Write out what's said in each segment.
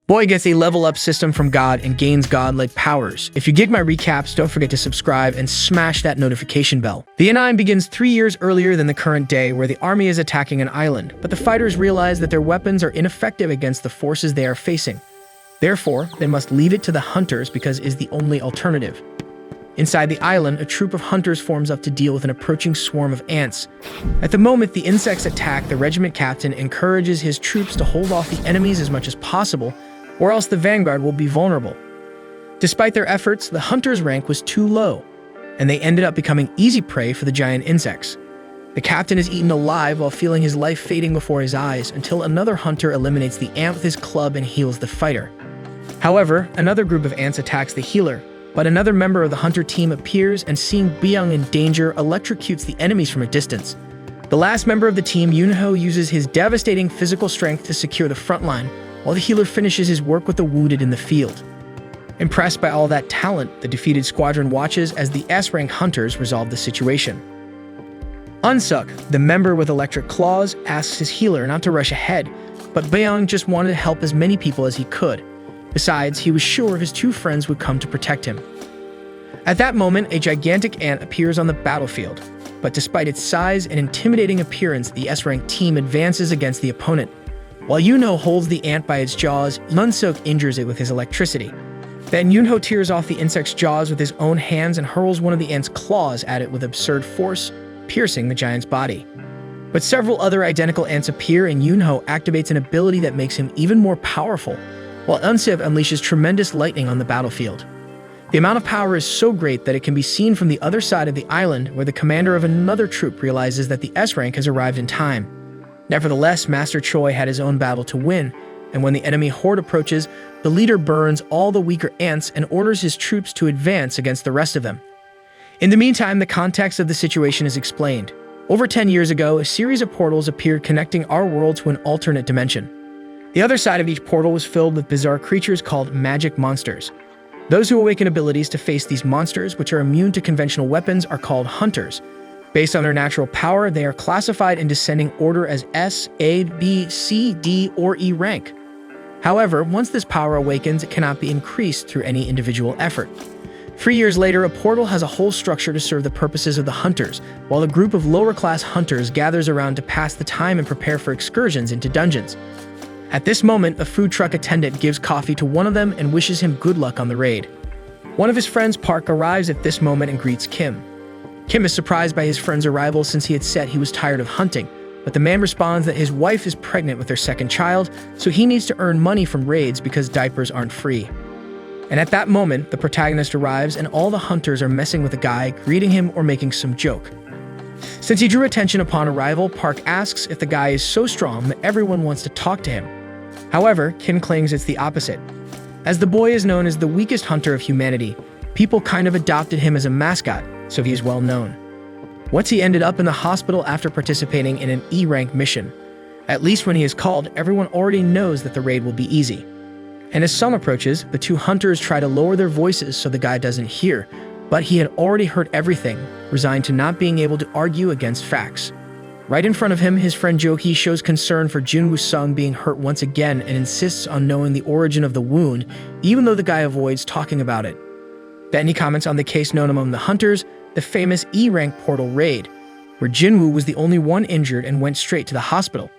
Boy gets a level up system from God and gains godlike powers. If you dig my recaps, don't forget to subscribe and smash that notification bell. The anime begins 3 years earlier than the current day, where the army is attacking an island, but the fighters realize that their weapons are ineffective against the forces they are facing. Therefore, they must leave it to the hunters because it is the only alternative. Inside the island, a troop of hunters forms up to deal with an approaching swarm of ants. At the moment the insects attack, the regiment captain encourages his troops to hold off the enemies as much as possible, or else the vanguard will be vulnerable. Despite their efforts, the hunter's rank was too low, and they ended up becoming easy prey for the giant insects. The captain is eaten alive while feeling his life fading before his eyes until another hunter eliminates the ant with his club and heals the fighter. However, another group of ants attacks the healer, but another member of the hunter team appears and, seeing Byung in danger, electrocutes the enemies from a distance. The last member of the team, Yunho, uses his devastating physical strength to secure the front line, while the healer finishes his work with the wounded in the field. Impressed by all that talent, the defeated squadron watches as the S-rank hunters resolve the situation. Unsuk, the member with electric claws, asks his healer not to rush ahead, but Byung just wanted to help as many people as he could. Besides, he was sure his two friends would come to protect him. At that moment, a gigantic ant appears on the battlefield, but despite its size and intimidating appearance, the S-rank team advances against the opponent. While Yunho holds the ant by its jaws, Unsuk injures it with his electricity. Then Yunho tears off the insect's jaws with his own hands and hurls one of the ant's claws at it with absurd force, piercing the giant's body. But several other identical ants appear, and Yunho activates an ability that makes him even more powerful, while Unsuk unleashes tremendous lightning on the battlefield. The amount of power is so great that it can be seen from the other side of the island, where the commander of another troop realizes that the S-rank has arrived in time. Nevertheless, Master Choi had his own battle to win, and when the enemy horde approaches, the leader burns all the weaker ants and orders his troops to advance against the rest of them. In the meantime, the context of the situation is explained. Over 10 years ago, a series of portals appeared connecting our world to an alternate dimension. The other side of each portal was filled with bizarre creatures called magic monsters. Those who awaken abilities to face these monsters, which are immune to conventional weapons, are called hunters. Based on their natural power, they are classified in descending order as S, A, B, C, D, or E rank. However, once this power awakens, it cannot be increased through any individual effort. 3 years later, a portal has a whole structure to serve the purposes of the hunters, while a group of lower-class hunters gathers around to pass the time and prepare for excursions into dungeons. At this moment, a food truck attendant gives coffee to one of them and wishes him good luck on the raid. One of his friends, Park, arrives at this moment and greets Kim. Kim is surprised by his friend's arrival since he had said he was tired of hunting, but the man responds that his wife is pregnant with their second child, so he needs to earn money from raids because diapers aren't free. And at that moment, the protagonist arrives and all the hunters are messing with the guy, greeting him or making some joke. Since he drew attention upon arrival, Park asks if the guy is so strong that everyone wants to talk to him. However, Kim claims it's the opposite. As the boy is known as the weakest hunter of humanity, people kind of adopted him as a mascot, so he is well known. Once he ended up in the hospital after participating in an E-rank mission. At least when he is called, everyone already knows that the raid will be easy. And as Sung approaches, the two hunters try to lower their voices so the guy doesn't hear, but he had already heard everything, resigned to not being able to argue against facts. Right in front of him, his friend Joki shows concern for Jinwoo Sung being hurt once again and insists on knowing the origin of the wound, even though the guy avoids talking about it. Then he comments on the case known among the hunters, the famous E-rank portal raid, where Jinwoo was the only one injured and went straight to the hospital.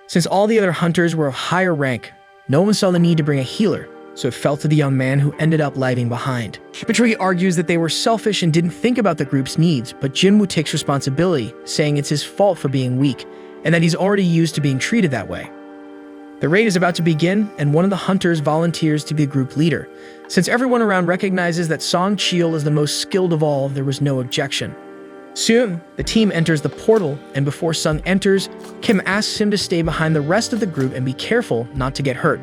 Since all the other hunters were of higher rank, no one saw the need to bring a healer, so it fell to the young man who ended up lagging behind. Betrayal argues that they were selfish and didn't think about the group's needs, but Jinwoo takes responsibility, saying it's his fault for being weak, and that he's already used to being treated that way. The raid is about to begin, and one of the hunters volunteers to be the group leader. Since everyone around recognizes that Song Cheol is the most skilled of all, there was no objection. Soon, the team enters the portal, and before Sung enters, Kim asks him to stay behind the rest of the group and be careful not to get hurt.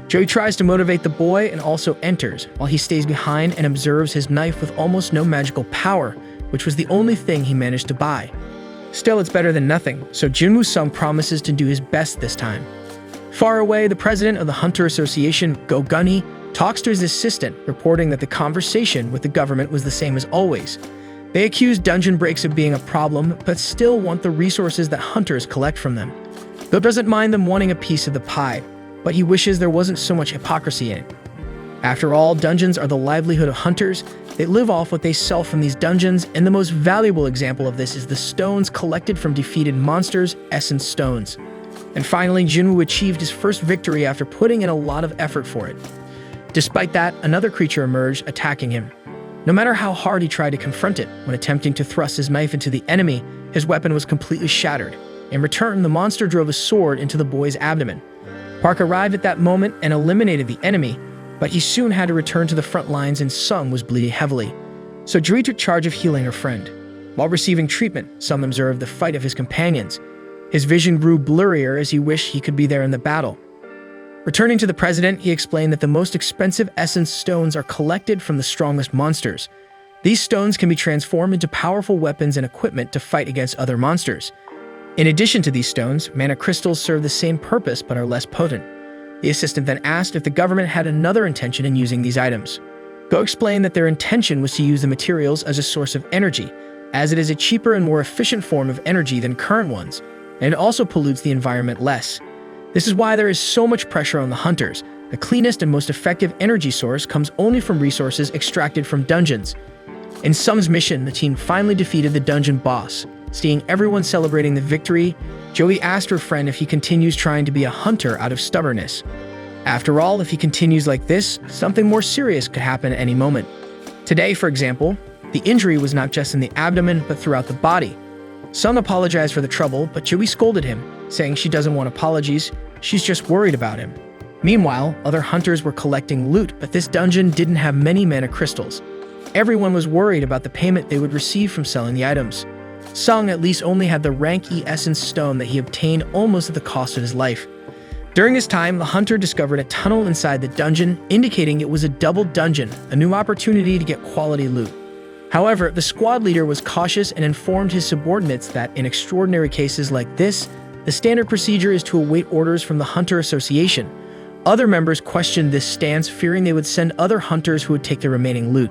Joey tries to motivate the boy and also enters, while he stays behind and observes his knife with almost no magical power, which was the only thing he managed to buy. Still, it's better than nothing, so Jinwoo Sung promises to do his best this time. Far away, the president of the Hunter Association, Go Gunny, talks to his assistant, reporting that the conversation with the government was the same as always. They accuse dungeon breaks of being a problem, but still want the resources that hunters collect from them. Go doesn't mind them wanting a piece of the pie, but he wishes there wasn't so much hypocrisy in it. After all, dungeons are the livelihood of hunters. They live off what they sell from these dungeons, and the most valuable example of this is the stones collected from defeated monsters, essence stones. And finally, Jinwoo achieved his first victory after putting in a lot of effort for it. Despite that, another creature emerged, attacking him. No matter how hard he tried to confront it, when attempting to thrust his knife into the enemy, his weapon was completely shattered. In return, the monster drove a sword into the boy's abdomen. Park arrived at that moment and eliminated the enemy, but he soon had to return to the front lines and Sung was bleeding heavily. So Jui took charge of healing her friend. While receiving treatment, Sung observed the fight of his companions. His vision grew blurrier as he wished he could be there in the battle. Returning to the president, he explained that the most expensive essence stones are collected from the strongest monsters. These stones can be transformed into powerful weapons and equipment to fight against other monsters. In addition to these stones, mana crystals serve the same purpose but are less potent. The assistant then asked if the government had another intention in using these items. Go explained that their intention was to use the materials as a source of energy, as it is a cheaper and more efficient form of energy than current ones, and it also pollutes the environment less. This is why there is so much pressure on the hunters. The cleanest and most effective energy source comes only from resources extracted from dungeons. In Sung's mission, the team finally defeated the dungeon boss. Seeing everyone celebrating the victory, Joey asked her friend if he continues trying to be a hunter out of stubbornness. After all, if he continues like this, something more serious could happen at any moment. Today, for example, the injury was not just in the abdomen, but throughout the body. Sung apologized for the trouble, but Joey scolded him, saying she doesn't want apologies, she's just worried about him. Meanwhile, other hunters were collecting loot, but this dungeon didn't have many mana crystals. Everyone was worried about the payment they would receive from selling the items. Sung at least only had the rank E essence stone that he obtained almost at the cost of his life. During this time, the hunter discovered a tunnel inside the dungeon, indicating it was a double dungeon, a new opportunity to get quality loot. However, the squad leader was cautious and informed his subordinates that in extraordinary cases like this, the standard procedure is to await orders from the Hunter Association. Other members questioned this stance, fearing they would send other hunters who would take the remaining loot.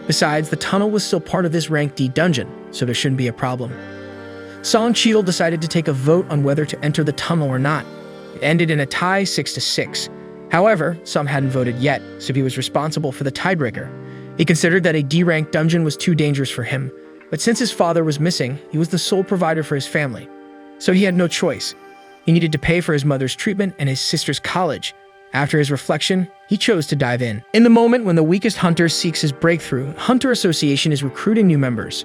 Besides, the tunnel was still part of this rank D dungeon, so there shouldn't be a problem. Song Cheadle decided to take a vote on whether to enter the tunnel or not. It ended in a tie 6-6. However, Sung hadn't voted yet, so he was responsible for the tiebreaker. He considered that a D-rank dungeon was too dangerous for him, but since his father was missing, he was the sole provider for his family. So he had no choice. He needed to pay for his mother's treatment and his sister's college. After his reflection, he chose to dive in. In the moment when the weakest hunter seeks his breakthrough, Hunter Association is recruiting new members.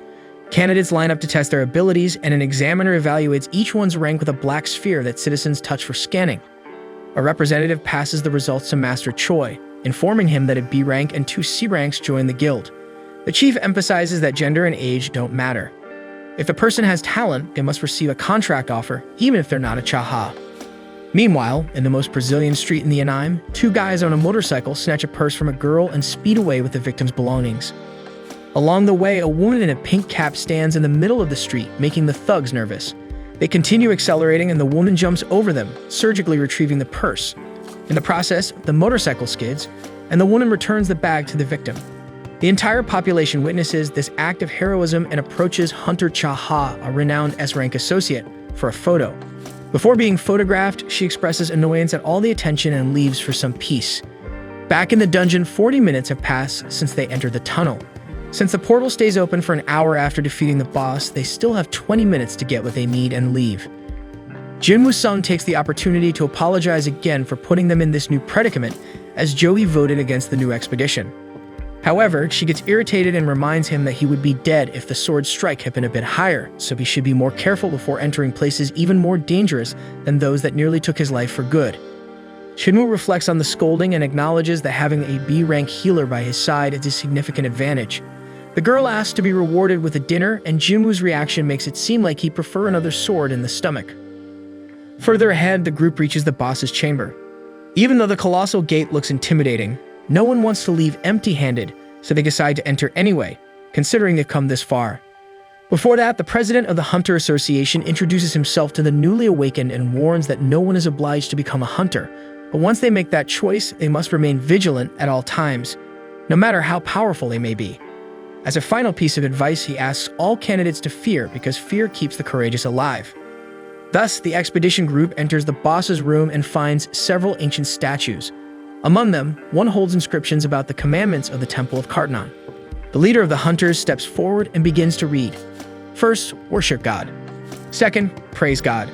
Candidates line up to test their abilities, and an examiner evaluates each one's rank with a black sphere that citizens touch for scanning. A representative passes the results to Master Choi, informing him that a B rank and 2 C ranks join the guild. The chief emphasizes that gender and age don't matter. If the person has talent, they must receive a contract offer, even if they're not a Chaha. Meanwhile, in the most Brazilian street in the anime, 2 guys on a motorcycle snatch a purse from a girl and speed away with the victim's belongings. Along the way, a woman in a pink cap stands in the middle of the street, making the thugs nervous. They continue accelerating and the woman jumps over them, surgically retrieving the purse. In the process, the motorcycle skids, and the woman returns the bag to the victim. The entire population witnesses this act of heroism and approaches Hunter Chaha, a renowned S-rank associate, for a photo. Before being photographed, she expresses annoyance at all the attention and leaves for some peace. Back in the dungeon, 40 minutes have passed since they entered the tunnel. Since the portal stays open for an hour after defeating the boss, they still have 20 minutes to get what they need and leave. Jinwoo Sung takes the opportunity to apologize again for putting them in this new predicament, as Joey voted against the new expedition. However, she gets irritated and reminds him that he would be dead if the sword strike had been a bit higher, so he should be more careful before entering places even more dangerous than those that nearly took his life for good. Jinwoo reflects on the scolding and acknowledges that having a B-rank healer by his side is a significant advantage. The girl asks to be rewarded with a dinner, and Jinwoo's reaction makes it seem like he'd prefer another sword in the stomach. Further ahead, the group reaches the boss's chamber. Even though the colossal gate looks intimidating, no one wants to leave empty-handed, so they decide to enter anyway, considering they've come this far. Before that, the president of the Hunter Association introduces himself to the newly awakened and warns that no one is obliged to become a hunter, but once they make that choice, they must remain vigilant at all times, no matter how powerful they may be. As a final piece of advice, he asks all candidates to fear because fear keeps the courageous alive. Thus, the expedition group enters the boss's room and finds several ancient statues. Among them, one holds inscriptions about the commandments of the Temple of Carten. The leader of the hunters steps forward and begins to read. First, worship God. Second, praise God.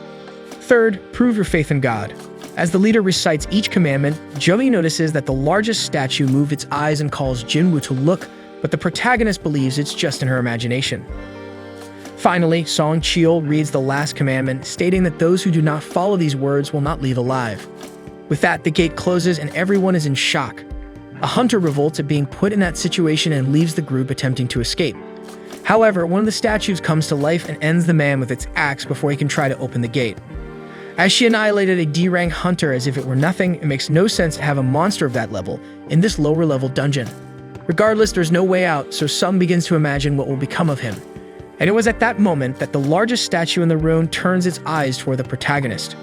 Third, prove your faith in God. As the leader recites each commandment, Jeju notices that the largest statue moved its eyes and calls Jinwoo to look, but the protagonist believes it's just in her imagination. Finally, Song Cheol reads the last commandment, stating that those who do not follow these words will not leave alive. With that, the gate closes and everyone is in shock. A hunter revolts at being put in that situation and leaves the group attempting to escape. However, one of the statues comes to life and ends the man with its axe before he can try to open the gate. As she annihilated a D-rank hunter as if it were nothing, it makes no sense to have a monster of that level in this lower level dungeon. Regardless, there's no way out, so Sung begins to imagine what will become of him. And it was at that moment that the largest statue in the room turns its eyes toward the protagonist.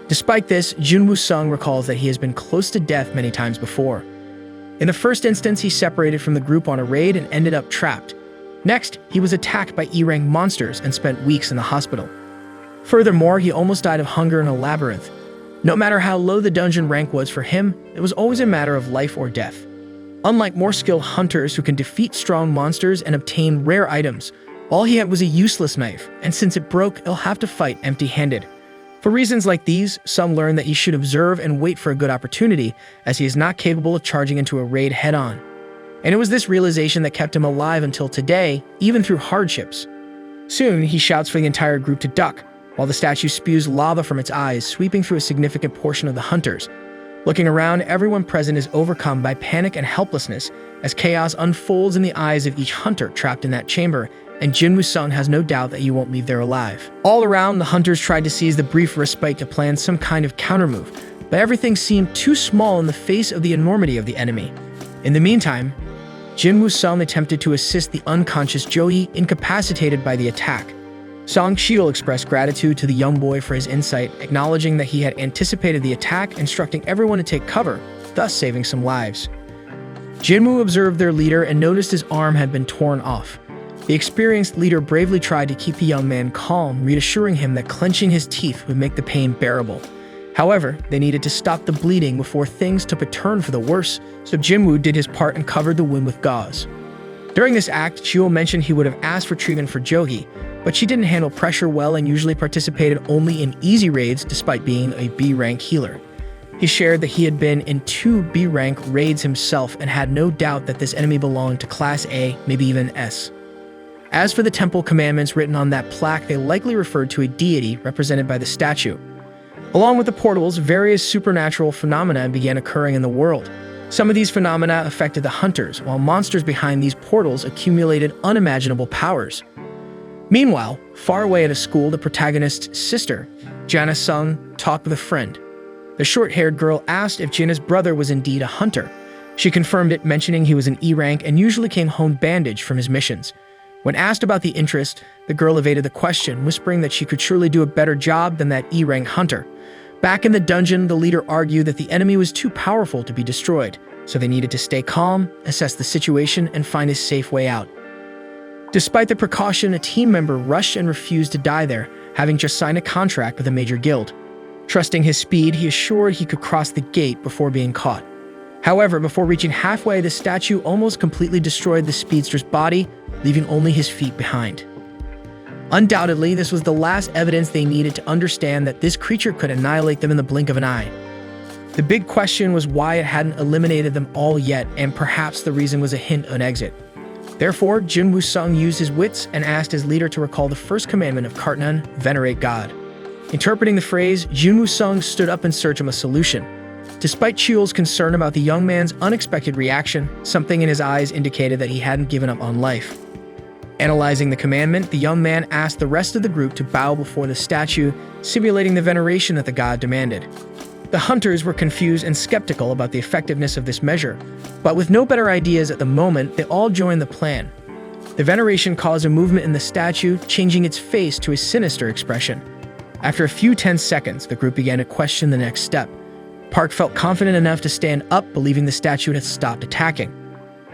Despite this, Jinwoo Sung recalls that he has been close to death many times before. In the first instance, he separated from the group on a raid and ended up trapped. Next, he was attacked by E-rank monsters and spent weeks in the hospital. Furthermore, he almost died of hunger in a labyrinth. No matter how low the dungeon rank was for him, it was always a matter of life or death. Unlike more skilled hunters who can defeat strong monsters and obtain rare items, all he had was a useless knife, and since it broke, he'll have to fight empty-handed. For reasons like these, some learn that he should observe and wait for a good opportunity, as he is not capable of charging into a raid head-on. And it was this realization that kept him alive until today, even through hardships. Soon, he shouts for the entire group to duck, while the statue spews lava from its eyes, sweeping through a significant portion of the hunters. Looking around, everyone present is overcome by panic and helplessness as chaos unfolds in the eyes of each hunter trapped in that chamber, and Jinwoo Sung has no doubt that you won't leave there alive. All around, the hunters tried to seize the brief respite to plan some kind of countermove, but everything seemed too small in the face of the enormity of the enemy. In the meantime, Jinwoo Sung attempted to assist the unconscious Jeju, incapacitated by the attack. Song Cheol expressed gratitude to the young boy for his insight, acknowledging that he had anticipated the attack, instructing everyone to take cover, thus saving some lives. Jinwoo observed their leader and noticed his arm had been torn off. The experienced leader bravely tried to keep the young man calm, reassuring him that clenching his teeth would make the pain bearable. However, they needed to stop the bleeding before things took a turn for the worse, so Jinwoo did his part and covered the wound with gauze. During this act, Cheol mentioned he would have asked for treatment for Jeju, but she didn't handle pressure well and usually participated only in easy raids despite being a B-rank healer. He shared that he had been in 2 B-rank raids himself and had no doubt that this enemy belonged to Class A, maybe even S. As for the temple commandments written on that plaque, they likely referred to a deity represented by the statue. Along with the portals, various supernatural phenomena began occurring in the world. Some of these phenomena affected the hunters, while monsters behind these portals accumulated unimaginable powers. Meanwhile, far away at a school, the protagonist's sister, Jana Sung, talked with a friend. The short-haired girl asked if Jina's brother was indeed a hunter. She confirmed it, mentioning he was an E-rank and usually came home bandaged from his missions. When asked about the interest, the girl evaded the question, whispering that she could surely do a better job than that E-rank hunter. Back in the dungeon, the leader argued that the enemy was too powerful to be destroyed, so they needed to stay calm, assess the situation, and find a safe way out. Despite the precaution, a team member rushed and refused to die there, having just signed a contract with a major guild. Trusting his speed, he assured he could cross the gate before being caught. However, before reaching halfway, the statue almost completely destroyed the speedster's body, leaving only his feet behind. Undoubtedly, this was the last evidence they needed to understand that this creature could annihilate them in the blink of an eye. The big question was why it hadn't eliminated them all yet, and perhaps the reason was a hint of an exit. Therefore, Jinwoo Sung used his wits and asked his leader to recall the first commandment of Carten, venerate God. Interpreting the phrase, Jinwoo Sung stood up in search of a solution. Despite Cheol's concern about the young man's unexpected reaction, something in his eyes indicated that he hadn't given up on life. Analyzing the commandment, the young man asked the rest of the group to bow before the statue, simulating the veneration that the god demanded. The hunters were confused and skeptical about the effectiveness of this measure, but with no better ideas at the moment, they all joined the plan. The veneration caused a movement in the statue, changing its face to a sinister expression. After a few tense seconds, the group began to question the next step. Park felt confident enough to stand up, believing the statue had stopped attacking.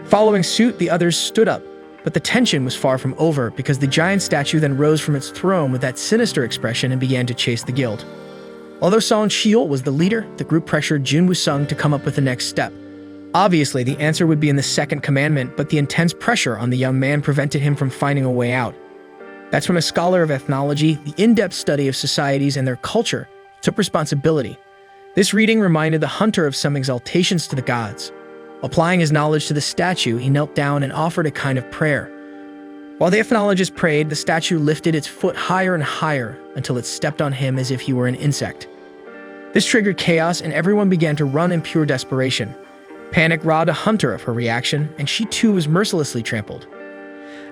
Following suit, the others stood up. But the tension was far from over because the giant statue then rose from its throne with that sinister expression and began to chase the guild. Although Song Shiel was the leader, the group pressured Jinwoo Sung to come up with the next step. Obviously, the answer would be in the second commandment, but the intense pressure on the young man prevented him from finding a way out. That's when a scholar of ethnology, the in-depth study of societies and their culture, took responsibility. This reading reminded the hunter of some exaltations to the gods. Applying his knowledge to the statue, he knelt down and offered a kind of prayer. While the ethnologist prayed, the statue lifted its foot higher and higher until it stepped on him as if he were an insect. This triggered chaos and everyone began to run in pure desperation. Panic robbed a hunter of her reaction, and she too was mercilessly trampled.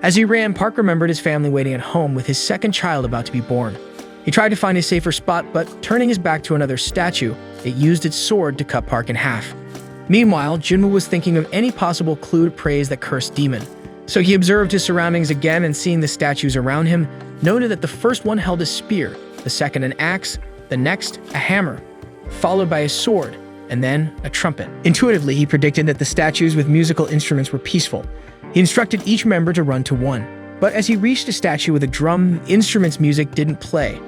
As he ran, Park remembered his family waiting at home with his second child about to be born. He tried to find a safer spot, but turning his back to another statue, it used its sword to cut Park in half. Meanwhile, Jinwoo was thinking of any possible clue to praise that cursed demon. So he observed his surroundings again and seeing the statues around him, noted that the first one held a spear, the second an axe, the next a hammer, followed by a sword, and then a trumpet. Intuitively, he predicted that the statues with musical instruments were peaceful. He instructed each member to run to one. But as he reached a statue with a drum, the instrument's music didn't play.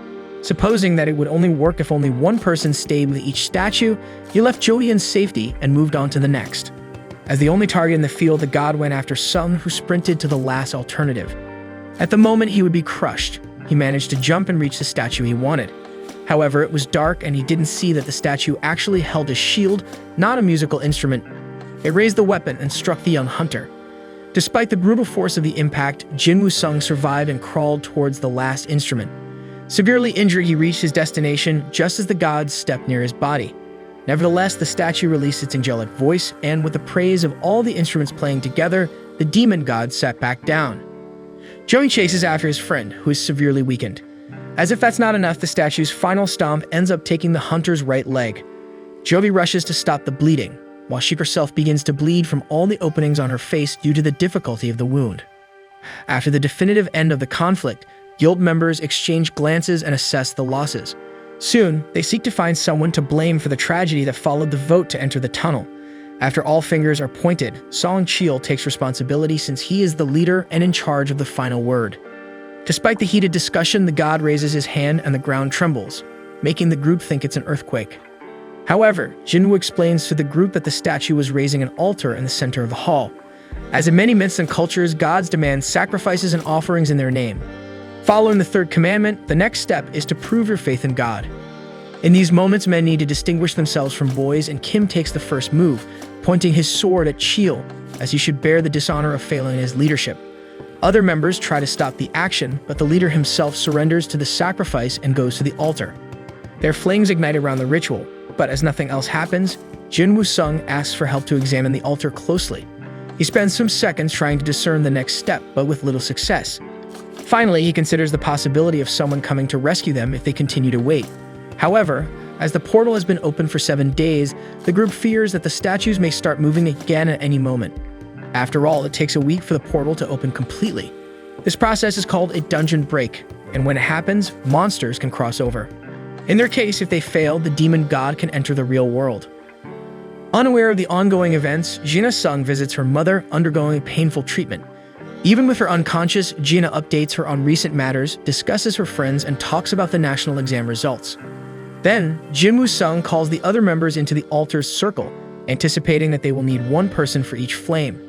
Supposing that it would only work if only one person stayed with each statue, he left Jody in safety and moved on to the next. As the only target in the field, the god went after Sung, who sprinted to the last alternative. At the moment he would be crushed, he managed to jump and reach the statue he wanted. However, it was dark and he didn't see that the statue actually held a shield, not a musical instrument. It raised the weapon and struck the young hunter. Despite the brutal force of the impact, Jinwoo Sung survived and crawled towards the last instrument. Severely injured, he reached his destination just as the god stepped near his body. Nevertheless, the statue released its angelic voice, and with the praise of all the instruments playing together, the demon god sat back down. Joey chases after his friend, who is severely weakened. As if that's not enough, the statue's final stomp ends up taking the hunter's right leg. Jovi rushes to stop the bleeding, while she herself begins to bleed from all the openings on her face due to the difficulty of the wound. After the definitive end of the conflict, guild members exchange glances and assess the losses. Soon, they seek to find someone to blame for the tragedy that followed the vote to enter the tunnel. After all fingers are pointed, Song Cheol takes responsibility since he is the leader and in charge of the final word. Despite the heated discussion, the god raises his hand and the ground trembles, making the group think it's an earthquake. However, Jinwoo explains to the group that the statue was raising an altar in the center of the hall. As in many myths and cultures, gods demand sacrifices and offerings in their name. Following the third commandment, the next step is to prove your faith in God. In these moments, men need to distinguish themselves from boys, and Kim takes the first move, pointing his sword at Cheol, as he should bear the dishonor of failing in his leadership. Other members try to stop the action, but the leader himself surrenders to the sacrifice and goes to the altar. Their flames ignite around the ritual, but as nothing else happens, Jinwoo Sung asks for help to examine the altar closely. He spends some seconds trying to discern the next step, but with little success. Finally, he considers the possibility of someone coming to rescue them if they continue to wait. However, as the portal has been open for 7 days, the group fears that the statues may start moving again at any moment. After all, it takes a week for the portal to open completely. This process is called a dungeon break, and when it happens, monsters can cross over. In their case, if they fail, the demon god can enter the real world. Unaware of the ongoing events, Jina Sung visits her mother, undergoing painful treatment. Even with her unconscious, Gina updates her on recent matters, discusses her friends, and talks about the national exam results. Then, Jinwoo Sung calls the other members into the altar's circle, anticipating that they will need one person for each flame.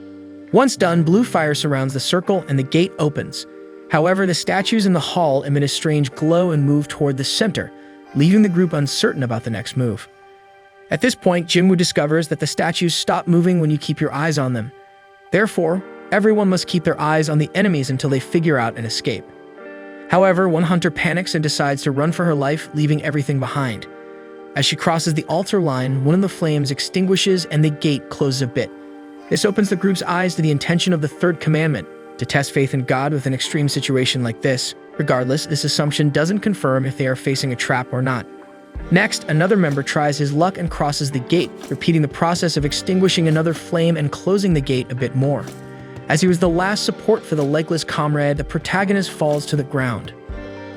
Once done, blue fire surrounds the circle and the gate opens. However, the statues in the hall emit a strange glow and move toward the center, leaving the group uncertain about the next move. At this point, Jinwoo discovers that the statues stop moving when you keep your eyes on them. Therefore, everyone must keep their eyes on the enemies until they figure out an escape. However, one hunter panics and decides to run for her life, leaving everything behind. As she crosses the altar line, one of the flames extinguishes and the gate closes a bit. This opens the group's eyes to the intention of the third commandment, to test faith in God with an extreme situation like this. Regardless, this assumption doesn't confirm if they are facing a trap or not. Next, another member tries his luck and crosses the gate, repeating the process of extinguishing another flame and closing the gate a bit more. As he was the last support for the legless comrade, the protagonist falls to the ground.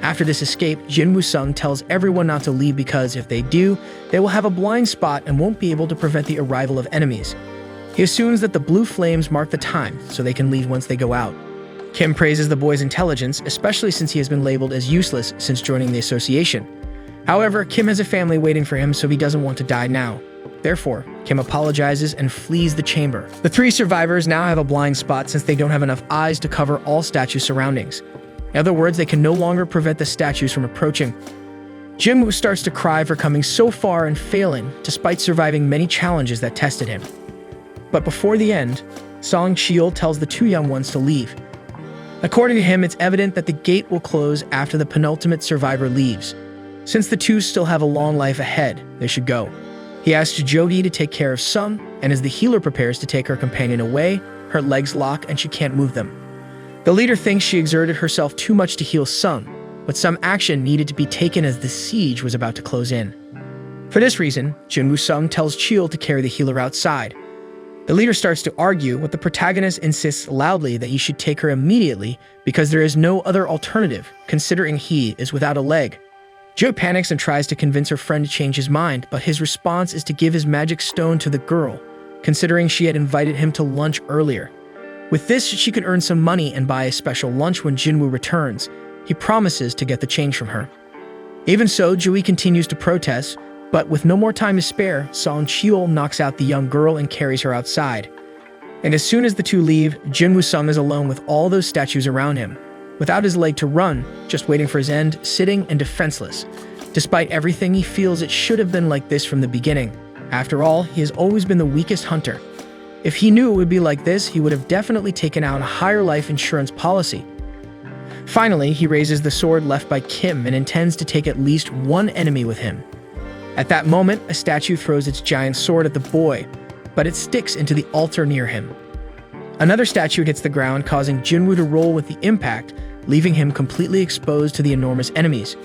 After this escape, Jinwoo Sung tells everyone not to leave because if they do, they will have a blind spot and won't be able to prevent the arrival of enemies. He assumes that the blue flames mark the time, so they can leave once they go out. Kim praises the boy's intelligence, especially since he has been labeled as useless since joining the association. However, Kim has a family waiting for him, so he doesn't want to die now. Therefore, Kim apologizes and flees the chamber. The three survivors now have a blind spot since they don't have enough eyes to cover all statue surroundings. In other words, they can no longer prevent the statues from approaching. Jinwoo starts to cry for coming so far and failing, despite surviving many challenges that tested him. But before the end, Song Cheol tells the two young ones to leave. According to him, it's evident that the gate will close after the penultimate survivor leaves. Since the two still have a long life ahead, they should go. He asks Jogi to take care of Sung, and as the healer prepares to take her companion away, her legs lock and she can't move them. The leader thinks she exerted herself too much to heal Sung, but some action needed to be taken as the siege was about to close in. For this reason, Jinwoo Sung tells Cheol to carry the healer outside. The leader starts to argue, but the protagonist insists loudly that he should take her immediately because there is no other alternative, considering he is without a leg. Jo panics and tries to convince her friend to change his mind, but his response is to give his magic stone to the girl, considering she had invited him to lunch earlier. With this, she can earn some money and buy a special lunch when Jinwoo returns. He promises to get the change from her. Even so, Jui continues to protest, but with no more time to spare, Song Cheol knocks out the young girl and carries her outside. And as soon as the two leave, Jinwoo Sung is alone with all those statues around him, without his leg to run, just waiting for his end, sitting and defenseless. Despite everything, he feels it should have been like this from the beginning. After all, he has always been the weakest hunter. If he knew it would be like this, he would have definitely taken out a higher life insurance policy. Finally, he raises the sword left by Kim and intends to take at least one enemy with him. At that moment, a statue throws its giant sword at the boy, but it sticks into the altar near him. Another statue hits the ground, causing Jinwoo to roll with the impact, leaving him completely exposed to the enormous enemies.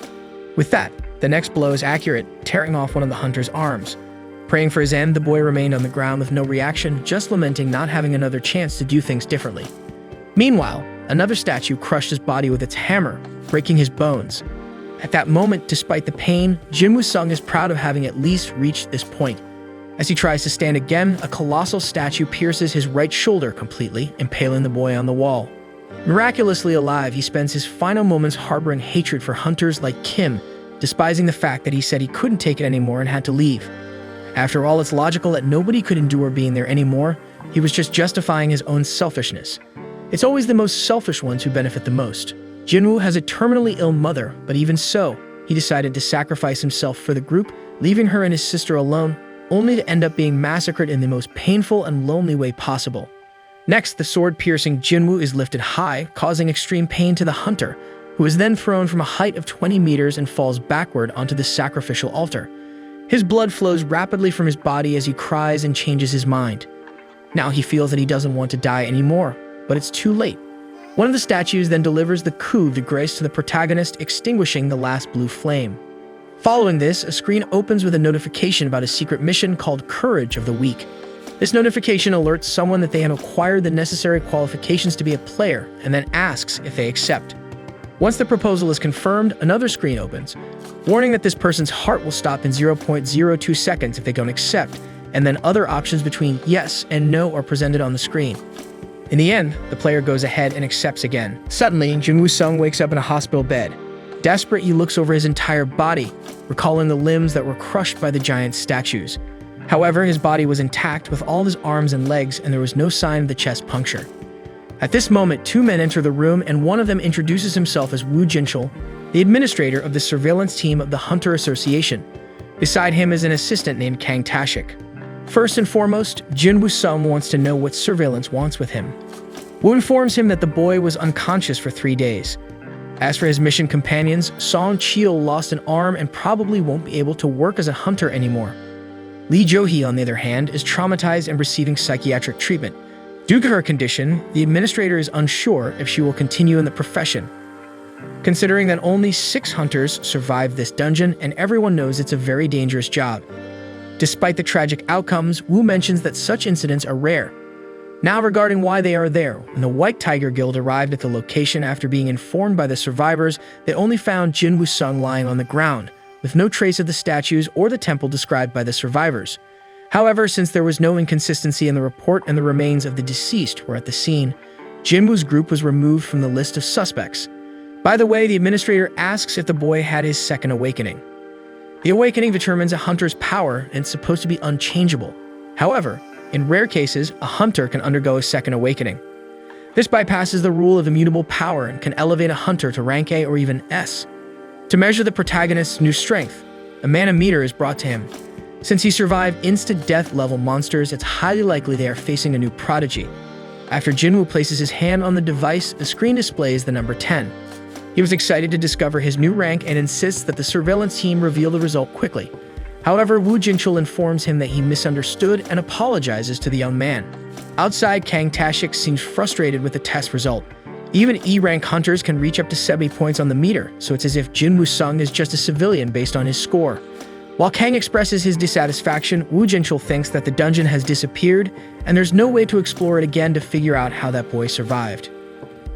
With that, the next blow is accurate, tearing off one of the hunter's arms. Praying for his end, the boy remained on the ground with no reaction, just lamenting not having another chance to do things differently. Meanwhile, another statue crushed his body with its hammer, breaking his bones. At that moment, despite the pain, Jinwoo Sung is proud of having at least reached this point. As he tries to stand again, a colossal statue pierces his right shoulder completely, impaling the boy on the wall. Miraculously alive, he spends his final moments harboring hatred for hunters like Kim, despising the fact that he said he couldn't take it anymore and had to leave. After all, it's logical that nobody could endure being there anymore. He was just justifying his own selfishness. It's always the most selfish ones who benefit the most. Jinwoo has a terminally ill mother, but even so, he decided to sacrifice himself for the group, leaving her and his sister alone, only to end up being massacred in the most painful and lonely way possible. Next, the sword-piercing Jinwoo is lifted high, causing extreme pain to the hunter, who is then thrown from a height of 20 meters and falls backward onto the sacrificial altar. His blood flows rapidly from his body as he cries and changes his mind. Now he feels that he doesn't want to die anymore, but it's too late. One of the statues then delivers the coup de grace to the protagonist, extinguishing the last blue flame. Following this, a screen opens with a notification about a secret mission called Courage of the Weak. This notification alerts someone that they have acquired the necessary qualifications to be a player, and then asks if they accept. Once the proposal is confirmed, another screen opens, warning that this person's heart will stop in 0.02 seconds if they don't accept, and then other options between yes and no are presented on the screen. In the end, the player goes ahead and accepts again. Suddenly, Jinwoo Sung wakes up in a hospital bed. Desperate, he looks over his entire body, recalling the limbs that were crushed by the giant statues. However, his body was intact with all his arms and legs, and there was no sign of the chest puncture. At this moment, two men enter the room, and one of them introduces himself as Woo Jinchul, the administrator of the surveillance team of the Hunter Association. Beside him is an assistant named Kang Tashik. First and foremost, Jinwoo Sung wants to know what surveillance wants with him. Woo informs him that the boy was unconscious for 3 days. As for his mission companions, Song Cheol lost an arm and probably won't be able to work as a hunter anymore. Lee Jo-hee, on the other hand, is traumatized and receiving psychiatric treatment. Due to her condition, the administrator is unsure if she will continue in the profession. Considering that only 6 hunters survived this dungeon and everyone knows it's a very dangerous job. Despite the tragic outcomes, Woo mentions that such incidents are rare. Now regarding why they are there, when the White Tiger Guild arrived at the location after being informed by the survivors, they only found Jinwoo Sung lying on the ground, with no trace of the statues or the temple described by the survivors. However, since there was no inconsistency in the report and the remains of the deceased were at the scene, Jinwoo's group was removed from the list of suspects. By the way, the administrator asks if the boy had his second awakening. The awakening determines a hunter's power and it's supposed to be unchangeable. However, in rare cases, a hunter can undergo a second awakening. This bypasses the rule of immutable power and can elevate a hunter to rank A or even S. To measure the protagonist's new strength, a manometer is brought to him. Since he survived instant death level monsters, it's highly likely they are facing a new prodigy. After Jinwoo places his hand on the device, the screen displays the number 10. He was excited to discover his new rank and insists that the surveillance team reveal the result quickly. However, Woo Jinchul informs him that he misunderstood and apologizes to the young man. Outside, Kang Tashik seems frustrated with the test result. Even E-rank hunters can reach up to 70 points on the meter, so it's as if Jinwoo Sung is just a civilian based on his score. While Kang expresses his dissatisfaction, Woo Jinchul thinks that the dungeon has disappeared, and there's no way to explore it again to figure out how that boy survived.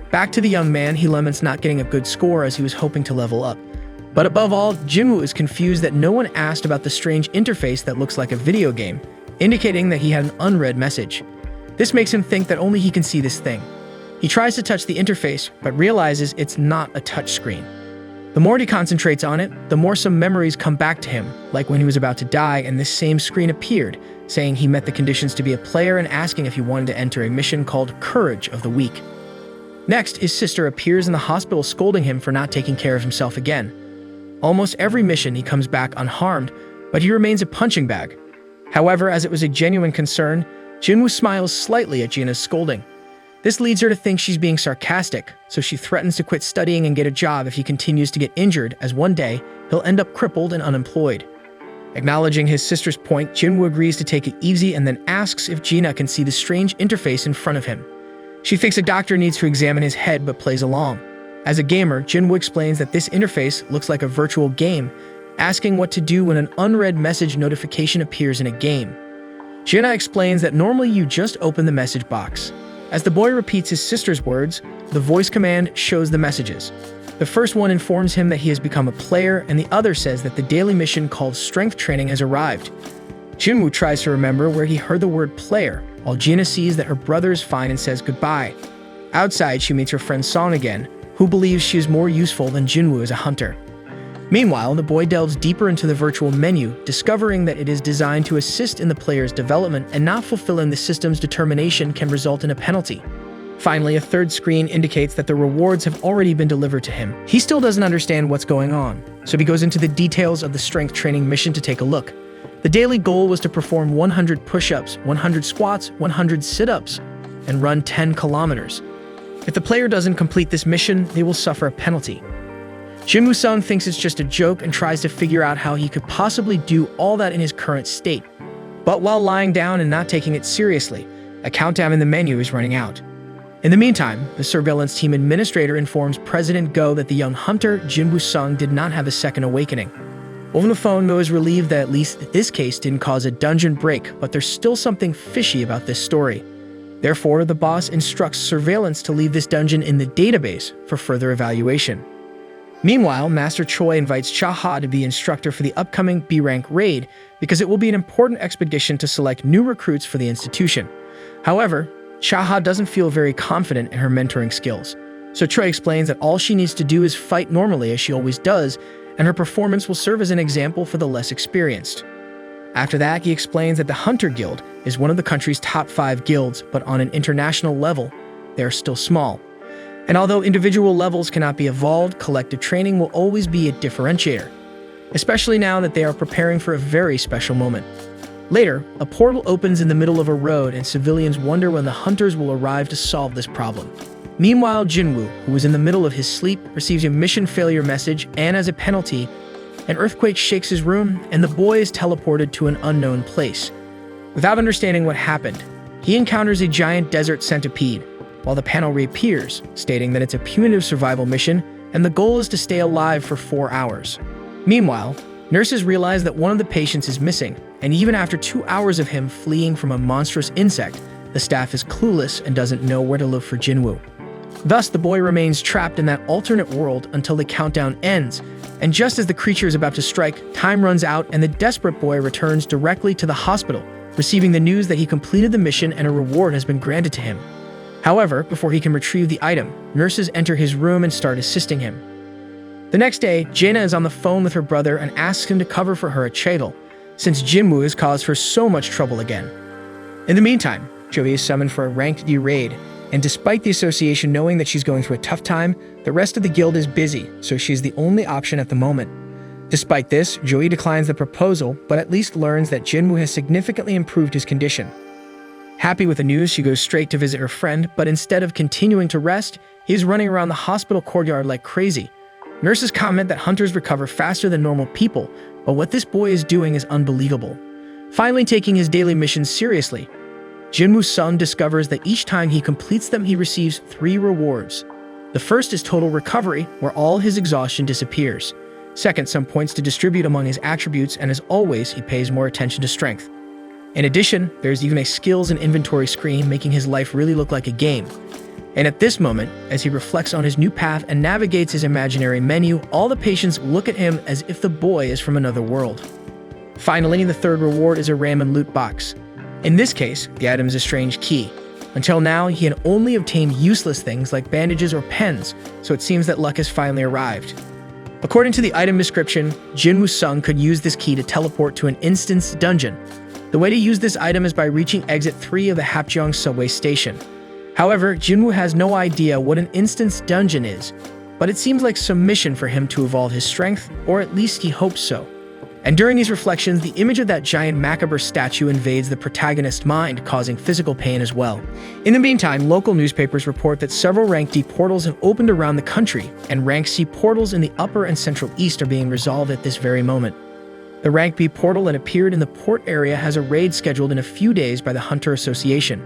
Back to the young man, he laments not getting a good score as he was hoping to level up. But above all, Jinwoo is confused that no one asked about the strange interface that looks like a video game, indicating that he had an unread message. This makes him think that only he can see this thing. He tries to touch the interface, but realizes it's not a touchscreen. The more he concentrates on it, the more some memories come back to him, like when he was about to die and this same screen appeared, saying he met the conditions to be a player and asking if he wanted to enter a mission called Courage of the Weak. Next, his sister appears in the hospital scolding him for not taking care of himself again. Almost every mission he comes back unharmed, but he remains a punching bag. However, as it was a genuine concern, Jinwoo smiles slightly at Gina's scolding. This leads her to think she's being sarcastic, so she threatens to quit studying and get a job if he continues to get injured, as one day, he'll end up crippled and unemployed. Acknowledging his sister's point, Jinwoo agrees to take it easy and then asks if Gina can see the strange interface in front of him. She thinks a doctor needs to examine his head but plays along. As a gamer, Jinwoo explains that this interface looks like a virtual game, asking what to do when an unread message notification appears in a game. Gina explains that normally you just open the message box. As the boy repeats his sister's words, the voice command shows the messages. The first one informs him that he has become a player, and the other says that the daily mission called Strength Training has arrived. Jinwoo tries to remember where he heard the word player, while Gina sees that her brother is fine and says goodbye. Outside, she meets her friend Song again, who believes she is more useful than Jinwoo as a hunter. Meanwhile, the boy delves deeper into the virtual menu, discovering that it is designed to assist in the player's development and not fulfilling the system's determination can result in a penalty. Finally, a third screen indicates that the rewards have already been delivered to him. He still doesn't understand what's going on, so he goes into the details of the strength training mission to take a look. The daily goal was to perform 100 push-ups, 100 squats, 100 sit-ups, and run 10 kilometers. If the player doesn't complete this mission, they will suffer a penalty. Jinwoo Sung thinks it's just a joke and tries to figure out how he could possibly do all that in his current state. But while lying down and not taking it seriously, a countdown in the menu is running out. In the meantime, the surveillance team administrator informs President Go that the young hunter, Jinwoo Sung, did not have a second awakening. Over the phone, Go is relieved that at least this case didn't cause a dungeon break, but there's still something fishy about this story. Therefore, the boss instructs surveillance to leave this dungeon in the database for further evaluation. Meanwhile, Master Choi invites Cha-ha to be instructor for the upcoming B-rank raid because it will be an important expedition to select new recruits for the institution. However, Cha-ha doesn't feel very confident in her mentoring skills, so Choi explains that all she needs to do is fight normally as she always does, and her performance will serve as an example for the less experienced. After that, he explains that the Hunter Guild is one of the country's top 5 guilds, but on an international level, they are still small. And although individual levels cannot be evolved, collective training will always be a differentiator, especially now that they are preparing for a very special moment. Later, a portal opens in the middle of a road and civilians wonder when the hunters will arrive to solve this problem. Meanwhile, Jinwoo, who is in the middle of his sleep, receives a mission failure message, and as a penalty, an earthquake shakes his room and the boy is teleported to an unknown place. Without understanding what happened, he encounters a giant desert centipede, while the panel reappears, stating that it's a punitive survival mission and the goal is to stay alive for 4 hours. Meanwhile, nurses realize that one of the patients is missing, and even after 2 hours of him fleeing from a monstrous insect, the staff is clueless and doesn't know where to look for Jinwoo. Thus, the boy remains trapped in that alternate world until the countdown ends, and just as the creature is about to strike, time runs out and the desperate boy returns directly to the hospital, receiving the news that he completed the mission and a reward has been granted to him. However, before he can retrieve the item, nurses enter his room and start assisting him. The next day, Jaina is on the phone with her brother and asks him to cover for her at Cheadle, since Jinwoo has caused her so much trouble again. In the meantime, Joey is summoned for a ranked D raid, and despite the association knowing that she's going through a tough time, the rest of the guild is busy, so she's the only option at the moment. Despite this, Joey declines the proposal, but at least learns that Jinwoo has significantly improved his condition. Happy with the news, she goes straight to visit her friend, but instead of continuing to rest, he is running around the hospital courtyard like crazy. Nurses comment that hunters recover faster than normal people, but what this boy is doing is unbelievable. Finally taking his daily missions seriously, Jinwoo's son discovers that each time he completes them, he receives 3 rewards. The first is total recovery, where all his exhaustion disappears. Second, some points to distribute among his attributes, and as always, he pays more attention to strength. In addition, there's even a skills and inventory screen, making his life really look like a game. And at this moment, as he reflects on his new path and navigates his imaginary menu, all the patients look at him as if the boy is from another world. Finally, the third reward is a random loot box. In this case, the item is a strange key. Until now, he had only obtained useless things like bandages or pens, so it seems that luck has finally arrived. According to the item description, Jinwoo Sung could use this key to teleport to an instance dungeon. The way to use this item is by reaching exit 3 of the Hapjeong subway station. However, Jinwoo has no idea what an instance dungeon is, but it seems like some mission for him to evolve his strength, or at least he hopes so. And during these reflections, the image of that giant macabre statue invades the protagonist's mind, causing physical pain as well. In the meantime, local newspapers report that several Rank D portals have opened around the country, and Rank C portals in the Upper and Central East are being resolved at this very moment. The Rank B portal that appeared in the port area has a raid scheduled in a few days by the Hunter Association.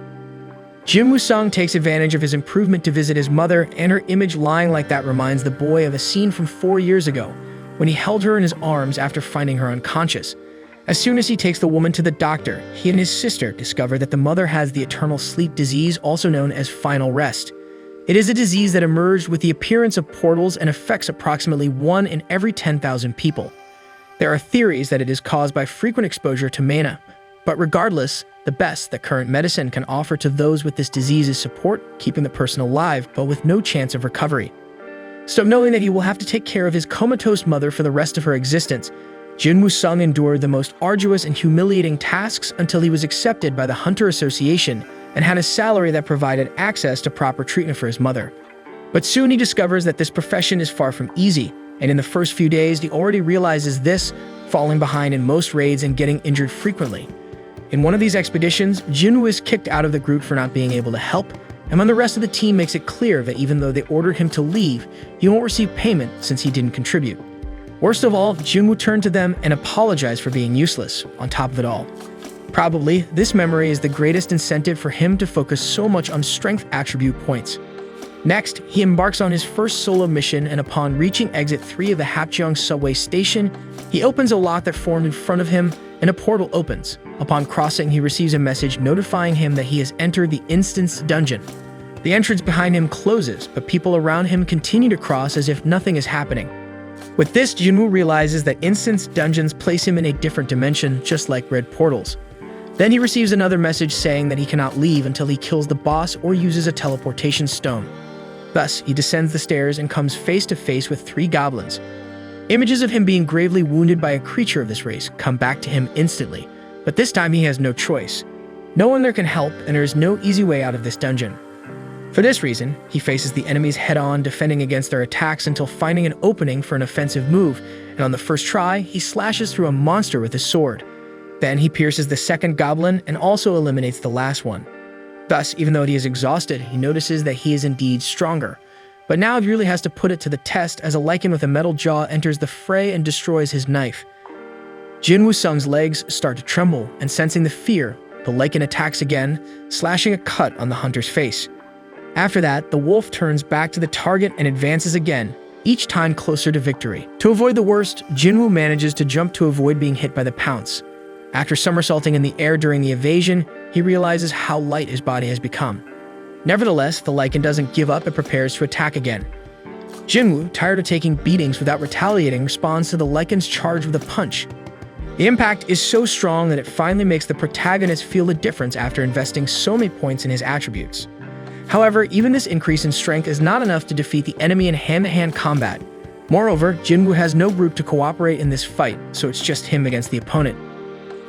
Jinwoo Sung takes advantage of his improvement to visit his mother, and her image lying like that reminds the boy of a scene from 4 years ago, when he held her in his arms after finding her unconscious. As soon as he takes the woman to the doctor, he and his sister discover that the mother has the eternal sleep disease, also known as final rest. It is a disease that emerged with the appearance of portals and affects approximately 1 in every 10,000 people. There are theories that it is caused by frequent exposure to mana, but regardless, the best that current medicine can offer to those with this disease is support, keeping the person alive, but with no chance of recovery. So knowing that he will have to take care of his comatose mother for the rest of her existence, Jinwoo Sung endured the most arduous and humiliating tasks until he was accepted by the Hunter Association and had a salary that provided access to proper treatment for his mother. But soon he discovers that this profession is far from easy, and in the first few days he already realizes this, falling behind in most raids and getting injured frequently. In one of these expeditions, Jinwoo is kicked out of the group for not being able to help, and when the rest of the team makes it clear that even though they ordered him to leave, he won't receive payment since he didn't contribute. Worst of all, Jinwoo turned to them and apologized for being useless, on top of it all. Probably, this memory is the greatest incentive for him to focus so much on strength attribute points. Next, he embarks on his first solo mission, and upon reaching exit 3 of the Hapjeong subway station, he opens a lock that formed in front of him, and a portal opens. Upon crossing, he receives a message notifying him that he has entered the instance dungeon. The entrance behind him closes, but people around him continue to cross as if nothing is happening. With this, Jinwoo realizes that instance dungeons place him in a different dimension, just like red portals. Then he receives another message saying that he cannot leave until he kills the boss or uses a teleportation stone. Thus, he descends the stairs and comes face to face with 3 goblins. Images of him being gravely wounded by a creature of this race come back to him instantly, but this time he has no choice. No one there can help, and there is no easy way out of this dungeon. For this reason, he faces the enemies head-on, defending against their attacks until finding an opening for an offensive move, and on the first try, he slashes through a monster with his sword. Then he pierces the second goblin and also eliminates the last one. Thus, even though he is exhausted, he notices that he is indeed stronger. But now he really has to put it to the test as a lichen with a metal jaw enters the fray and destroys his knife. Jinwoo Sung's legs start to tremble, and sensing the fear, the lichen attacks again, slashing a cut on the hunter's face. After that, the wolf turns back to the target and advances again, each time closer to victory. To avoid the worst, Jinwoo manages to jump to avoid being hit by the pounce. After somersaulting in the air during the evasion, he realizes how light his body has become. Nevertheless, the lichen doesn't give up and prepares to attack again. Jinwoo, tired of taking beatings without retaliating, responds to the lichen's charge with a punch. The impact is so strong that it finally makes the protagonist feel the difference after investing so many points in his attributes. However, even this increase in strength is not enough to defeat the enemy in hand-to-hand combat. Moreover, Jinwoo has no group to cooperate in this fight, so it's just him against the opponent.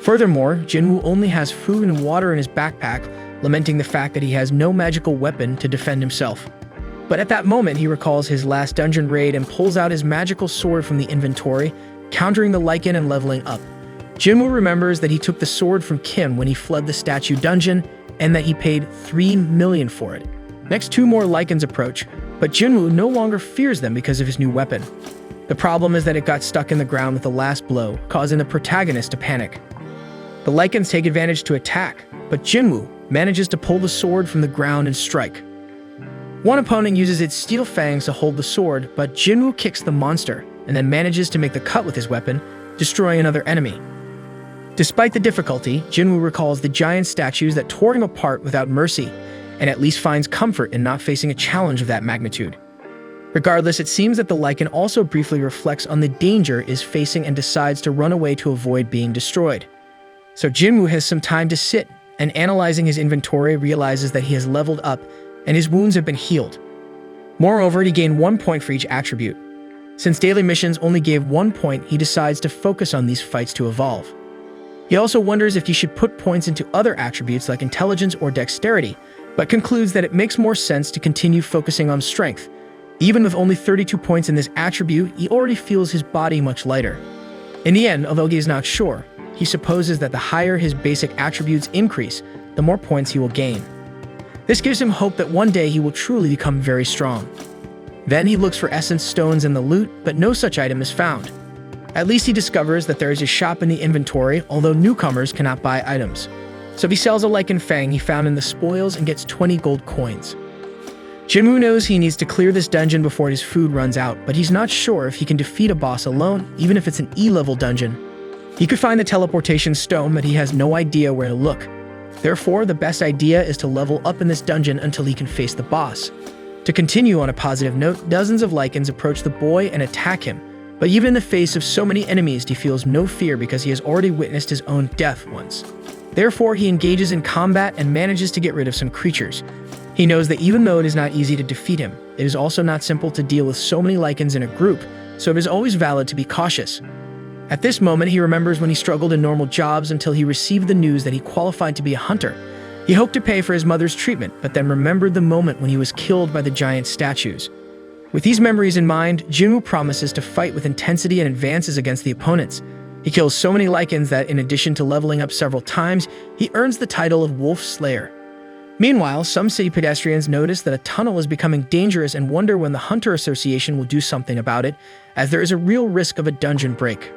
Furthermore, Jinwoo only has food and water in his backpack, lamenting the fact that he has no magical weapon to defend himself. But at that moment, he recalls his last dungeon raid and pulls out his magical sword from the inventory, countering the Lycan and leveling up. Jinwoo remembers that he took the sword from Kim when he fled the statue dungeon, and that he paid 3 million for it. Next, 2 more Lycans approach, but Jinwoo no longer fears them because of his new weapon. The problem is that it got stuck in the ground with the last blow, causing the protagonist to panic. The Lycans take advantage to attack, but Jinwoo manages to pull the sword from the ground and strike. One opponent uses its steel fangs to hold the sword, but Jinwoo kicks the monster and then manages to make the cut with his weapon, destroying another enemy. Despite the difficulty, Jinwoo recalls the giant statues that tore him apart without mercy, and at least finds comfort in not facing a challenge of that magnitude. Regardless, it seems that the Lycan also briefly reflects on the danger is facing and decides to run away to avoid being destroyed. So Jinwoo has some time to sit, and analyzing his inventory realizes that he has leveled up and his wounds have been healed. Moreover, he gained 1 point for each attribute. Since daily missions only gave 1 point, he decides to focus on these fights to evolve. He also wonders if he should put points into other attributes like intelligence or dexterity, but concludes that it makes more sense to continue focusing on strength. Even with only 32 points in this attribute, he already feels his body much lighter. In the end, although he is not sure, he supposes that the higher his basic attributes increase, the more points he will gain. This gives him hope that one day he will truly become very strong. Then he looks for essence stones in the loot, but no such item is found. At least he discovers that there is a shop in the inventory, although newcomers cannot buy items. So he sells a Lycan Fang he found in the spoils and gets 20 gold coins. Jinwoo knows he needs to clear this dungeon before his food runs out, but he's not sure if he can defeat a boss alone, even if it's an E-level dungeon. He could find the teleportation stone, but he has no idea where to look. Therefore, the best idea is to level up in this dungeon until he can face the boss. To continue on a positive note, dozens of Lycans approach the boy and attack him, but even in the face of so many enemies, he feels no fear because he has already witnessed his own death once. Therefore, he engages in combat and manages to get rid of some creatures. He knows that even though it is not easy to defeat him, it is also not simple to deal with so many Lycans in a group, so it is always valid to be cautious. At this moment, he remembers when he struggled in normal jobs until he received the news that he qualified to be a hunter. He hoped to pay for his mother's treatment, but then remembered the moment when he was killed by the giant statues. With these memories in mind, Jinwoo promises to fight with intensity and advances against the opponents. He kills so many Lycans that, in addition to leveling up several times, he earns the title of Wolf Slayer. Meanwhile, some city pedestrians notice that a tunnel is becoming dangerous and wonder when the Hunter Association will do something about it, as there is a real risk of a dungeon break.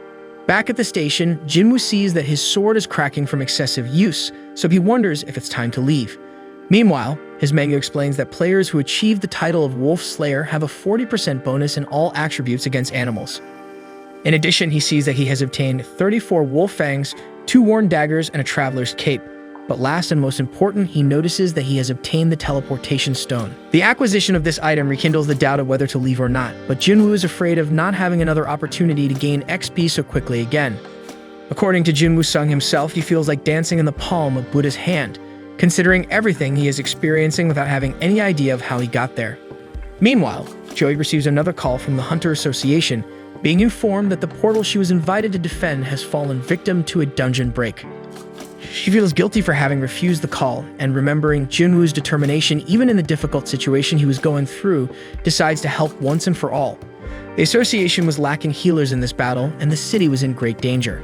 Back at the station, Jinwoo sees that his sword is cracking from excessive use, so he wonders if it's time to leave. Meanwhile, his manga explains that players who achieve the title of Wolf Slayer have a 40% bonus in all attributes against animals. In addition, he sees that he has obtained 34 wolf fangs, 2 worn daggers, and a traveler's cape. But last and most important, he notices that he has obtained the teleportation stone. The acquisition of this item rekindles the doubt of whether to leave or not, but Jinwoo is afraid of not having another opportunity to gain XP so quickly again. According to Jinwoo Sung himself, he feels like dancing in the palm of Buddha's hand, considering everything he is experiencing without having any idea of how he got there. Meanwhile, Joey receives another call from the Hunter Association, being informed that the portal she was invited to defend has fallen victim to a dungeon break. She feels guilty for having refused the call, and remembering Jinwoo's determination even in the difficult situation he was going through, decides to help once and for all. The association was lacking healers in this battle, and the city was in great danger.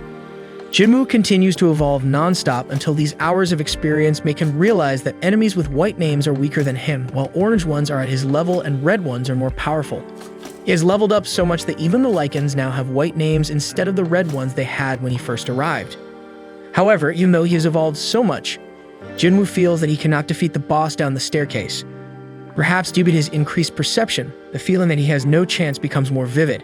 Jinwoo continues to evolve non-stop until these hours of experience make him realize that enemies with white names are weaker than him, while orange ones are at his level and red ones are more powerful. He has leveled up so much that even the Lycans now have white names instead of the red ones they had when he first arrived. However, even though he has evolved so much, Jinwoo feels that he cannot defeat the boss down the staircase. Perhaps due to his increased perception, the feeling that he has no chance becomes more vivid.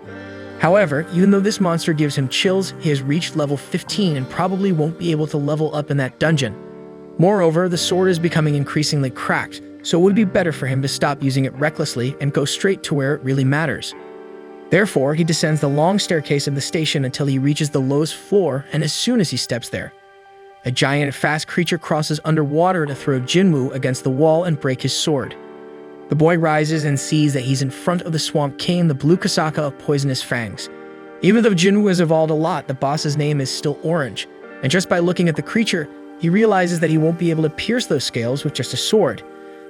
However, even though this monster gives him chills, he has reached level 15 and probably won't be able to level up in that dungeon. Moreover, the sword is becoming increasingly cracked, so it would be better for him to stop using it recklessly and go straight to where it really matters. Therefore, he descends the long staircase of the station until he reaches the lowest floor, and as soon as he steps there, A giant, fast creature crosses underwater to throw Jinwoo against the wall and break his sword. The boy rises and sees that he's in front of the Swamp King, the blue Kasaka of poisonous fangs. Even though Jinwoo has evolved a lot, the boss's name is still Orange, and just by looking at the creature, he realizes that he won't be able to pierce those scales with just a sword.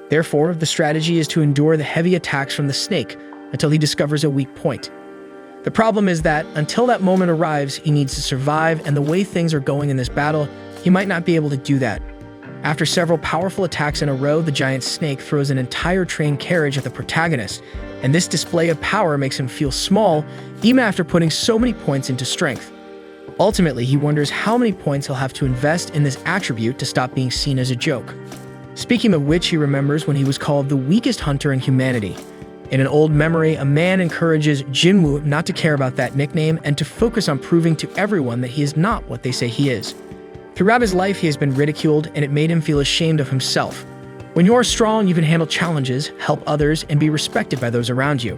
Therefore, the strategy is to endure the heavy attacks from the snake until he discovers a weak point. The problem is that, until that moment arrives, he needs to survive, and the way things are going in this battle, he might not be able to do that. After several powerful attacks in a row, the giant snake throws an entire train carriage at the protagonist, and this display of power makes him feel small, even after putting so many points into strength. Ultimately, he wonders how many points he'll have to invest in this attribute to stop being seen as a joke. Speaking of which, he remembers when he was called the weakest hunter in humanity. In an old memory, a man encourages Jinwoo not to care about that nickname and to focus on proving to everyone that he is not what they say he is. Throughout his life, he has been ridiculed, and it made him feel ashamed of himself. When you are strong, you can handle challenges, help others, and be respected by those around you.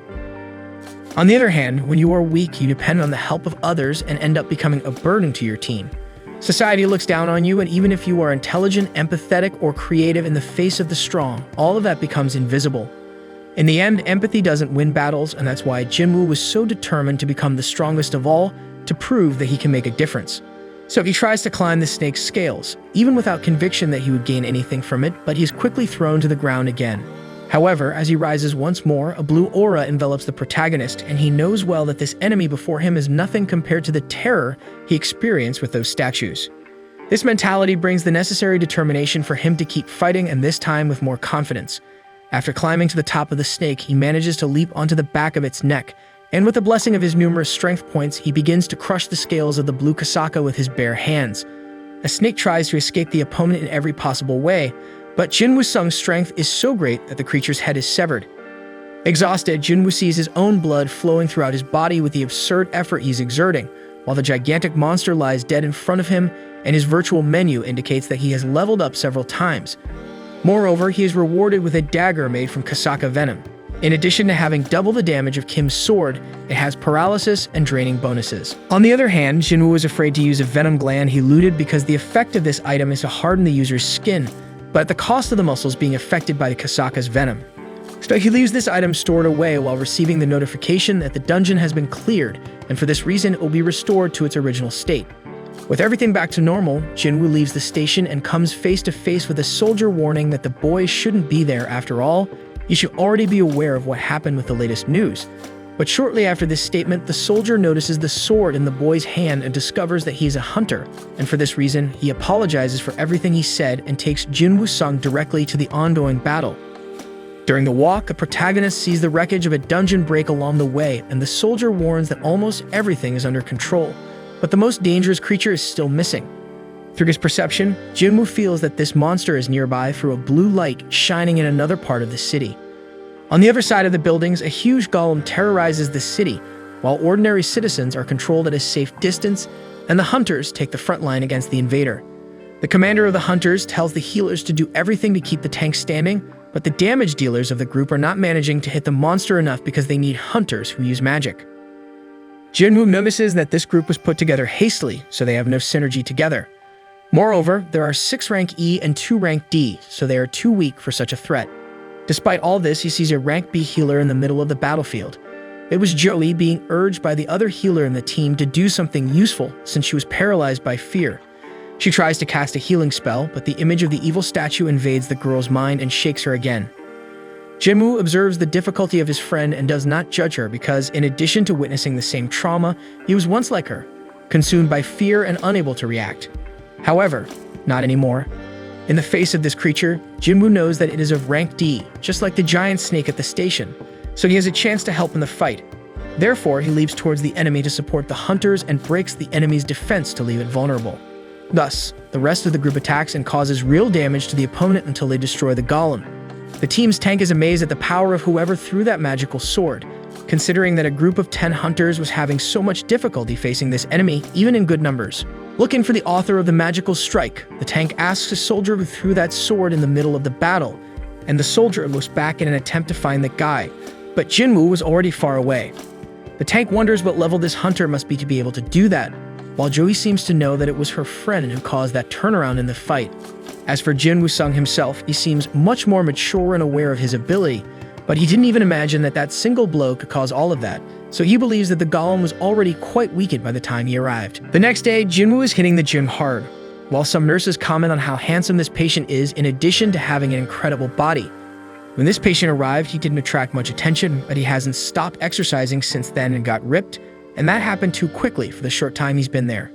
On the other hand, when you are weak, you depend on the help of others and end up becoming a burden to your team. Society looks down on you, and even if you are intelligent, empathetic, or creative in the face of the strong, all of that becomes invisible. In the end, empathy doesn't win battles, and that's why Jinwoo was so determined to become the strongest of all, to prove that he can make a difference. So he tries to climb the snake's scales, even without conviction that he would gain anything from it, but he's quickly thrown to the ground again. However, as he rises once more, a blue aura envelops the protagonist, and he knows well that this enemy before him is nothing compared to the terror he experienced with those statues. This mentality brings the necessary determination for him to keep fighting, and this time with more confidence. After climbing to the top of the snake, he manages to leap onto the back of its neck, and with the blessing of his numerous strength points, he begins to crush the scales of the blue Kasaka with his bare hands. A snake tries to escape the opponent in every possible way, but Jinwoo Sung's strength is so great that the creature's head is severed. Exhausted, Jinwoo sees his own blood flowing throughout his body with the absurd effort he's exerting, while the gigantic monster lies dead in front of him, and his virtual menu indicates that he has leveled up several times. Moreover, he is rewarded with a dagger made from Kasaka venom. In addition to having double the damage of Kim's sword, it has paralysis and draining bonuses. On the other hand, Jinwoo is afraid to use a venom gland he looted because the effect of this item is to harden the user's skin, but at the cost of the muscles being affected by the Kasaka's venom. So he leaves this item stored away while receiving the notification that the dungeon has been cleared, and for this reason it will be restored to its original state. With everything back to normal, Jinwoo leaves the station and comes face to face with a soldier warning that the boy shouldn't be there after all. You should already be aware of what happened with the latest news. But shortly after this statement, the soldier notices the sword in the boy's hand and discovers that he is a hunter, and for this reason, he apologizes for everything he said and takes Jinwoo Sung directly to the ongoing battle. During the walk, the protagonist sees the wreckage of a dungeon break along the way, and the soldier warns that almost everything is under control, but the most dangerous creature is still missing. Through his perception, Jinwoo feels that this monster is nearby through a blue light shining in another part of the city. On the other side of the buildings, a huge golem terrorizes the city, while ordinary citizens are controlled at a safe distance, and the hunters take the front line against the invader. The commander of the hunters tells the healers to do everything to keep the tank standing, but the damage dealers of the group are not managing to hit the monster enough because they need hunters who use magic. Jinwoo notices that this group was put together hastily, so they have no synergy together. Moreover, there are 6 rank E and 2 rank D, so they are too weak for such a threat. Despite all this, he sees a rank B healer in the middle of the battlefield. It was Joey being urged by the other healer in the team to do something useful since she was paralyzed by fear. She tries to cast a healing spell, but the image of the evil statue invades the girl's mind and shakes her again. Jinwoo observes the difficulty of his friend and does not judge her because, in addition to witnessing the same trauma, he was once like her, consumed by fear and unable to react. However, not anymore. In the face of this creature, Jinwoo knows that it is of rank D, just like the giant snake at the station, so he has a chance to help in the fight. Therefore, he leaps towards the enemy to support the hunters and breaks the enemy's defense to leave it vulnerable. Thus, the rest of the group attacks and causes real damage to the opponent until they destroy the golem. The team's tank is amazed at the power of whoever threw that magical sword, considering that a group of 10 hunters was having so much difficulty facing this enemy, even in good numbers. Looking for the author of the magical strike, the tank asks a soldier who threw that sword in the middle of the battle, and the soldier looks back in an attempt to find the guy, but Jinwoo was already far away. The tank wonders what level this hunter must be to be able to do that, while Joey seems to know that it was her friend who caused that turnaround in the fight. As for Jinwoo Sung himself, he seems much more mature and aware of his ability, but he didn't even imagine that that single blow could cause all of that, so he believes that the Golem was already quite weakened by the time he arrived. The next day, Jinwoo is hitting the gym hard, while some nurses comment on how handsome this patient is in addition to having an incredible body. When this patient arrived, he didn't attract much attention, but he hasn't stopped exercising since then and got ripped, and that happened too quickly for the short time he's been there.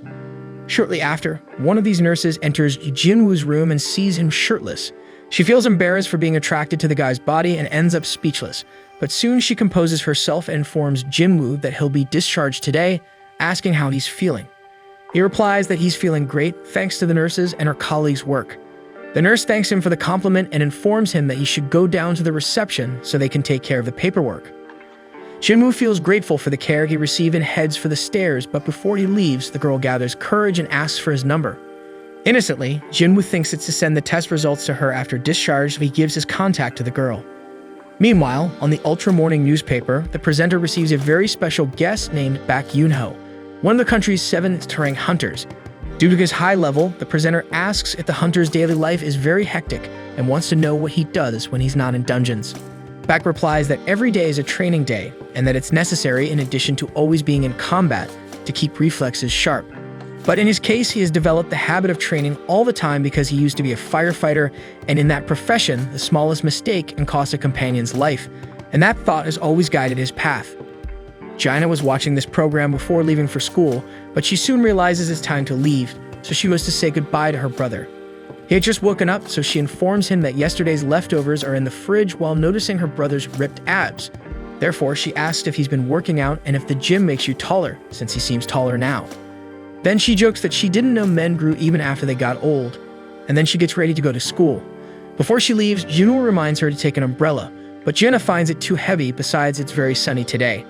Shortly after, one of these nurses enters Jinwoo's room and sees him shirtless. She feels embarrassed for being attracted to the guy's body and ends up speechless, but soon she composes herself and informs Jinwoo that he'll be discharged today, asking how he's feeling. He replies that he's feeling great thanks to the nurses and her colleagues' work. The nurse thanks him for the compliment and informs him that he should go down to the reception so they can take care of the paperwork. Jinwoo feels grateful for the care he received and heads for the stairs, but before he leaves, the girl gathers courage and asks for his number. Innocently, Jinwoo thinks it's to send the test results to her after discharge, so he gives his contact to the girl. Meanwhile, on the Ultra Morning newspaper, the presenter receives a very special guest named Bak Yoonho, one of the country's 7th-ranked hunters. Due to his high level, the presenter asks if the hunter's daily life is very hectic and wants to know what he does when he's not in dungeons. Bak replies that every day is a training day and that it's necessary in addition to always being in combat to keep reflexes sharp. But in his case, he has developed the habit of training all the time because he used to be a firefighter, and in that profession, the smallest mistake can cost a companion's life, and that thought has always guided his path. Jaina was watching this program before leaving for school, but she soon realizes it's time to leave, so she was to say goodbye to her brother. He had just woken up, so she informs him that yesterday's leftovers are in the fridge while noticing her brother's ripped abs. Therefore, she asks if he's been working out and if the gym makes you taller, since he seems taller now. Then she jokes that she didn't know men grew even after they got old, and then she gets ready to go to school. Before she leaves, Jinwoo reminds her to take an umbrella, but Jaina finds it too heavy, besides it's very sunny today.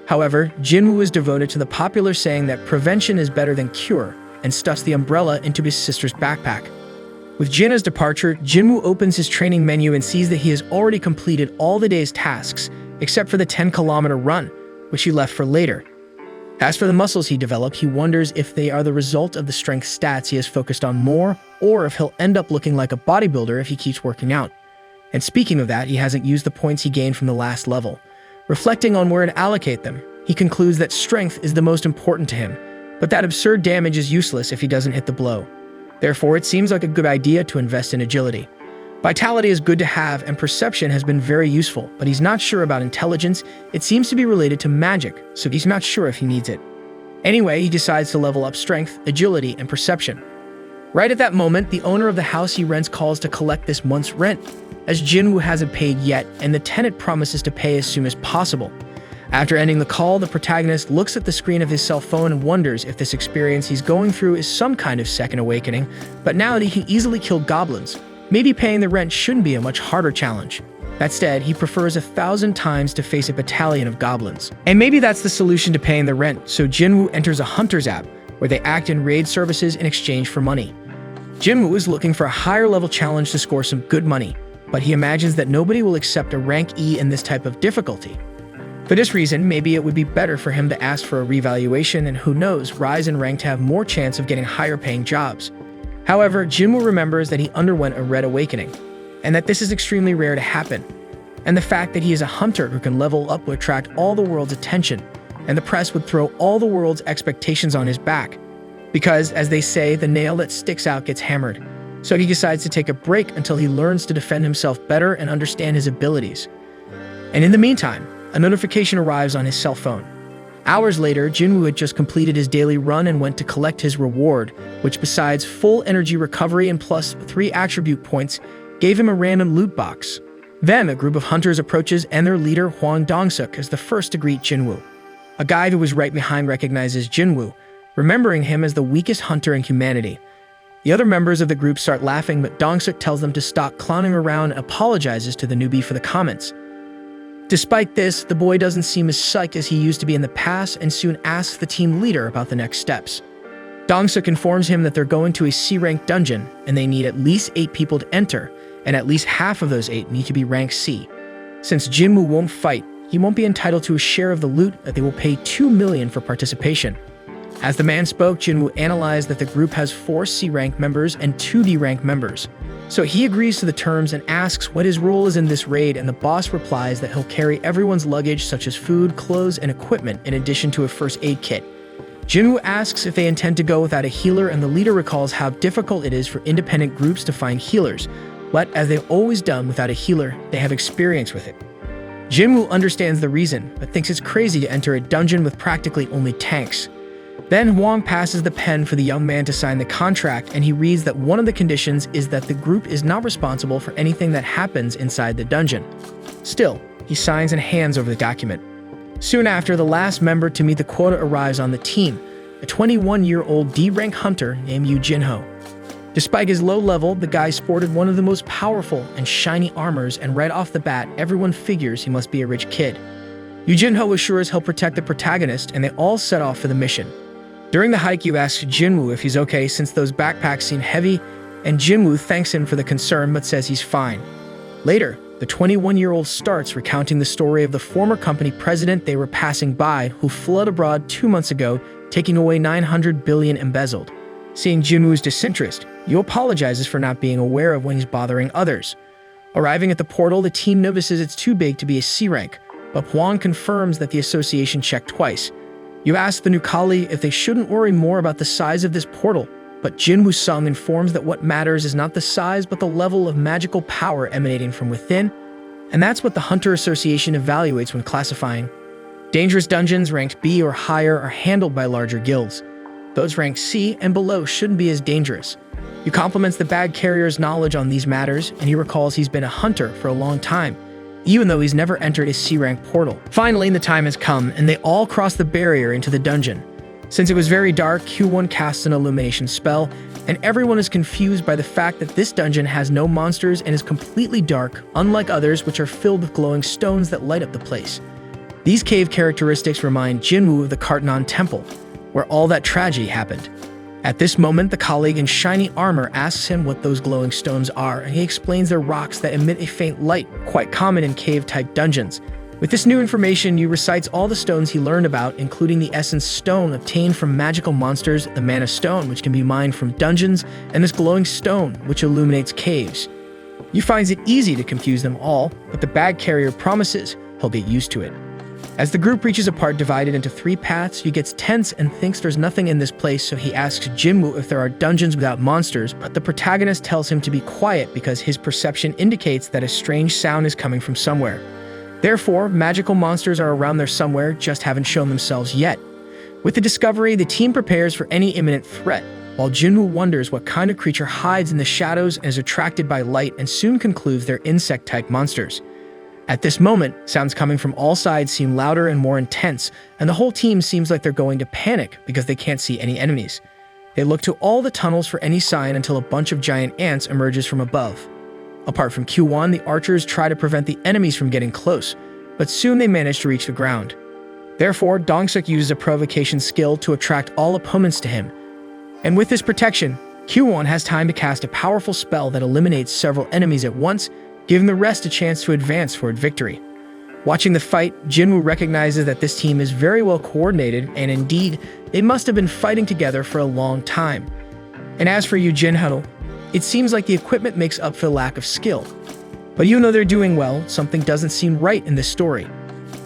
However, Jinwoo is devoted to the popular saying that prevention is better than cure, and stuffs the umbrella into his sister's backpack. With Jaina's departure, Jinwoo opens his training menu and sees that he has already completed all the day's tasks, except for the 10-kilometer run, which he left for later. As for the muscles he developed, he wonders if they are the result of the strength stats he has focused on more, or if he'll end up looking like a bodybuilder if he keeps working out. And speaking of that, he hasn't used the points he gained from the last level. Reflecting on where to allocate them, he concludes that strength is the most important to him, but that absurd damage is useless if he doesn't hit the blow. Therefore, it seems like a good idea to invest in agility. Vitality is good to have, and perception has been very useful, but he's not sure about intelligence. It seems to be related to magic, so he's not sure if he needs it. Anyway, he decides to level up strength, agility, and perception. Right at that moment, the owner of the house he rents calls to collect this month's rent, as Jinwoo hasn't paid yet, and the tenant promises to pay as soon as possible. After ending the call, the protagonist looks at the screen of his cell phone and wonders if this experience he's going through is some kind of second awakening, but now that he can easily kill goblins, maybe paying the rent shouldn't be a much harder challenge. Instead, he prefers 1,000 times to face a battalion of goblins. And maybe that's the solution to paying the rent, so Jinwoo enters a hunter's app, where they act in raid services in exchange for money. Jinwoo is looking for a higher level challenge to score some good money, but he imagines that nobody will accept a rank E in this type of difficulty. For this reason, maybe it would be better for him to ask for a revaluation and who knows, rise in rank to have more chance of getting higher paying jobs. However, Jinwoo remembers that he underwent a red awakening, and that this is extremely rare to happen, and the fact that he is a hunter who can level up would attract all the world's attention, and the press would throw all the world's expectations on his back, because, as they say, the nail that sticks out gets hammered. So he decides to take a break until he learns to defend himself better and understand his abilities. And in the meantime, a notification arrives on his cell phone. Hours later, Jinwoo had just completed his daily run and went to collect his reward, which besides full energy recovery and plus 3 attribute points, gave him a random loot box. Then, a group of hunters approaches and their leader, Hwang Dong-suk, is the first to greet Jinwoo. A guy who was right behind recognizes Jinwoo, remembering him as the weakest hunter in humanity. The other members of the group start laughing, but Dong-suk tells them to stop clowning around and apologizes to the newbie for the comments. Despite this, the boy doesn't seem as psyched as he used to be in the past and soon asks the team leader about the next steps. Dong-suk informs him that they're going to a C-rank dungeon and they need at least 8 people to enter, and at least half of those 8 need to be rank C. Since Jinwoo won't fight, he won't be entitled to a share of the loot that they will pay 2 million for participation. As the man spoke, Jinwoo analyzed that the group has 4 C-rank members and 2 D-rank members. So he agrees to the terms and asks what his role is in this raid, and the boss replies that he'll carry everyone's luggage such as food, clothes, and equipment in addition to a first aid kit. Jinwoo asks if they intend to go without a healer, and the leader recalls how difficult it is for independent groups to find healers, but as they've always done without a healer, they have experience with it. Jinwoo understands the reason, but thinks it's crazy to enter a dungeon with practically only tanks. Then Hwang passes the pen for the young man to sign the contract, and he reads that one of the conditions is that the group is not responsible for anything that happens inside the dungeon. Still, he signs and hands over the document. Soon after, the last member to meet the quota arrives on the team, a 21-year-old D-rank hunter named Jinwoo. Despite his low level, the guy sported one of the most powerful and shiny armors, and right off the bat, everyone figures he must be a rich kid. Jinwoo assures he'll protect the protagonist, and they all set off for the mission. During the hike, you ask Jinwoo if he's okay since those backpacks seem heavy, and Jinwoo thanks him for the concern but says he's fine. Later, the 21-year-old starts recounting the story of the former company president they were passing by who fled abroad 2 months ago, taking away 900 billion embezzled. Seeing Jinwoo's disinterest, Yu apologizes for not being aware of when he's bothering others. Arriving at the portal, the team notices it's too big to be a C-rank, but Hwang confirms that the association checked twice. You ask the new colleague if they shouldn't worry more about the size of this portal, but Jinwoo Sung informs that what matters is not the size but the level of magical power emanating from within, and that's what the Hunter Association evaluates when classifying. Dangerous dungeons ranked B or higher are handled by larger guilds. Those ranked C and below shouldn't be as dangerous. He compliments the bag carrier's knowledge on these matters, and he recalls he's been a hunter for a long time, even though he's never entered a C-rank portal. Finally, the time has come, and they all cross the barrier into the dungeon. Since it was very dark, Q1 casts an illumination spell, and everyone is confused by the fact that this dungeon has no monsters and is completely dark, unlike others which are filled with glowing stones that light up the place. These cave characteristics remind Jinwoo of the Carten temple, where all that tragedy happened. At this moment, the colleague in shiny armor asks him what those glowing stones are, and he explains they're rocks that emit a faint light, quite common in cave-type dungeons. With this new information, Yu recites all the stones he learned about, including the essence stone obtained from magical monsters, the mana stone, which can be mined from dungeons, and this glowing stone, which illuminates caves. Yu finds it easy to confuse them all, but the bag carrier promises he'll get used to it. As the group reaches a part divided into 3 paths, Yu gets tense and thinks there's nothing in this place, so he asks Jinwoo if there are dungeons without monsters, but the protagonist tells him to be quiet because his perception indicates that a strange sound is coming from somewhere. Therefore, magical monsters are around there somewhere, just haven't shown themselves yet. With the discovery, the team prepares for any imminent threat, while Jinwoo wonders what kind of creature hides in the shadows and is attracted by light, and soon concludes they're insect-type monsters. At this moment, sounds coming from all sides seem louder and more intense, and the whole team seems like they're going to panic because they can't see any enemies. They look to all the tunnels for any sign until a bunch of giant ants emerges from above. Apart from Q1, the archers try to prevent the enemies from getting close, but soon they manage to reach the ground. Therefore, Dong-suk uses a provocation skill to attract all opponents to him. And with this protection, Q1 has time to cast a powerful spell that eliminates several enemies at once, giving the rest a chance to advance toward victory. Watching the fight, Jinwoo recognizes that this team is very well coordinated, and indeed, they must have been fighting together for a long time. And as for Jinwoo, it seems like the equipment makes up for the lack of skill. But even though they're doing well, something doesn't seem right in this story.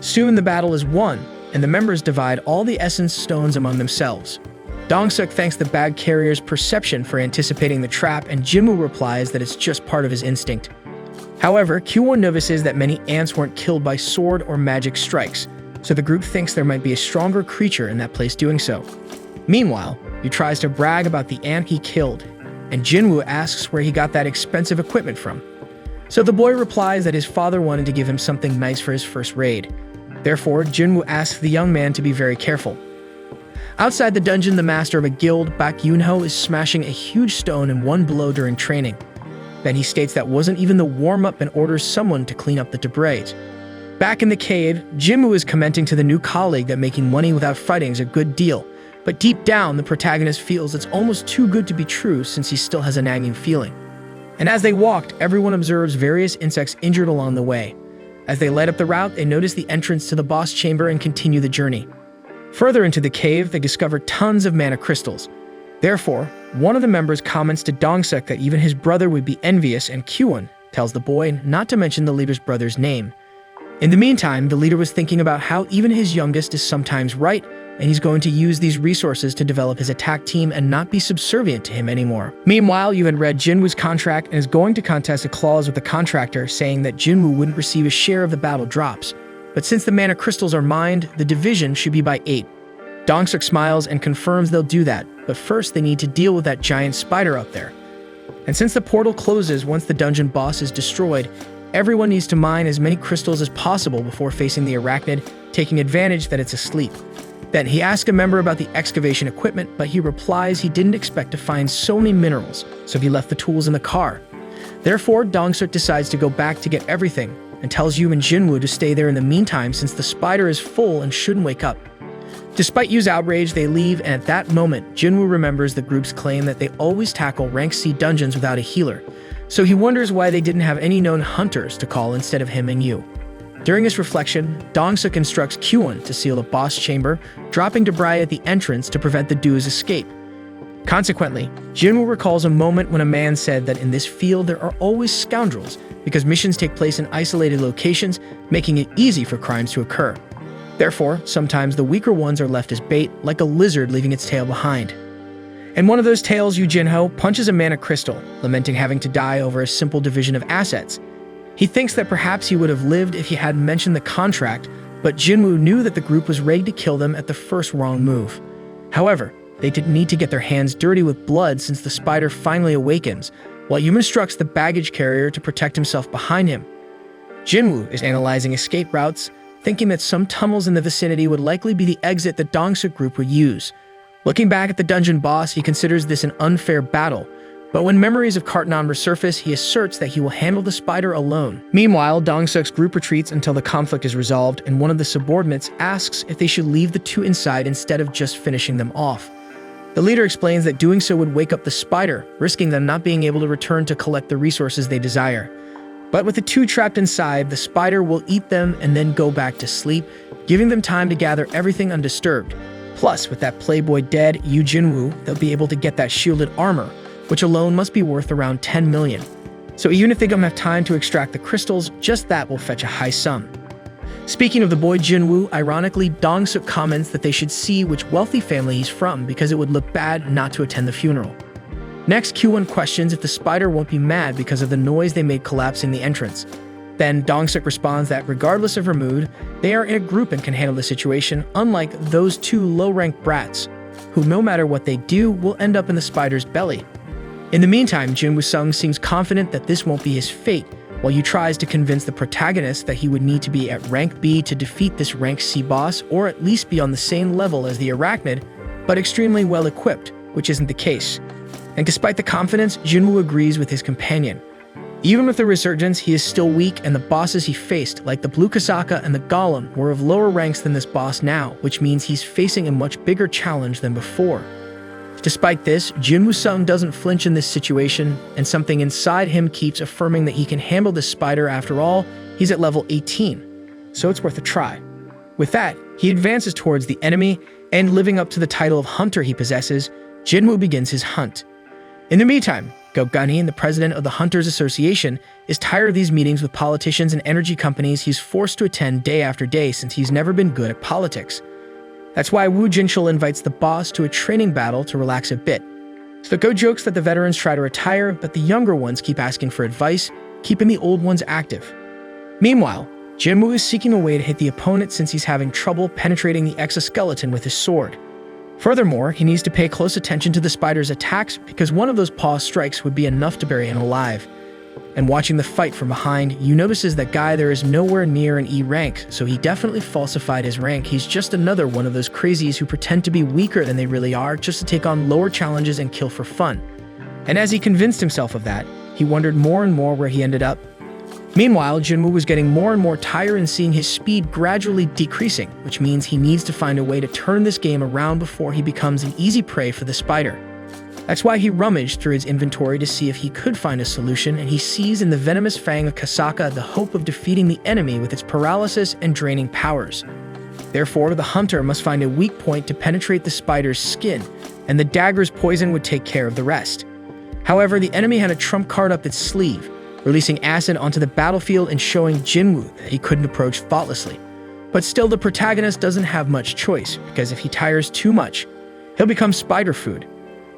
Soon the battle is won, and the members divide all the essence stones among themselves. Dong-suk thanks the bag carrier's perception for anticipating the trap, and Jinwoo replies that it's just part of his instinct. However, Q1 notices that many ants weren't killed by sword or magic strikes, so the group thinks there might be a stronger creature in that place doing so. Meanwhile, he tries to brag about the ant he killed, and Jinwoo asks where he got that expensive equipment from. So the boy replies that his father wanted to give him something nice for his first raid. Therefore, Jinwoo asks the young man to be very careful. Outside the dungeon, the master of a guild, Bak Yunho, is smashing a huge stone in one blow during training. Then he states that wasn't even the warm-up and orders someone to clean up the debris. Back in the cave, Jinwoo is commenting to the new colleague that making money without fighting is a good deal, but deep down, the protagonist feels it's almost too good to be true since he still has a nagging feeling. And as they walked, everyone observes various insects injured along the way. As they light up the route, they notice the entrance to the boss chamber and continue the journey. Further into the cave, they discover tons of mana crystals. Therefore, one of the members comments to Dong-suk that even his brother would be envious, and Kyuwon tells the boy not to mention the leader's brother's name. In the meantime, the leader was thinking about how even his youngest is sometimes right, and he's going to use these resources to develop his attack team and not be subservient to him anymore. Meanwhile, you had read Jinwoo's contract and is going to contest a clause with the contractor saying that Jinwoo wouldn't receive a share of the battle drops. But since the mana crystals are mined, the division should be by 8. Dong-suk smiles and confirms they'll do that, but first they need to deal with that giant spider up there. And since the portal closes once the dungeon boss is destroyed, everyone needs to mine as many crystals as possible before facing the arachnid, taking advantage that it's asleep. Then he asks a member about the excavation equipment, but he replies he didn't expect to find so many minerals, so he left the tools in the car. Therefore, Dong-suk decides to go back to get everything, and tells Yu and Jinwoo to stay there in the meantime since the spider is full and shouldn't wake up. Despite Yu's outrage, they leave, and at that moment, Jinwoo remembers the group's claim that they always tackle rank C dungeons without a healer, so he wonders why they didn't have any known hunters to call instead of him and Yu. During his reflection, Dong-suk instructs Kyuwon to seal the boss chamber, dropping debris at the entrance to prevent the duo's escape. Consequently, Jinwoo recalls a moment when a man said that in this field there are always scoundrels because missions take place in isolated locations, making it easy for crimes to occur. Therefore, sometimes the weaker ones are left as bait, like a lizard leaving its tail behind. In one of those tales, Yu Jinho punches a mana crystal, lamenting having to die over a simple division of assets. He thinks that perhaps he would have lived if he hadn't mentioned the contract, but Jinwoo knew that the group was ready to kill them at the first wrong move. However, they didn't need to get their hands dirty with blood since the spider finally awakens, while Yu instructs the baggage carrier to protect himself behind him. Jinwoo is analyzing escape routes, thinking that some tunnels in the vicinity would likely be the exit the Dong-suk group would use. Looking back at the dungeon boss, he considers this an unfair battle, but when memories of Carten resurface, he asserts that he will handle the spider alone. Meanwhile, Dong-suk's group retreats until the conflict is resolved, and one of the subordinates asks if they should leave the two inside instead of just finishing them off. The leader explains that doing so would wake up the spider, risking them not being able to return to collect the resources they desire. But with the two trapped inside, the spider will eat them and then go back to sleep, giving them time to gather everything undisturbed. Plus, with that playboy dead, Yu Jinwoo, they'll be able to get that shielded armor, which alone must be worth around 10 million. So even if they don't have time to extract the crystals, just that will fetch a high sum. Speaking of the boy Jinwoo, ironically, Dong-suk comments that they should see which wealthy family he's from because it would look bad not to attend the funeral. Next, Kyuwon questions if the spider won't be mad because of the noise they made collapsing the entrance. Then Dong-suk responds that regardless of her mood, they are in a group and can handle the situation, unlike those two low-ranked brats, who no matter what they do will end up in the spider's belly. In the meantime, Jinwoo-sung seems confident that this won't be his fate, while Yu tries to convince the protagonist that he would need to be at rank B to defeat this rank C boss, or at least be on the same level as the arachnid, but extremely well equipped, which isn't the case. And despite the confidence, Jinwoo agrees with his companion. Even with the resurgence, he is still weak, and the bosses he faced, like the Blue Kasaka and the Golem, were of lower ranks than this boss now, which means he's facing a much bigger challenge than before. Despite this, Jinwoo-sung doesn't flinch in this situation, and something inside him keeps affirming that he can handle this spider. After all, he's at level 18, so it's worth a try. With that, he advances towards the enemy, and living up to the title of hunter he possesses, Jinwoo begins his hunt. In the meantime, Go-Gunny, the president of the Hunters Association, is tired of these meetings with politicians and energy companies he's forced to attend day after day since he's never been good at politics. That's why Woo Jinchul invites the boss to a training battle to relax a bit. So the Go jokes that the veterans try to retire, but the younger ones keep asking for advice, keeping the old ones active. Meanwhile, Jinwoo is seeking a way to hit the opponent since he's having trouble penetrating the exoskeleton with his sword. Furthermore, he needs to pay close attention to the spider's attacks because one of those paw strikes would be enough to bury him alive. And watching the fight from behind, Yu notices that guy there is nowhere near an E rank, so he definitely falsified his rank. He's just another one of those crazies who pretend to be weaker than they really are just to take on lower challenges and kill for fun. And as he convinced himself of that, he wondered more and more where he ended up. Meanwhile, Jinwoo was getting more and more tired and seeing his speed gradually decreasing, which means he needs to find a way to turn this game around before he becomes an easy prey for the spider. That's why he rummaged through his inventory to see if he could find a solution, and he sees in the venomous fang of Kasaka the hope of defeating the enemy with its paralysis and draining powers. Therefore, the hunter must find a weak point to penetrate the spider's skin, and the dagger's poison would take care of the rest. However, the enemy had a trump card up its sleeve, releasing acid onto the battlefield and showing Jinwoo that he couldn't approach thoughtlessly. But still, the protagonist doesn't have much choice, because if he tires too much, he'll become spider food.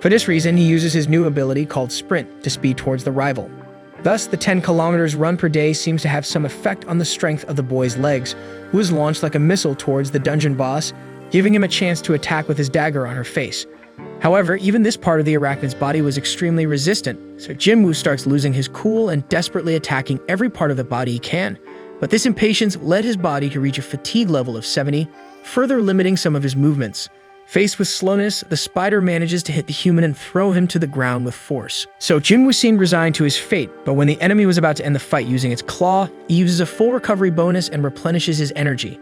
For this reason, he uses his new ability called Sprint to speed towards the rival. Thus, the 10 kilometers run per day seems to have some effect on the strength of the boy's legs, who is launched like a missile towards the dungeon boss, giving him a chance to attack with his dagger on her face. However, even this part of the arachnid's body was extremely resistant, so Jinwoo starts losing his cool and desperately attacking every part of the body he can. But this impatience led his body to reach a fatigue level of 70, further limiting some of his movements. Faced with slowness, the spider manages to hit the human and throw him to the ground with force. So Jinwoo seemed resigned to his fate, but when the enemy was about to end the fight using its claw, he uses a full recovery bonus and replenishes his energy.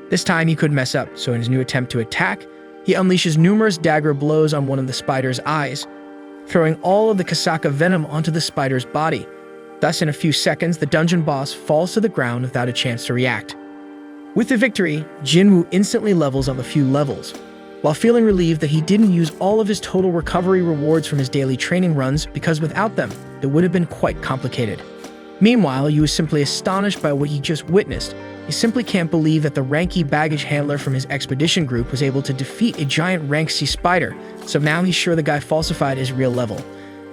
This time he couldn't mess up, so in his new attempt to attack, he unleashes numerous dagger blows on one of the spider's eyes, throwing all of the Kasaka venom onto the spider's body. Thus, in a few seconds, the dungeon boss falls to the ground without a chance to react. With the victory, Jinwoo instantly levels up a few levels, while feeling relieved that he didn't use all of his total recovery rewards from his daily training runs, because without them, it would have been quite complicated. Meanwhile, he was simply astonished by what he just witnessed. He simply can't believe that the ranky baggage handler from his expedition group was able to defeat a giant rank C spider, so now he's sure the guy falsified his real level.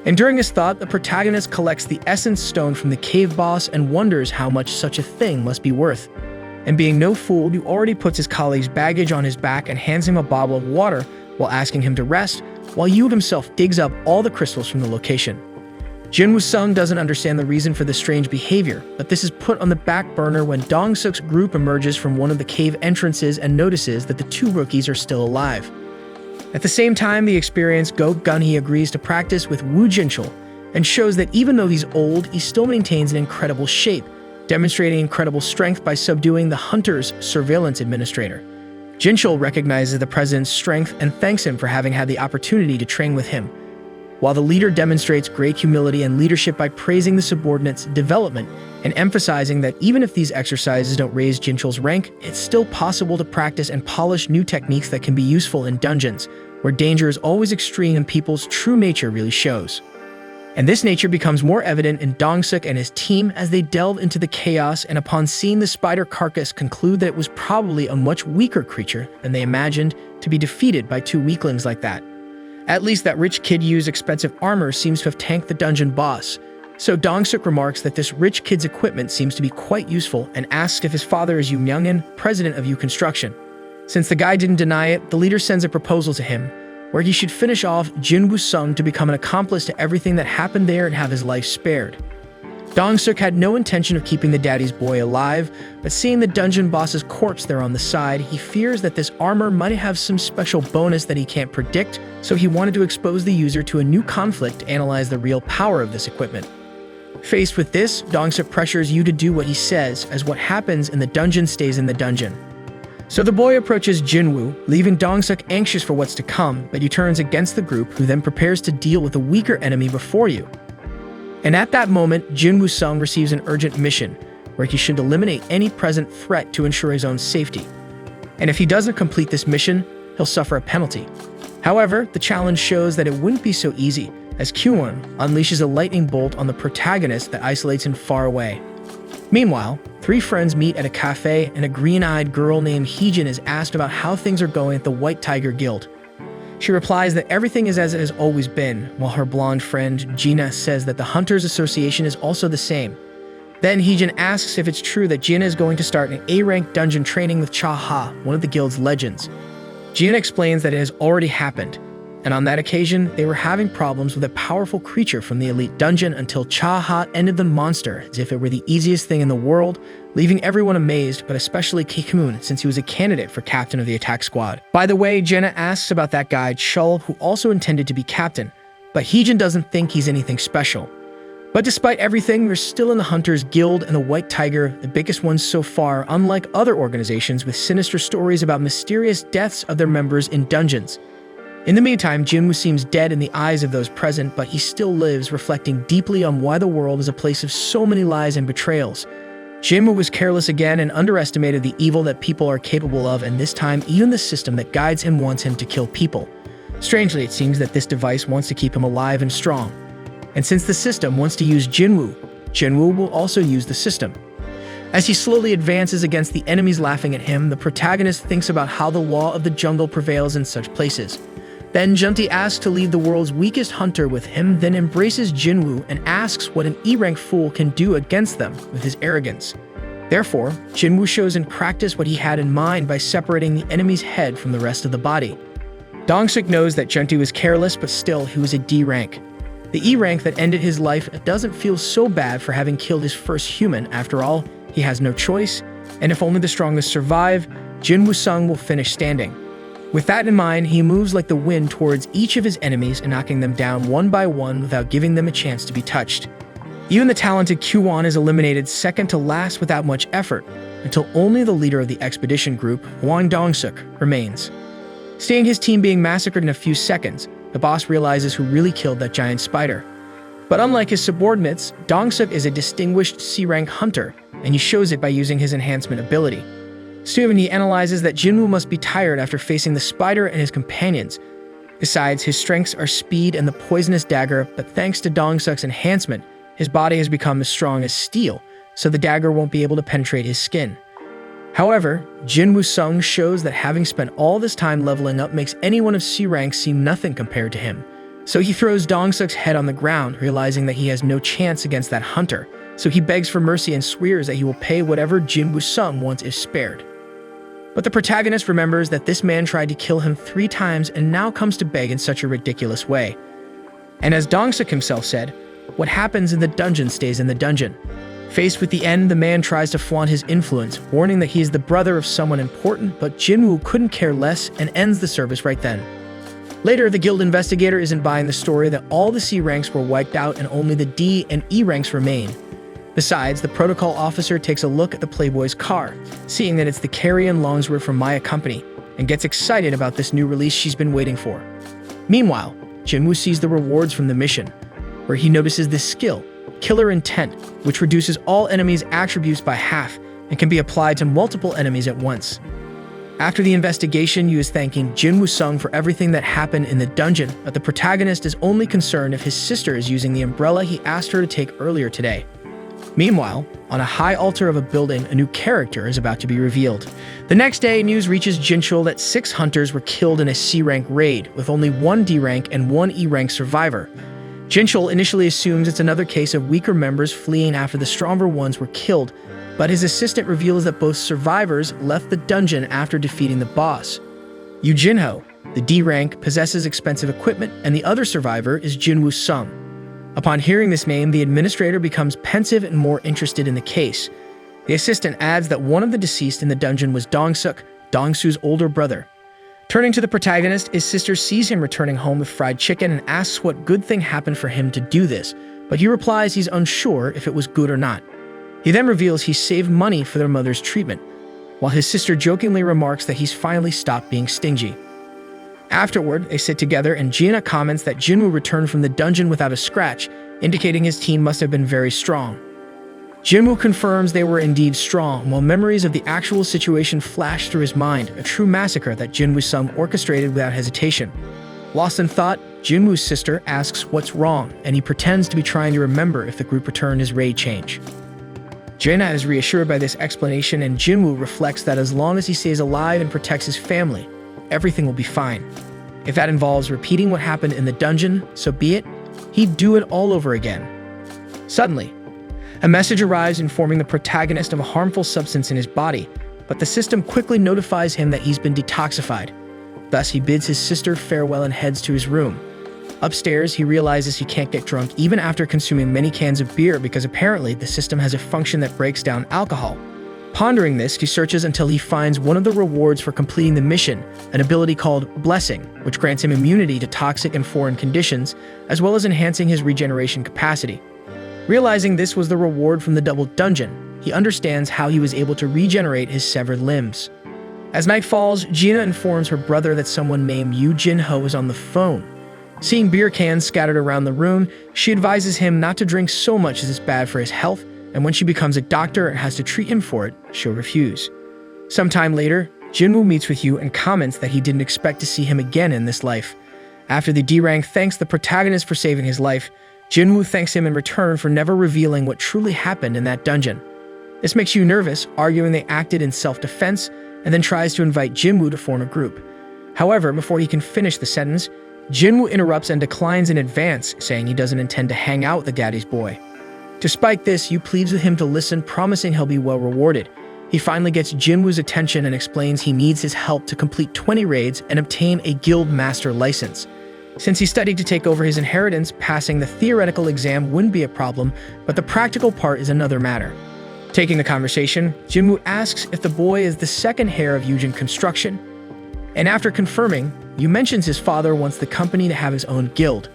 And during his thought, the protagonist collects the essence stone from the cave boss and wonders how much such a thing must be worth. And being no fool, he already puts his colleague's baggage on his back and hands him a bottle of water while asking him to rest, while Yu himself digs up all the crystals from the location. Jinwoo-sung doesn't understand the reason for this strange behavior, but this is put on the back burner when Dong-suk's group emerges from one of the cave entrances and notices that the two rookies are still alive. At the same time, the experienced Go Gunhee agrees to practice with Woo Jinchul and shows that even though he's old, he still maintains an incredible shape, demonstrating incredible strength by subduing the hunter's surveillance administrator. Jinchul recognizes the president's strength and thanks him for having had the opportunity to train with him, while the leader demonstrates great humility and leadership by praising the subordinate's development and emphasizing that even if these exercises don't raise Jinchul's rank, it's still possible to practice and polish new techniques that can be useful in dungeons, where danger is always extreme and people's true nature really shows. And this nature becomes more evident in Dong-suk and his team as they delve into the chaos and upon seeing the spider carcass conclude that it was probably a much weaker creature than they imagined to be defeated by two weaklings like that. At least that rich kid Yu's expensive armor seems to have tanked the dungeon boss. So Dong-suk remarks that this rich kid's equipment seems to be quite useful and asks if his father is Yu Myung-in, president of Yu Construction. Since the guy didn't deny it, the leader sends a proposal to him, where he should finish off Jinwoo-sung to become an accomplice to everything that happened there and have his life spared. Dong-suk had no intention of keeping the daddy's boy alive, but seeing the dungeon boss's corpse there on the side, he fears that this armor might have some special bonus that he can't predict, so he wanted to expose the user to a new conflict to analyze the real power of this equipment. Faced with this, Dong-suk pressures Yu to do what he says, as what happens in the dungeon stays in the dungeon. So the boy approaches Jinwoo, leaving Dong-suk anxious for what's to come, but he turns against the group, who then prepares to deal with a weaker enemy before Yu. And at that moment, Jinwoo-sung receives an urgent mission, where he should eliminate any present threat to ensure his own safety. And if he doesn't complete this mission, he'll suffer a penalty. However, the challenge shows that it wouldn't be so easy, as Kyuwon unleashes a lightning bolt on the protagonist that isolates him far away. Meanwhile, three friends meet at a cafe, and a green-eyed girl named Heejin is asked about how things are going at the White Tiger Guild. She replies that everything is as it has always been, while her blonde friend, Gina, says that the Hunters Association is also the same. Then Heejin asks if it's true that Gina is going to start an A-rank dungeon training with Cha-ha, one of the guild's legends. Gina explains that it has already happened, and on that occasion, they were having problems with a powerful creature from the elite dungeon until Cha-ha ended the monster as if it were the easiest thing in the world, leaving everyone amazed, but especially Kikmoon, since he was a candidate for captain of the attack squad. By the way, Jenna asks about that guy, Chul, who also intended to be captain, but Heejin doesn't think he's anything special. But despite everything, we're still in the Hunters Guild and the White Tiger, the biggest ones so far, unlike other organizations with sinister stories about mysterious deaths of their members in dungeons. In the meantime, Jinwoo seems dead in the eyes of those present, but he still lives, reflecting deeply on why the world is a place of so many lies and betrayals. Jinwoo was careless again and underestimated the evil that people are capable of, and this time even the system that guides him wants him to kill people. Strangely, it seems that this device wants to keep him alive and strong. And since the system wants to use Jinwoo, Jinwoo will also use the system. As he slowly advances against the enemies laughing at him, the protagonist thinks about how the law of the jungle prevails in such places. Then Junti asks to leave the world's weakest hunter with him, then embraces Jinwoo and asks what an E-rank fool can do against them with his arrogance. Therefore, Jinwoo shows in practice what he had in mind by separating the enemy's head from the rest of the body. Dong-suk knows that Junti was careless, but still he was a D rank. The E rank that ended his life doesn't feel so bad for having killed his first human. After all, he has no choice, and if only the strongest survive, Jinwoo-sung will finish standing. With that in mind, he moves like the wind towards each of his enemies and knocking them down one by one without giving them a chance to be touched. Even the talented Kwon is eliminated second to last without much effort, until only the leader of the expedition group, Hwang Dong-suk, remains. Seeing his team being massacred in a few seconds, the boss realizes who really killed that giant spider. But unlike his subordinates, Dong-suk is a distinguished C-rank hunter, and he shows it by using his enhancement ability. Soon he analyzes that Jinwoo must be tired after facing the spider and his companions. Besides, his strengths are speed and the poisonous dagger, but thanks to Dong-suk's enhancement, his body has become as strong as steel, so the dagger won't be able to penetrate his skin. However, Jinwoo-sung shows that having spent all this time leveling up makes anyone of C rank seem nothing compared to him. So he throws Dong-suk's head on the ground, realizing that he has no chance against that hunter, so he begs for mercy and swears that he will pay whatever Jinwoo-sung wants if spared. But the protagonist remembers that this man tried to kill him 3 times and now comes to beg in such a ridiculous way. And as Dong-suk himself said, what happens in the dungeon stays in the dungeon. Faced with the end, the man tries to flaunt his influence, warning that he is the brother of someone important, but Jinwoo couldn't care less and ends the service right then. Later, the guild investigator isn't buying the story that all the C ranks were wiped out and only the D and E ranks remain. Besides, the protocol officer takes a look at the Playboy's car, seeing that it's the Carrion Longsword from Maya Company, and gets excited about this new release she's been waiting for. Meanwhile, Jinwoo sees the rewards from the mission, where he notices this skill, Killer Intent, which reduces all enemies' attributes by half and can be applied to multiple enemies at once. After the investigation, Yu is thanking Jinwoo-sung for everything that happened in the dungeon, but the protagonist is only concerned if his sister is using the umbrella he asked her to take earlier today. Meanwhile, on a high altar of a building, a new character is about to be revealed. The next day, news reaches Jinchul that 6 hunters were killed in a C-rank raid, with only 1 D-rank and 1 E-rank survivor. Jinchul initially assumes it's another case of weaker members fleeing after the stronger ones were killed, but his assistant reveals that both survivors left the dungeon after defeating the boss. Yu Jinho, the D-rank, possesses expensive equipment, and the other survivor is Jinwoo-sung. Upon hearing this name, the administrator becomes pensive and more interested in the case. The assistant adds that one of the deceased in the dungeon was Dong-suk, Dong-su's older brother. Turning to the protagonist, his sister sees him returning home with fried chicken and asks what good thing happened for him to do this, but he replies he's unsure if it was good or not. He then reveals he saved money for their mother's treatment, while his sister jokingly remarks that he's finally stopped being stingy. Afterward, they sit together and Gina comments that Jinwoo returned from the dungeon without a scratch, indicating his team must have been very strong. Jinwoo confirms they were indeed strong, while memories of the actual situation flash through his mind, a true massacre that Jinwoo-sung orchestrated without hesitation. Lost in thought, Jinwoo's sister asks what's wrong, and he pretends to be trying to remember if the group returned his raid change. Jaina is reassured by this explanation, and Jinwoo reflects that as long as he stays alive and protects his family, everything will be fine. If that involves repeating what happened in the dungeon, so be it. He'd do it all over again. Suddenly, a message arrives informing the protagonist of a harmful substance in his body, but the system quickly notifies him that he's been detoxified. Thus, he bids his sister farewell and heads to his room. Upstairs, he realizes he can't get drunk even after consuming many cans of beer because apparently the system has a function that breaks down alcohol. Pondering this, he searches until he finds one of the rewards for completing the mission, an ability called Blessing, which grants him immunity to toxic and foreign conditions, as well as enhancing his regeneration capacity. Realizing this was the reward from the double dungeon, he understands how he was able to regenerate his severed limbs. As night falls, Gina informs her brother that someone named Yu Jinho is on the phone. Seeing beer cans scattered around the room, she advises him not to drink so much as it's bad for his health, and when she becomes a doctor and has to treat him for it, she'll refuse. Sometime later, Jinwoo meets with Yu and comments that he didn't expect to see him again in this life. After the D-rank thanks the protagonist for saving his life, Jinwoo thanks him in return for never revealing what truly happened in that dungeon. This makes Yu nervous, arguing they acted in self-defense, and then tries to invite Jinwoo to form a group. However, before he can finish the sentence, Jinwoo interrupts and declines in advance, saying he doesn't intend to hang out with the daddy's boy. Despite this, Yu pleads with him to listen, promising he'll be well rewarded. He finally gets Jinwoo's attention and explains he needs his help to complete 20 raids and obtain a guild master license. Since he studied to take over his inheritance, passing the theoretical exam wouldn't be a problem, but the practical part is another matter. Taking the conversation, Jinwoo asks if the boy is the second heir of Yujin Construction, and after confirming, Yu mentions his father wants the company to have his own guild.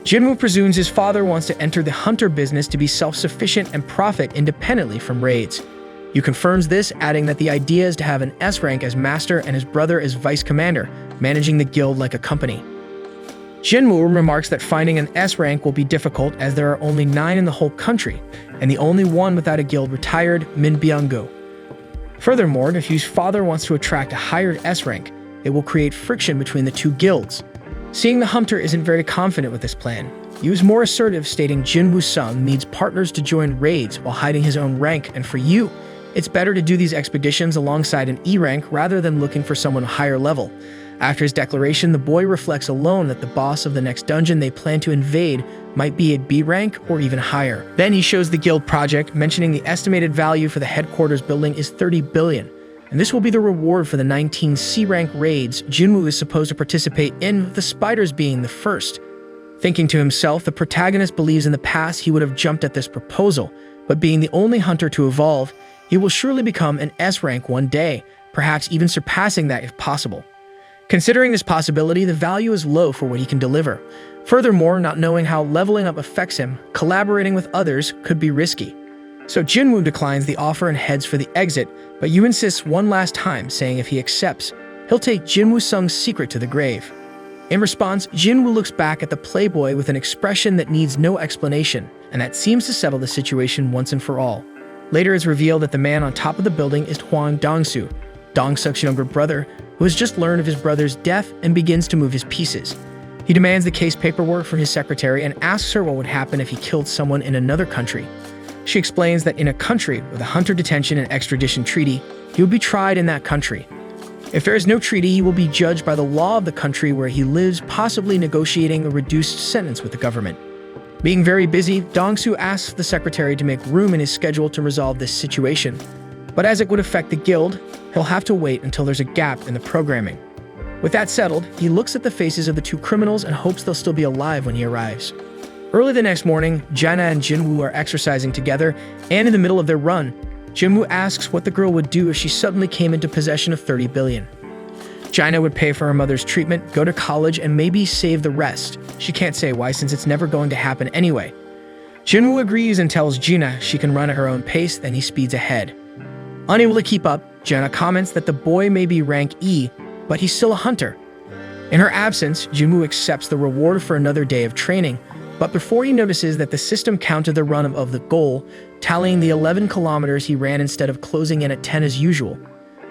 Jinwoo presumes his father wants to enter the hunter business to be self-sufficient and profit independently from raids. Yu confirms this, adding that the idea is to have an S rank as master and his brother as vice commander, managing the guild like a company. Jinwoo remarks that finding an S rank will be difficult as there are only 9 in the whole country, and the only one without a guild retired, Min Byung-gu. Furthermore, if Yu's father wants to attract a higher S rank, it will create friction between the two guilds. Seeing the hunter isn't very confident with this plan, Yu is more assertive, stating Jinwoo Sung needs partners to join raids while hiding his own rank, and for Yu, it's better to do these expeditions alongside an E rank rather than looking for someone higher level. After his declaration, the boy reflects alone that the boss of the next dungeon they plan to invade might be at B rank or even higher. Then he shows the guild project, mentioning the estimated value for the headquarters building is 30 billion, and this will be the reward for the 19 C rank raids Jinwoo is supposed to participate in, with the spiders being the first. Thinking to himself, the protagonist believes in the past he would have jumped at this proposal, but being the only hunter to evolve, he will surely become an S rank one day, perhaps even surpassing that if possible. Considering this possibility, the value is low for what he can deliver. Furthermore, not knowing how leveling up affects him, collaborating with others could be risky. So Jinwoo declines the offer and heads for the exit, but Yu insists one last time, saying if he accepts, he'll take Jinwoo Sung's secret to the grave. In response, Jinwoo looks back at the playboy with an expression that needs no explanation, and that seems to settle the situation once and for all. Later it's revealed that the man on top of the building is Hwang Dong-soo, Dong-suk's younger brother, who has just learned of his brother's death and begins to move his pieces. He demands the case paperwork from his secretary and asks her what would happen if he killed someone in another country. She explains that in a country with a hunter detention and extradition treaty, he would be tried in that country. If there is no treaty, he will be judged by the law of the country where he lives, possibly negotiating a reduced sentence with the government. Being very busy, Dong-soo asks the secretary to make room in his schedule to resolve this situation. But as it would affect the guild, he'll have to wait until there's a gap in the programming. With that settled, he looks at the faces of the two criminals and hopes they'll still be alive when he arrives. Early the next morning, Jaina and Jinwoo are exercising together, and in the middle of their run, Jinwoo asks what the girl would do if she suddenly came into possession of 30 billion. Jaina would pay for her mother's treatment, go to college, and maybe save the rest. She can't say why since it's never going to happen anyway. Jinwoo agrees and tells Jaina she can run at her own pace, then he speeds ahead. Unable to keep up, Jaina comments that the boy may be rank E, but he's still a hunter. In her absence, Jinwoo accepts the reward for another day of training, but before he notices that the system counted the run of the goal, tallying the 11 kilometers he ran instead of closing in at 10 as usual.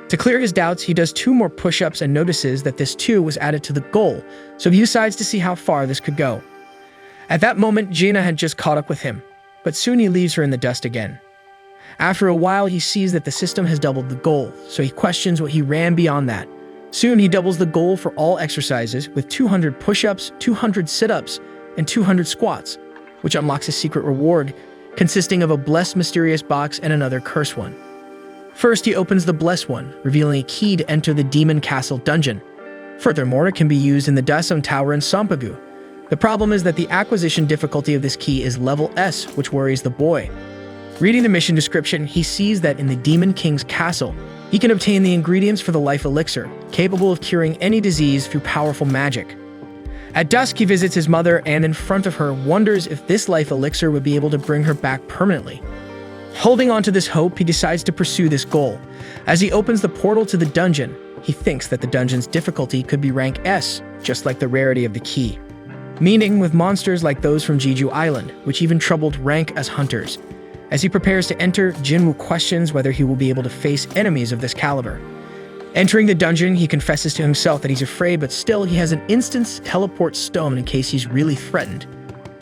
To clear his doubts, he does 2 more push-ups and notices that this 2 was added to the goal, so he decides to see how far this could go. At that moment, Jaina had just caught up with him, but soon he leaves her in the dust again. After a while, he sees that the system has doubled the goal, so he questions what he ran beyond that. Soon he doubles the goal for all exercises with 200 push-ups, 200 sit-ups, and 200 squats, which unlocks a secret reward consisting of a blessed mysterious box and another cursed one. First, he opens the blessed one, revealing a key to enter the Demon Castle dungeon. Furthermore, it can be used in the Daeseong Tower in Sampagu. The problem is that the acquisition difficulty of this key is level S, which worries the boy. Reading the mission description, he sees that in the Demon King's castle, he can obtain the ingredients for the life elixir, capable of curing any disease through powerful magic. At dusk, he visits his mother and in front of her wonders if this life elixir would be able to bring her back permanently. Holding on to this hope, he decides to pursue this goal. As he opens the portal to the dungeon, he thinks that the dungeon's difficulty could be rank S, just like the rarity of the key. Meaning with monsters like those from Jeju Island, which even troubled rank as hunters. As he prepares to enter, Jinwoo questions whether he will be able to face enemies of this caliber. Entering the dungeon, he confesses to himself that he's afraid, but still he has an instant teleport stone in case he's really threatened.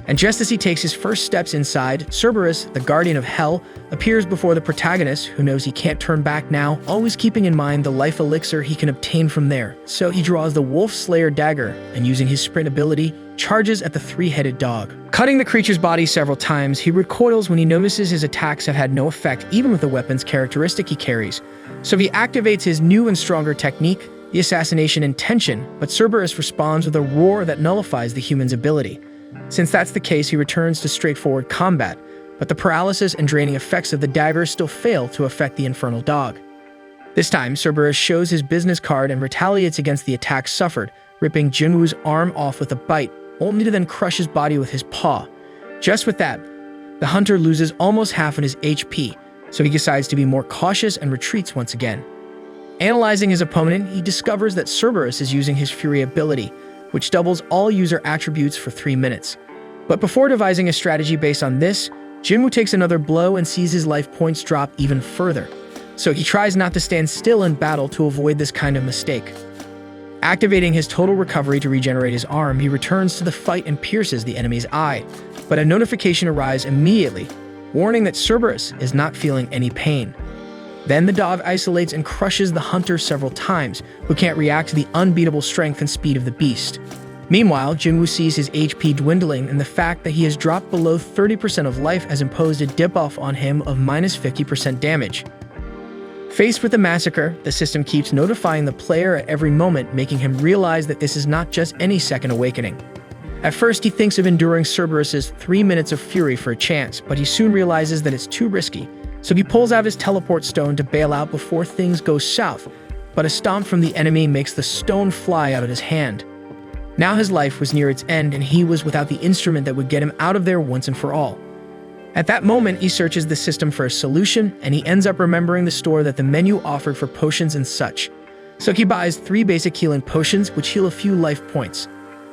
And just as he takes his first steps inside, Cerberus, the guardian of hell, appears before the protagonist, who knows he can't turn back now, always keeping in mind the life elixir he can obtain from there. So he draws the Wolf Slayer dagger, and using his sprint ability, charges at the three-headed dog. Cutting the creature's body several times, he recoils when he notices his attacks have had no effect even with the weapon's characteristic he carries. So he activates his new and stronger technique, the assassination intention, but Cerberus responds with a roar that nullifies the human's ability. Since that's the case, he returns to straightforward combat, but the paralysis and draining effects of the dagger still fail to affect the infernal dog. This time, Cerberus shows his business card and retaliates against the attack suffered, ripping Jinwoo's arm off with a bite, only to then crush his body with his paw. Just with that, the hunter loses almost half of his HP, so he decides to be more cautious and retreats once again. Analyzing his opponent, he discovers that Cerberus is using his Fury ability, which doubles all user attributes for 3 minutes. But before devising a strategy based on this, Jinwoo takes another blow and sees his life points drop even further. So he tries not to stand still in battle to avoid this kind of mistake. Activating his total recovery to regenerate his arm, he returns to the fight and pierces the enemy's eye. But a notification arrives immediately, warning that Cerberus is not feeling any pain. Then the dog isolates and crushes the hunter several times, who can't react to the unbeatable strength and speed of the beast. Meanwhile, Jinwoo sees his HP dwindling, and the fact that he has dropped below 30% of life has imposed a debuff on him of minus 50% damage. Faced with the massacre, the system keeps notifying the player at every moment, making him realize that this is not just any second awakening. At first, he thinks of enduring Cerberus's 3 minutes of fury for a chance, but he soon realizes that it's too risky. So he pulls out his teleport stone to bail out before things go south, but a stomp from the enemy makes the stone fly out of his hand. Now his life was near its end, and he was without the instrument that would get him out of there once and for all. At that moment, he searches the system for a solution, and he ends up remembering the store that the menu offered for potions and such. So he buys 3 basic healing potions, which heal a few life points.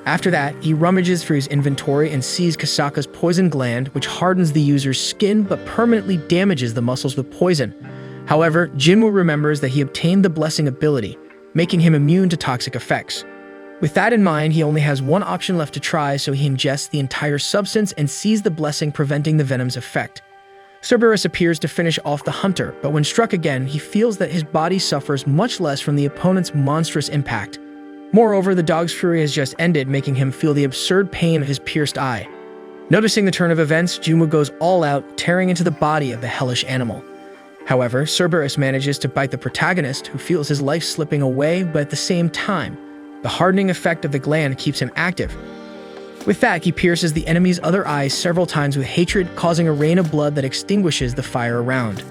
After that, he rummages through his inventory and sees Kasaka's poison gland, which hardens the user's skin but permanently damages the muscles with poison. However, Jinwoo remembers that he obtained the blessing ability, making him immune to toxic effects. With that in mind, he only has one option left to try, so he ingests the entire substance and sees the blessing preventing the venom's effect. Cerberus appears to finish off the hunter, but when struck again, he feels that his body suffers much less from the opponent's monstrous impact. Moreover, the dog's fury has just ended, making him feel the absurd pain of his pierced eye. Noticing the turn of events, Jinwoo goes all out, tearing into the body of the hellish animal. However, Cerberus manages to bite the protagonist, who feels his life slipping away, but at the same time, the hardening effect of the gland keeps him active. With that, he pierces the enemy's other eye several times with hatred, causing a rain of blood that extinguishes the fire around.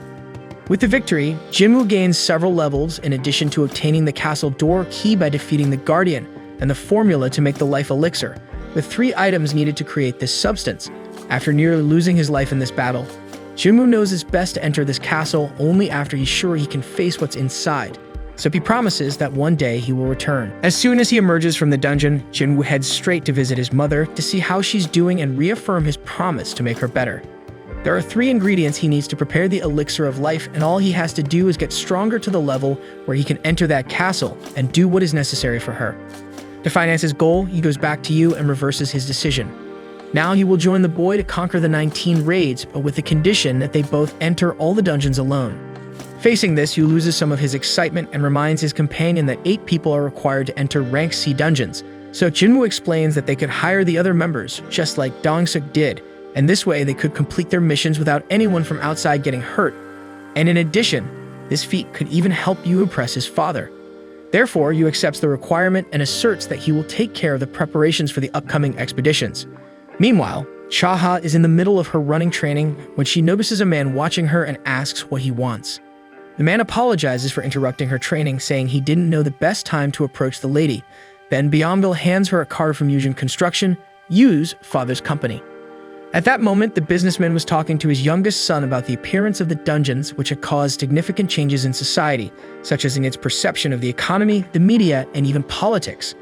With the victory, Jinwoo gains several levels in addition to obtaining the castle door key by defeating the Guardian and the formula to make the life elixir, with 3 items needed to create this substance. After nearly losing his life in this battle, Jinwoo knows it's best to enter this castle only after he's sure he can face what's inside, so he promises that one day he will return. As soon as he emerges from the dungeon, Jinwoo heads straight to visit his mother to see how she's doing and reaffirm his promise to make her better. There are 3 ingredients he needs to prepare the elixir of life, and all he has to do is get stronger to the level where he can enter that castle and do what is necessary for her. To finance his goal, he goes back to Yu and reverses his decision. Now he will join the boy to conquer the 19 raids, but with the condition that they both enter all the dungeons alone. Facing this, Yu loses some of his excitement and reminds his companion that 8 people are required to enter rank C dungeons, so Jinwoo explains that they could hire the other members, just like Dong-suk did, and this way they could complete their missions without anyone from outside getting hurt. And in addition, this feat could even help Yu impress his father. Therefore, Yu accepts the requirement and asserts that he will take care of the preparations for the upcoming expeditions. Meanwhile, Chaha is in the middle of her running training when she notices a man watching her and asks what he wants. The man apologizes for interrupting her training, saying he didn't know the best time to approach the lady. Then Bionville hands her a card from Yujin Construction, Yu's father's company. At that moment, the businessman was talking to his youngest son about the appearance of the dungeons, which had caused significant changes in society, such as in its perception of the economy, the media, and even politics.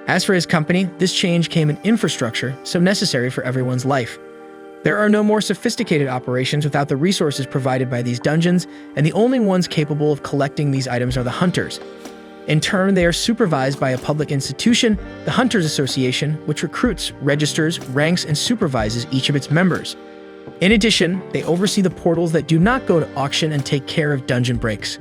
As for his company, this change came in infrastructure, so necessary for everyone's life. There are no more sophisticated operations without the resources provided by these dungeons, and the only ones capable of collecting these items are the hunters. In turn, they are supervised by a public institution, the Hunters Association, which recruits, registers, ranks, and supervises each of its members. In addition, they oversee the portals that do not go to auction and take care of dungeon breaks.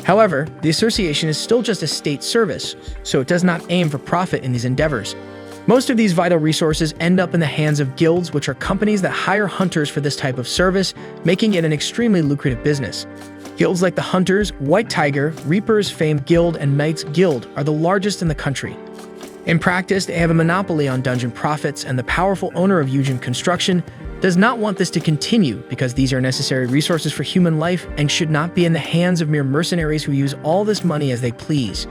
However, the association is still just a state service, so it does not aim for profit in these endeavors. Most of these vital resources end up in the hands of guilds, which are companies that hire hunters for this type of service, making it an extremely lucrative business. Guilds like the Hunters, White Tiger, Reapers, Famed Guild, and Knights Guild are the largest in the country. In practice, they have a monopoly on dungeon profits, and the powerful owner of Jeju Construction does not want this to continue because these are necessary resources for human life and should not be in the hands of mere mercenaries who use all this money as they please.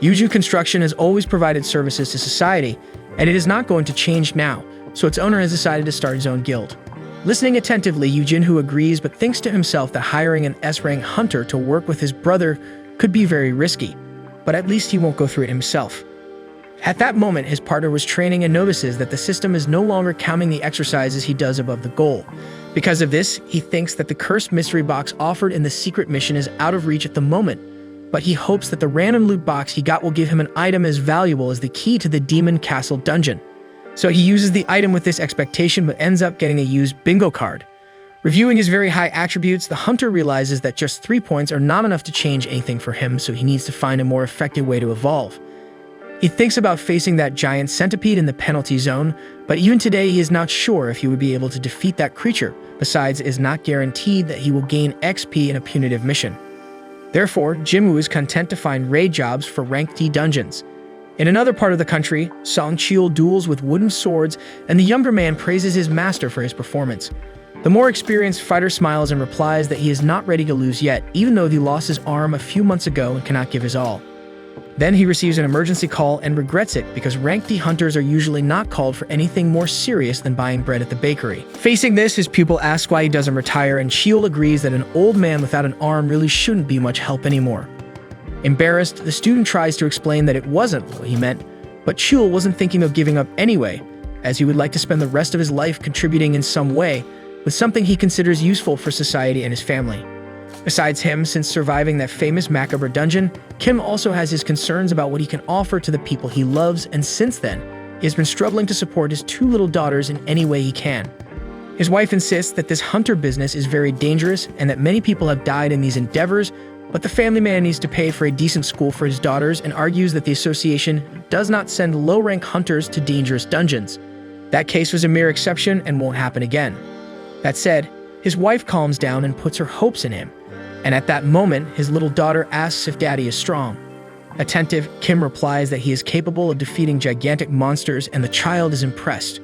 Jeju Construction has always provided services to society, and it is not going to change now, so its owner has decided to start his own guild. Listening attentively, Jinwoo agrees but thinks to himself that hiring an S-rank hunter to work with his brother could be very risky, but at least he won't go through it himself. At that moment, his partner was training and notices that the system is no longer counting the exercises he does above the goal. Because of this, he thinks that the cursed mystery box offered in the secret mission is out of reach at the moment, but he hopes that the random loot box he got will give him an item as valuable as the key to the Demon Castle dungeon. So he uses the item with this expectation but ends up getting a used bingo card. Reviewing his very high attributes, the hunter realizes that just 3 points are not enough to change anything for him, so he needs to find a more effective way to evolve. He thinks about facing that giant centipede in the penalty zone, but even today he is not sure if he would be able to defeat that creature. Besides, it is not guaranteed that he will gain XP in a punitive mission. Therefore, Jinwoo is content to find raid jobs for rank D dungeons. In another part of the country, Song Cheol duels with wooden swords, and the younger man praises his master for his performance. The more experienced fighter smiles and replies that he is not ready to lose yet, even though he lost his arm a few months ago and cannot give his all. Then he receives an emergency call and regrets it because rank D hunters are usually not called for anything more serious than buying bread at the bakery. Facing this, his pupil asks why he doesn't retire, and Cheol agrees that an old man without an arm really shouldn't be much help anymore. Embarrassed, the student tries to explain that it wasn't what he meant, but Cheol wasn't thinking of giving up anyway, as he would like to spend the rest of his life contributing in some way with something he considers useful for society and his family. Besides him, since surviving that famous macabre dungeon, Kim also has his concerns about what he can offer to the people he loves, and since then, he has been struggling to support his 2 little daughters in any way he can. His wife insists that this hunter business is very dangerous and that many people have died in these endeavors, but the family man needs to pay for a decent school for his daughters and argues that the association does not send low-rank hunters to dangerous dungeons. That case was a mere exception and won't happen again. That said, his wife calms down and puts her hopes in him. And at that moment, his little daughter asks if daddy is strong. Attentive, Kim replies that he is capable of defeating gigantic monsters, and the child is impressed.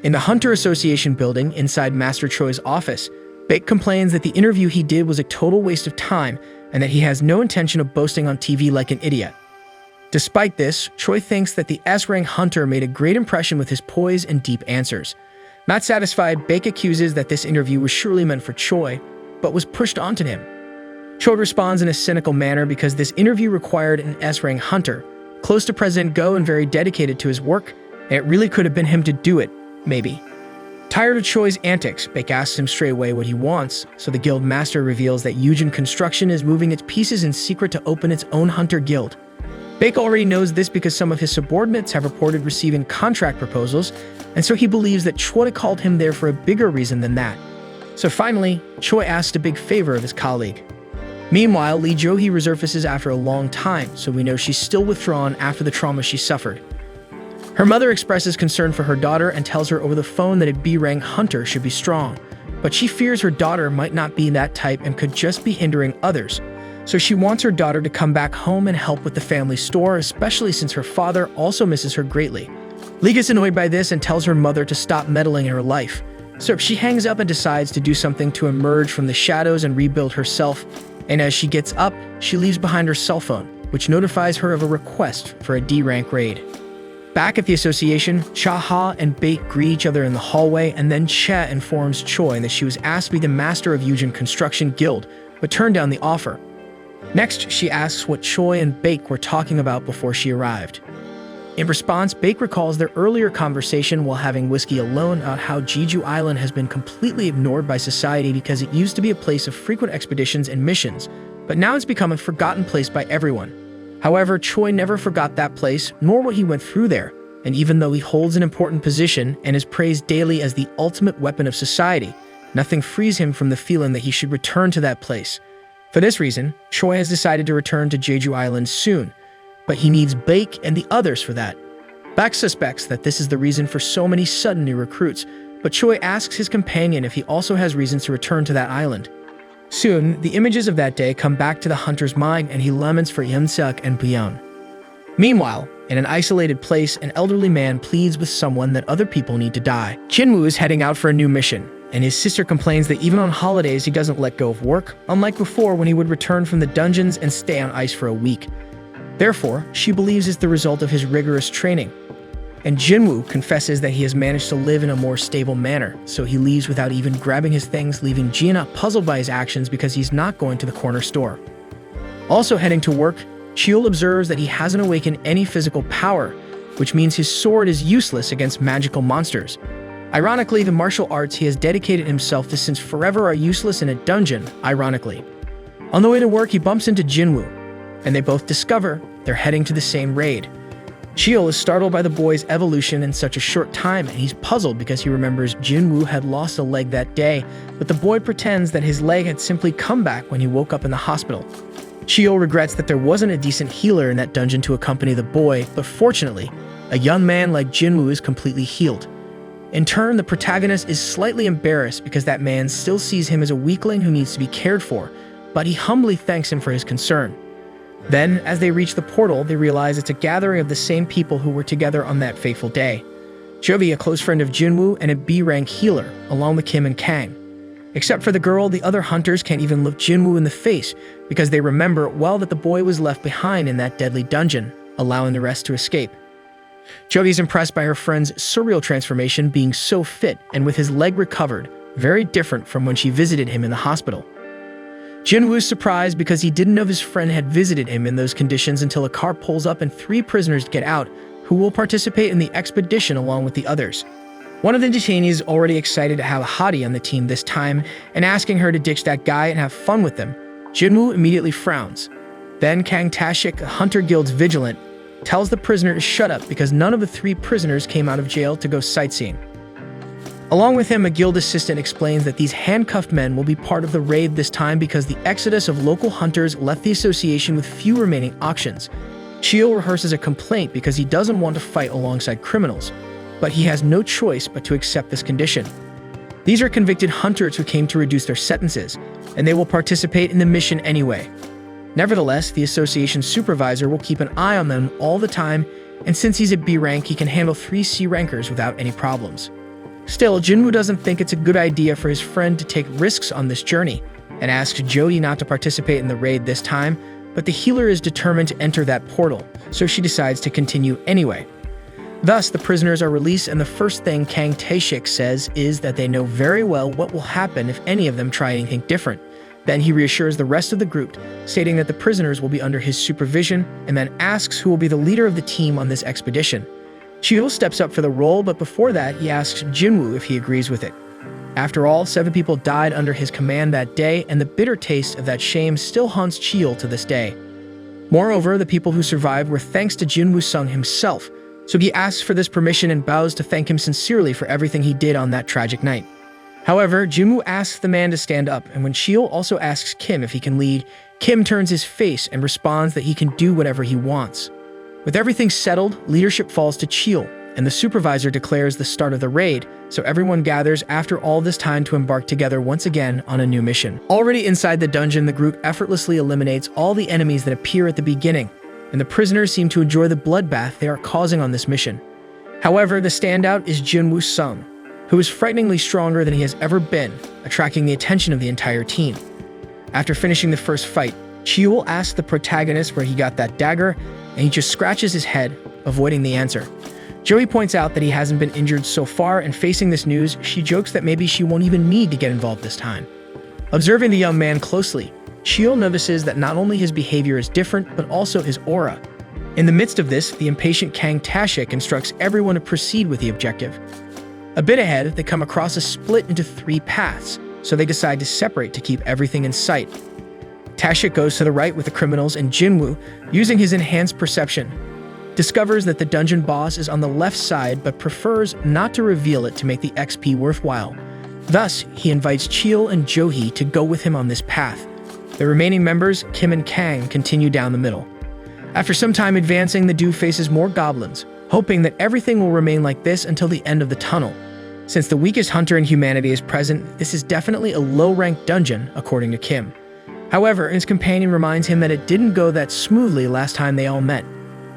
In the Hunter Association building inside Master Choi's office, Baek complains that the interview he did was a total waste of time and that he has no intention of boasting on TV like an idiot. Despite this, Choi thinks that the S-rank hunter made a great impression with his poise and deep answers. Not satisfied, Baek accuses that this interview was surely meant for Choi, but was pushed onto him. Choi responds in a cynical manner because this interview required an S-rank hunter, close to President Go and very dedicated to his work, and it really could have been him to do it, maybe. Tired of Choi's antics, Baek asks him straight away what he wants, so the guild master reveals that Jeju Construction is moving its pieces in secret to open its own hunter guild. Baek already knows this because some of his subordinates have reported receiving contract proposals, and so he believes that Choi called him there for a bigger reason than that. So finally, Choi asks a big favor of his colleague. Meanwhile, Lee Jo-hee resurfaces after a long time, so we know she's still withdrawn after the trauma she suffered. Her mother expresses concern for her daughter and tells her over the phone that a B-rank hunter should be strong, but she fears her daughter might not be that type and could just be hindering others, so she wants her daughter to come back home and help with the family store, especially since her father also misses her greatly. Lee gets annoyed by this and tells her mother to stop meddling in her life, so she hangs up and decides to do something to emerge from the shadows and rebuild herself, and as she gets up, she leaves behind her cell phone, which notifies her of a request for a D-rank raid. Back at the association, Cha-ha and Baek greet each other in the hallway, and then Che informs Choi that she was asked to be the master of Jeju Construction Guild, but turned down the offer. Next, she asks what Choi and Baek were talking about before she arrived. In response, Baek recalls their earlier conversation while having whiskey alone about how Jeju Island has been completely ignored by society because it used to be a place of frequent expeditions and missions, but now it's become a forgotten place by everyone. However, Choi never forgot that place, nor what he went through there, and even though he holds an important position and is praised daily as the ultimate weapon of society, nothing frees him from the feeling that he should return to that place. For this reason, Choi has decided to return to Jeju Island soon, but he needs Baek and the others for that. Baek suspects that this is the reason for so many sudden new recruits, but Choi asks his companion if he also has reasons to return to that island. Soon, the images of that day come back to the hunter's mind and he laments for Yeon-seok and Byeon. Meanwhile, in an isolated place, an elderly man pleads with someone that other people need to die. Jinwoo is heading out for a new mission, and his sister complains that even on holidays he doesn't let go of work, unlike before when he would return from the dungeons and stay on ice for a week. Therefore, she believes it's the result of his rigorous training. And Jinwoo confesses that he has managed to live in a more stable manner, so he leaves without even grabbing his things, leaving Jiena puzzled by his actions because he's not going to the corner store. Also heading to work, Cheol observes that he hasn't awakened any physical power, which means his sword is useless against magical monsters. Ironically, the martial arts he has dedicated himself to since forever are useless in a dungeon, ironically. On the way to work, he bumps into Jinwoo, and they both discover they're heading to the same raid. Cheol is startled by the boy's evolution in such a short time, and he's puzzled because he remembers Jinwoo had lost a leg that day, but the boy pretends that his leg had simply come back when he woke up in the hospital. Cheol regrets that there wasn't a decent healer in that dungeon to accompany the boy, but fortunately, a young man like Jinwoo is completely healed. In turn, the protagonist is slightly embarrassed because that man still sees him as a weakling who needs to be cared for, but he humbly thanks him for his concern. Then, as they reach the portal, they realize it's a gathering of the same people who were together on that fateful day. Jovi, a close friend of Jinwoo, and a B-rank healer, along with Kim and Kang. Except for the girl, the other hunters can't even look Jinwoo in the face because they remember well that the boy was left behind in that deadly dungeon, allowing the rest to escape. Jovi is impressed by her friend's surreal transformation being so fit and with his leg recovered, very different from when she visited him in the hospital. Jinwoo is surprised because he didn't know his friend had visited him in those conditions until a car pulls up and 3 prisoners get out who will participate in the expedition along with the others. One of the detainees is already excited to have a hottie on the team this time and asking her to ditch that guy and have fun with them. Jinwoo immediately frowns. Then Kang Taeshik, Hunter Guild's Vigilant, tells the prisoner to shut up because none of the 3 prisoners came out of jail to go sightseeing. Along with him, a guild assistant explains that these handcuffed men will be part of the raid this time because the exodus of local hunters left the association with few remaining options. Cheol rehearses a complaint because he doesn't want to fight alongside criminals, but he has no choice but to accept this condition. These are convicted hunters who came to reduce their sentences, and they will participate in the mission anyway. Nevertheless, the association's supervisor will keep an eye on them all the time, and since he's at B rank, he can handle 3 C rankers without any problems. Still, Jinwoo doesn't think it's a good idea for his friend to take risks on this journey, and asks Jody not to participate in the raid this time, but the healer is determined to enter that portal, so she decides to continue anyway. Thus, the prisoners are released, and the first thing Kang Taeshik says is that they know very well what will happen if any of them try anything different. Then he reassures the rest of the group, stating that the prisoners will be under his supervision, and then asks who will be the leader of the team on this expedition. Cheol steps up for the role, but before that, he asks Jinwoo if he agrees with it. After all, 7 people died under his command that day, and the bitter taste of that shame still haunts Cheol to this day. Moreover, the people who survived were thanks to Jinwoo Sung himself, so he asks for this permission and vows to thank him sincerely for everything he did on that tragic night. However, Jinwoo asks the man to stand up, and when Cheol also asks Kim if he can lead, Kim turns his face and responds that he can do whatever he wants. With everything settled, leadership falls to Cheol, and the supervisor declares the start of the raid, so everyone gathers after all this time to embark together once again on a new mission. Already inside the dungeon, the group effortlessly eliminates all the enemies that appear at the beginning, and the prisoners seem to enjoy the bloodbath they are causing on this mission. However, the standout is Jinwoo Sung, who is frighteningly stronger than he has ever been, attracting the attention of the entire team. After finishing the first fight, Cheol asks the protagonist where he got that dagger, and he just scratches his head, avoiding the answer. Joey points out that he hasn't been injured so far, and facing this news, she jokes that maybe she won't even need to get involved this time. Observing the young man closely, Cheol notices that not only his behavior is different, but also his aura. In the midst of this, the impatient Kang Tashik instructs everyone to proceed with the objective. A bit ahead, they come across a split into 3 paths, so they decide to separate to keep everything in sight. Tashik goes to the right with the criminals, and Jinwoo, using his enhanced perception, discovers that the dungeon boss is on the left side but prefers not to reveal it to make the XP worthwhile. Thus, he invites Chil and Johee to go with him on this path. The remaining members, Kim and Kang, continue down the middle. After some time advancing, the duo faces more goblins, hoping that everything will remain like this until the end of the tunnel. Since the weakest hunter in humanity is present, this is definitely a low-ranked dungeon, according to Kim. However, his companion reminds him that it didn't go that smoothly last time they all met.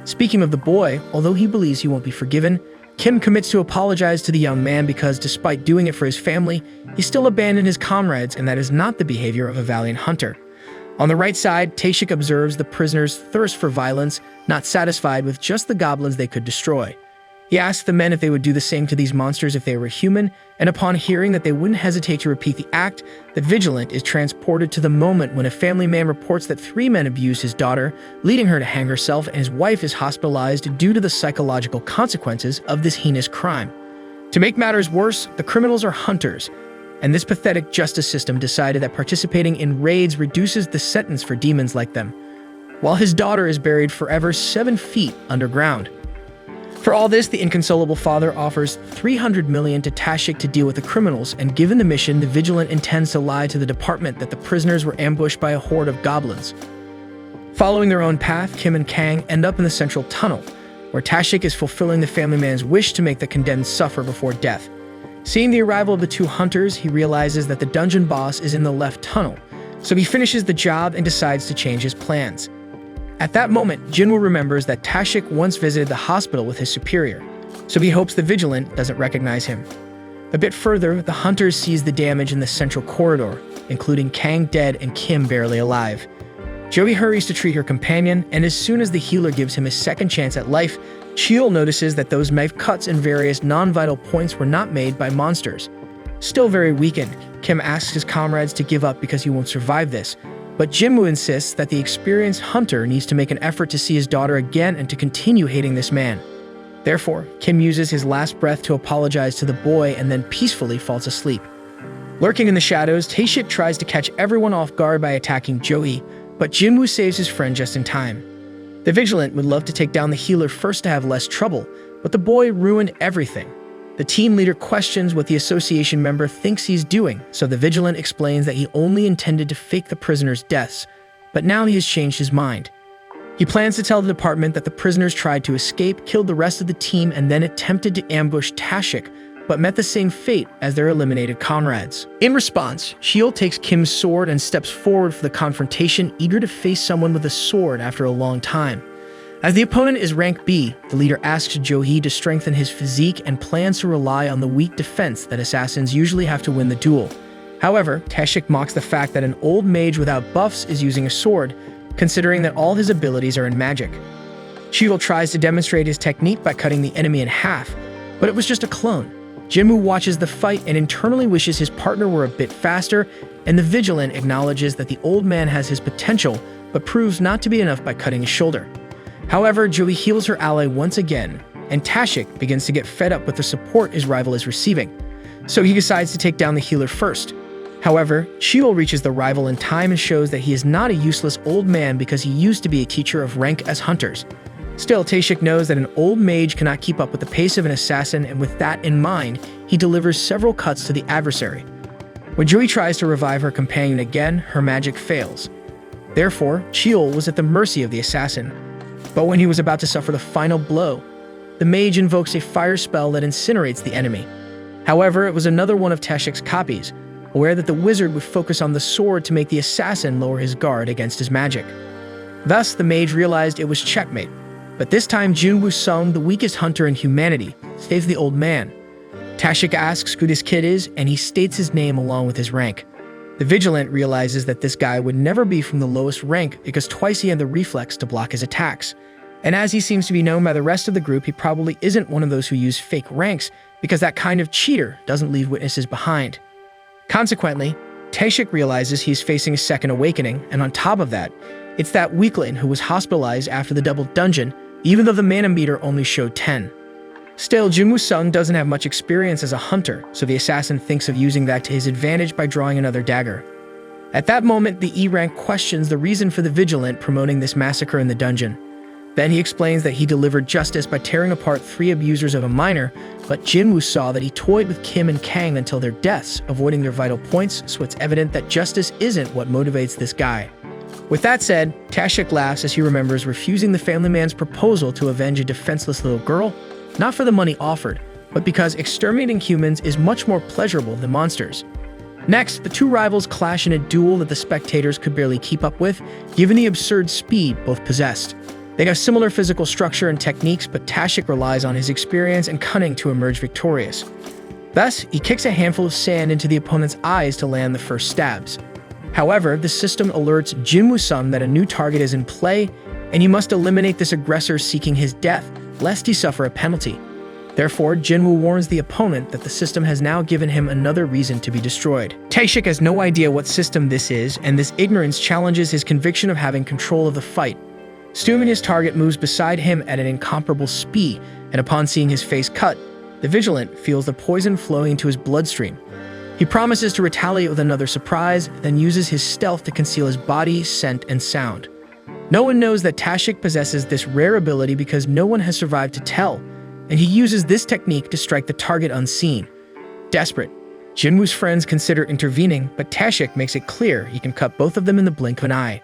Speaking of the boy, although he believes he won't be forgiven, Kim commits to apologize to the young man because, despite doing it for his family, he still abandoned his comrades, and that is not the behavior of a valiant hunter. On the right side, Tashik observes the prisoners' thirst for violence, not satisfied with just the goblins they could destroy. He asks the men if they would do the same to these monsters if they were human, and upon hearing that they wouldn't hesitate to repeat the act, the Vigilant is transported to the moment when a family man reports that 3 men abused his daughter, leading her to hang herself, and his wife is hospitalized due to the psychological consequences of this heinous crime. To make matters worse, the criminals are hunters, and this pathetic justice system decided that participating in raids reduces the sentence for demons like them, while his daughter is buried forever 7 feet underground. For all this, the inconsolable father offers 300 million to Tashik to deal with the criminals, and given the mission, the Vigilant intends to lie to the department that the prisoners were ambushed by a horde of goblins. Following their own path, Kim and Kang end up in the central tunnel, where Tashik is fulfilling the family man's wish to make the condemned suffer before death. Seeing the arrival of the 2 hunters, he realizes that the dungeon boss is in the left tunnel, so he finishes the job and decides to change his plans. At that moment, Jinwoo remembers that Tashik once visited the hospital with his superior, so he hopes the Vigilant doesn't recognize him. A bit further, the hunters seize the damage in the central corridor, including Kang dead and Kim barely alive. Johee hurries to treat her companion, and as soon as the healer gives him a second chance at life, Chil notices that those knife cuts in various non-vital points were not made by monsters. Still very weakened, Kim asks his comrades to give up because he won't survive this, but Jinwoo insists that the experienced hunter needs to make an effort to see his daughter again and to continue hating this man. Therefore, Kim uses his last breath to apologize to the boy and then peacefully falls asleep. Lurking in the shadows, Tashik tries to catch everyone off guard by attacking Johee, but Jinwoo saves his friend just in time. The Vigilant would love to take down the healer first to have less trouble, but the boy ruined everything. The team leader questions what the association member thinks he's doing, so the Vigilant explains that he only intended to fake the prisoners' deaths, but now he has changed his mind. He plans to tell the department that the prisoners tried to escape, killed the rest of the team, and then attempted to ambush Tashik, but met the same fate as their eliminated comrades. In response, Chil takes Kim's sword and steps forward for the confrontation, eager to face someone with a sword after a long time. As the opponent is rank B, the leader asks Johee to strengthen his physique and plans to rely on the weak defense that assassins usually have to win the duel. However, Tashik mocks the fact that an old mage without buffs is using a sword, considering that all his abilities are in magic. Chil tries to demonstrate his technique by cutting the enemy in half, but it was just a clone. Jinwoo watches the fight and internally wishes his partner were a bit faster, and the Vigilant acknowledges that the old man has his potential, but proves not to be enough by cutting his shoulder. However, Johee heals her ally once again, and Tashik begins to get fed up with the support his rival is receiving, so he decides to take down the healer first. However, Chil reaches the rival in time and shows that he is not a useless old man because he used to be a teacher of rank as hunters. Still, Tashik knows that an old mage cannot keep up with the pace of an assassin, and with that in mind, he delivers several cuts to the adversary. When Johee tries to revive her companion again, her magic fails. Therefore, Chil was at the mercy of the assassin. But when he was about to suffer the final blow, the mage invokes a fire spell that incinerates the enemy. However, it was another one of Tashik's copies, aware that the wizard would focus on the sword to make the assassin lower his guard against his magic. Thus, the mage realized it was checkmate. But this time, Jinwoo Sung, the weakest hunter in humanity, saves the old man. Tashik asks who this kid is, and he states his name along with his rank. The Vigilant realizes that this guy would never be from the lowest rank because twice he had the reflex to block his attacks. And as he seems to be known by the rest of the group, he probably isn't one of those who use fake ranks because that kind of cheater doesn't leave witnesses behind. Consequently, Tashik realizes he's facing a second awakening, and on top of that, it's that weakling who was hospitalized after the double dungeon even though the mana meter only showed 10. Still, Jinwoo-sung doesn't have much experience as a hunter, so the assassin thinks of using that to his advantage by drawing another dagger. At that moment, the E-rank questions the reason for the Vigilant promoting this massacre in the dungeon. Then he explains that he delivered justice by tearing apart 3 abusers of a minor, but Jinwoo saw that he toyed with Kim and Kang until their deaths, avoiding their vital points, so it's evident that justice isn't what motivates this guy. With that said, Tashik laughs as he remembers refusing the family man's proposal to avenge a defenseless little girl, not for the money offered, but because exterminating humans is much more pleasurable than monsters. Next, the 2 rivals clash in a duel that the spectators could barely keep up with, given the absurd speed both possessed. They have similar physical structure and techniques, but Tashik relies on his experience and cunning to emerge victorious. Thus, he kicks a handful of sand into the opponent's eyes to land the first stabs. However, the system alerts Jinwoo-sung that a new target is in play, and he must eliminate this aggressor seeking his death, lest he suffer a penalty. Therefore, Jinwoo warns the opponent that the system has now given him another reason to be destroyed. Tashik has no idea what system this is, and this ignorance challenges his conviction of having control of the fight. Assuming his target moves beside him at an incomparable speed, and upon seeing his face cut, the Vigilant feels the poison flowing into his bloodstream. He promises to retaliate with another surprise, then uses his stealth to conceal his body, scent, and sound. No one knows that Tashik possesses this rare ability because no one has survived to tell, and he uses this technique to strike the target unseen. Desperate, Jinwoo's friends consider intervening, but Tashik makes it clear he can cut both of them in the blink of an eye.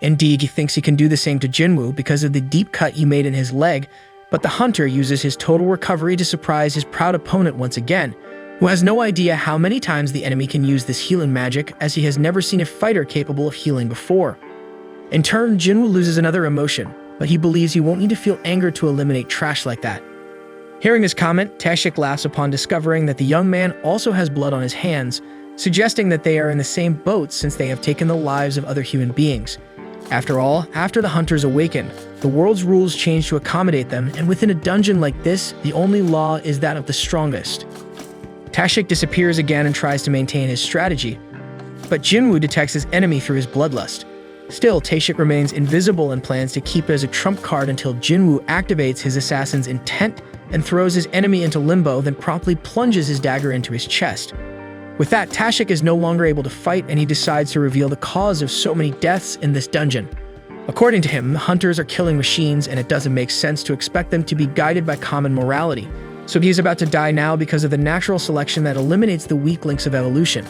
Indeed, he thinks he can do the same to Jinwoo because of the deep cut he made in his leg, but the hunter uses his total recovery to surprise his proud opponent once again, who has no idea how many times the enemy can use this healing magic, as he has never seen a fighter capable of healing before. In turn, Jinwoo loses another emotion, but he believes he won't need to feel anger to eliminate trash like that. Hearing his comment, Tashik laughs upon discovering that the young man also has blood on his hands, suggesting that they are in the same boat since they have taken the lives of other human beings. After all, after the hunters awaken, the world's rules change to accommodate them, and within a dungeon like this, the only law is that of the strongest. Tashik disappears again and tries to maintain his strategy, but Jinwoo detects his enemy through his bloodlust. Still, Tashik remains invisible and plans to keep it as a trump card until Jinwoo activates his assassin's intent and throws his enemy into limbo, then promptly plunges his dagger into his chest. With that, Tashik is no longer able to fight, and he decides to reveal the cause of so many deaths in this dungeon. According to him, the hunters are killing machines, and it doesn't make sense to expect them to be guided by common morality. So he is about to die now because of the natural selection that eliminates the weak links of evolution.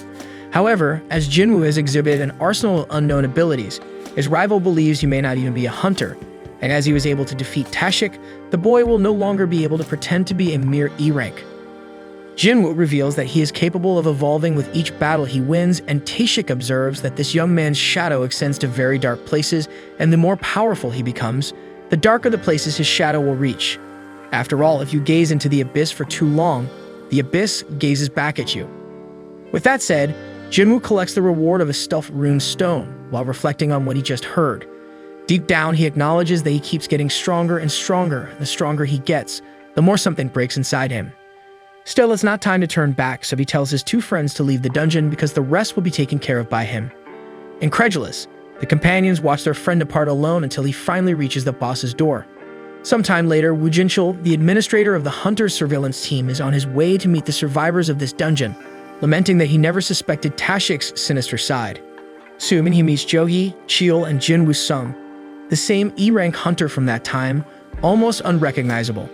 However, as Jinwoo has exhibited an arsenal of unknown abilities, his rival believes he may not even be a hunter, and as he was able to defeat Tashik, the boy will no longer be able to pretend to be a mere E-rank. Jinwoo reveals that he is capable of evolving with each battle he wins, and Tashik observes that this young man's shadow extends to very dark places, and the more powerful he becomes, the darker the places his shadow will reach. After all, if you gaze into the abyss for too long, the abyss gazes back at you. With that said, Jinwoo collects the reward of a stealth rune stone while reflecting on what he just heard. Deep down, he acknowledges that he keeps getting stronger and stronger. The stronger he gets, the more something breaks inside him. Still, it's not time to turn back, so he tells his 2 friends to leave the dungeon because the rest will be taken care of by him. Incredulous, the companions watch their friend depart alone until he finally reaches the boss's door. Sometime later, Woo Jinchul, the administrator of the Hunter's surveillance team, is on his way to meet the survivors of this dungeon, lamenting that he never suspected Tashik's sinister side. Soon he meets Jogi, Cheol, and Jinwoo-sung, the same E-rank hunter from that time, almost unrecognizable.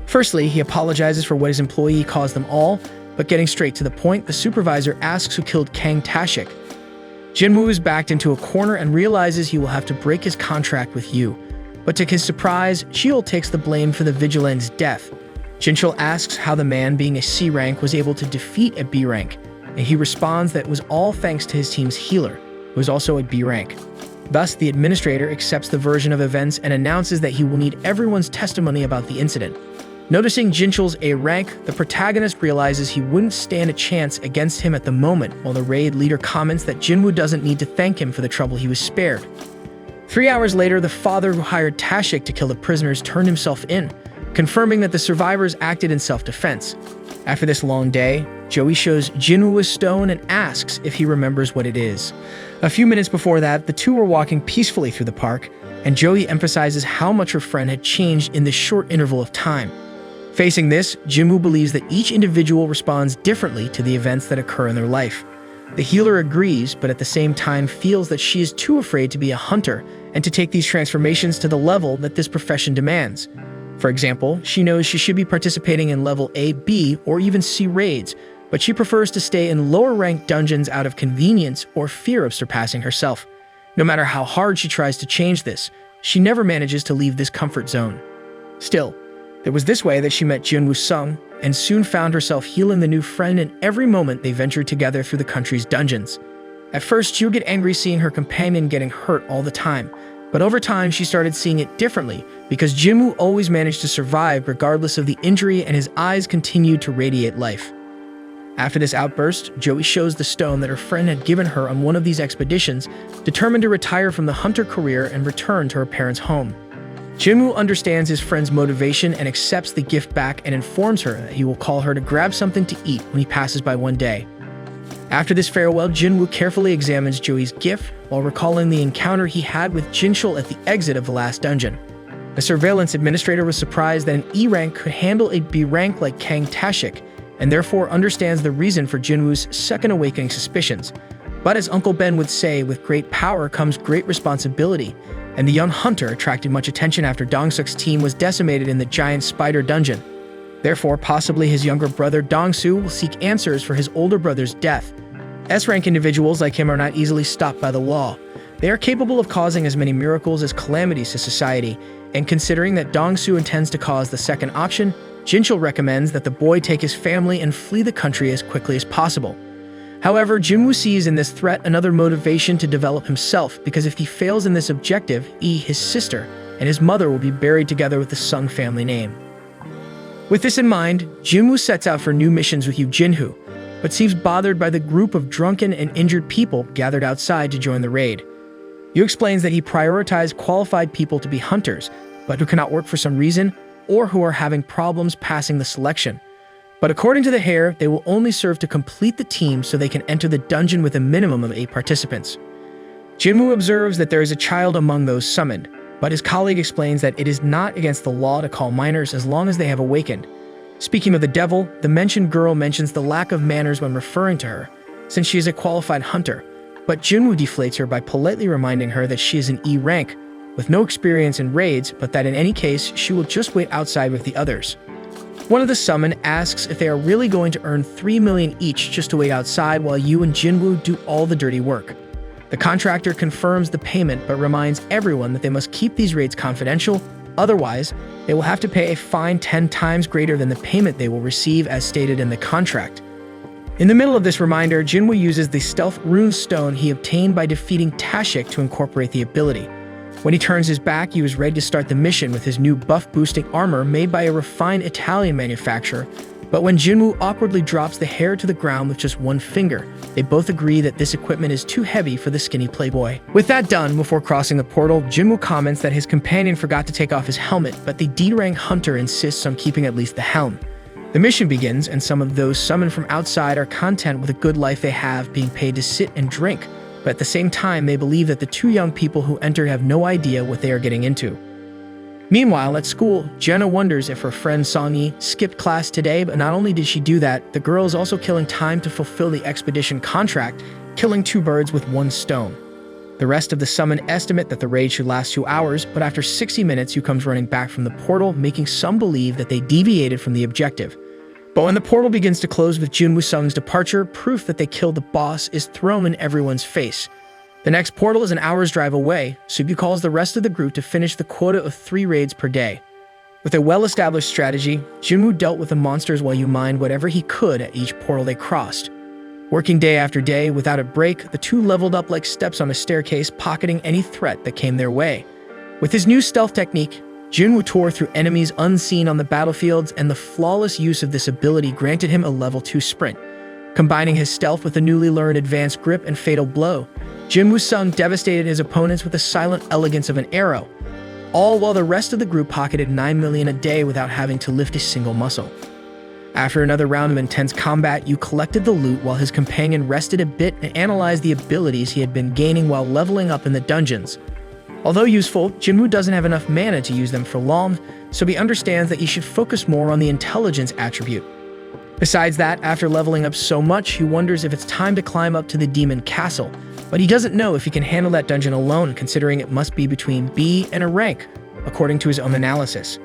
Firstly, he apologizes for what his employee caused them all, but getting straight to the point, the supervisor asks who killed Kang Tashik. Jinwoo is backed into a corner and realizes he will have to break his contract with Yu. But to his surprise, Cheol takes the blame for the Vigilante's death. Jinchul asks how the man being a C rank was able to defeat a B rank, and he responds that it was all thanks to his team's healer, who was also a B rank. Thus, the administrator accepts the version of events and announces that he will need everyone's testimony about the incident. Noticing Jinchul's A rank, the protagonist realizes he wouldn't stand a chance against him at the moment, while the raid leader comments that Jinwoo doesn't need to thank him for the trouble he was spared. 3 hours later, the father who hired Tashik to kill the prisoners turned himself in, confirming that the survivors acted in self-defense. After this long day, Joey shows Jinwoo a stone and asks if he remembers what it is. A few minutes before that, the two were walking peacefully through the park, and Joey emphasizes how much her friend had changed in this short interval of time. Facing this, Jinwoo believes that each individual responds differently to the events that occur in their life. The healer agrees, but at the same time feels that she is too afraid to be a hunter and to take these transformations to the level that this profession demands. For example, she knows she should be participating in level A, B, or even C raids, but she prefers to stay in lower-ranked dungeons out of convenience or fear of surpassing herself. No matter how hard she tries to change this, she never manages to leave this comfort zone. Still, it was this way that she met Jinwoo Sung, and soon found herself healing the new friend in every moment they ventured together through the country's dungeons. At first, she would get angry seeing her companion getting hurt all the time, but over time she started seeing it differently because Jinwoo always managed to survive regardless of the injury and his eyes continued to radiate life. After this outburst, Joey shows the stone that her friend had given her on one of these expeditions, determined to retire from the hunter career and return to her parents' home. Jinwoo understands his friend's motivation and accepts the gift back and informs her that he will call her to grab something to eat when he passes by one day. After this farewell, Jinwoo carefully examines Joey's gift while recalling the encounter he had with Jinchul at the exit of the last dungeon. The surveillance administrator was surprised that an E rank could handle a B rank like Kang Tashik, and therefore understands the reason for Jinwoo's second awakening suspicions. But as Uncle Ben would say, with great power comes great responsibility, and the young hunter attracted much attention after Dong-suk's team was decimated in the giant spider dungeon. Therefore, possibly his younger brother Dong-soo will seek answers for his older brother's death. S-rank individuals like him are not easily stopped by the law. They are capable of causing as many miracles as calamities to society, and considering that Dong-soo intends to cause the second option, Jinchul recommends that the boy take his family and flee the country as quickly as possible. However, Jinwoo sees in this threat another motivation to develop himself, because if he fails in this objective, his sister, and his mother will be buried together with the Sung family name. With this in mind, Jinwoo sets out for new missions with Yoo Jinhoo, but seems bothered by the group of drunken and injured people gathered outside to join the raid. Yoo explains that he prioritized qualified people to be hunters, but who cannot work for some reason, or who are having problems passing the selection. But according to the hair, they will only serve to complete the team so they can enter the dungeon with a minimum of 8 participants. Jinwoo observes that there is a child among those summoned, but his colleague explains that it is not against the law to call minors as long as they have awakened. Speaking of the devil, the mentioned girl mentions the lack of manners when referring to her, since she is a qualified hunter, but Jinwoo deflates her by politely reminding her that she is an E rank, with no experience in raids, but that in any case, she will just wait outside with the others. One of the summoned asks if they are really going to earn 3 million each just to wait outside while Yoo and Jinwoo do all the dirty work. The contractor confirms the payment but reminds everyone that they must keep these raids confidential, otherwise, they will have to pay a fine 10 times greater than the payment they will receive as stated in the contract. In the middle of this reminder, Jinwoo uses the stealth rune stone he obtained by defeating Tashik to incorporate the ability. When he turns his back, he was ready to start the mission with his new buff-boosting armor made by a refined Italian manufacturer, but when Jinwoo awkwardly drops the hair to the ground with just one finger, they both agree that this equipment is too heavy for the skinny playboy. With that done, before crossing the portal, Jinwoo comments that his companion forgot to take off his helmet, but the D-rank hunter insists on keeping at least the helm. The mission begins, and some of those summoned from outside are content with a good life they have, being paid to sit and drink, but at the same time, they believe that the two young people who enter have no idea what they are getting into. Meanwhile, at school, Jenna wonders if her friend Song-yi skipped class today, but not only did she do that, the girl is also killing time to fulfill the expedition contract, killing 2 birds with 1 stone. The rest of the summoned estimate that the raid should last 2 hours, but after 60 minutes, Yoo comes running back from the portal, making some believe that they deviated from the objective. But when the portal begins to close with Jinwoo Sung's departure, proof that they killed the boss is thrown in everyone's face. The next portal is an hour's drive away, so Yoo calls the rest of the group to finish the quota of 3 raids per day. With a well-established strategy, Jinwoo dealt with the monsters while Yoo mined whatever he could at each portal they crossed. Working day after day, without a break, the two leveled up like steps on a staircase, pocketing any threat that came their way. With his new stealth technique, Jinwoo tore through enemies unseen on the battlefields, and the flawless use of this ability granted him a level 2 sprint. Combining his stealth with the newly learned advanced grip and fatal blow, Jinwoo Sung devastated his opponents with the silent elegance of an arrow, all while the rest of the group pocketed 9 million a day without having to lift a single muscle. After another round of intense combat, Yu collected the loot while his companion rested a bit and analyzed the abilities he had been gaining while leveling up in the dungeons. Although useful, Jinwoo doesn't have enough mana to use them for long, so he understands that he should focus more on the intelligence attribute. Besides that, after leveling up so much, he wonders if it's time to climb up to the demon castle, but he doesn't know if he can handle that dungeon alone, considering it must be between B and a rank, according to his own analysis.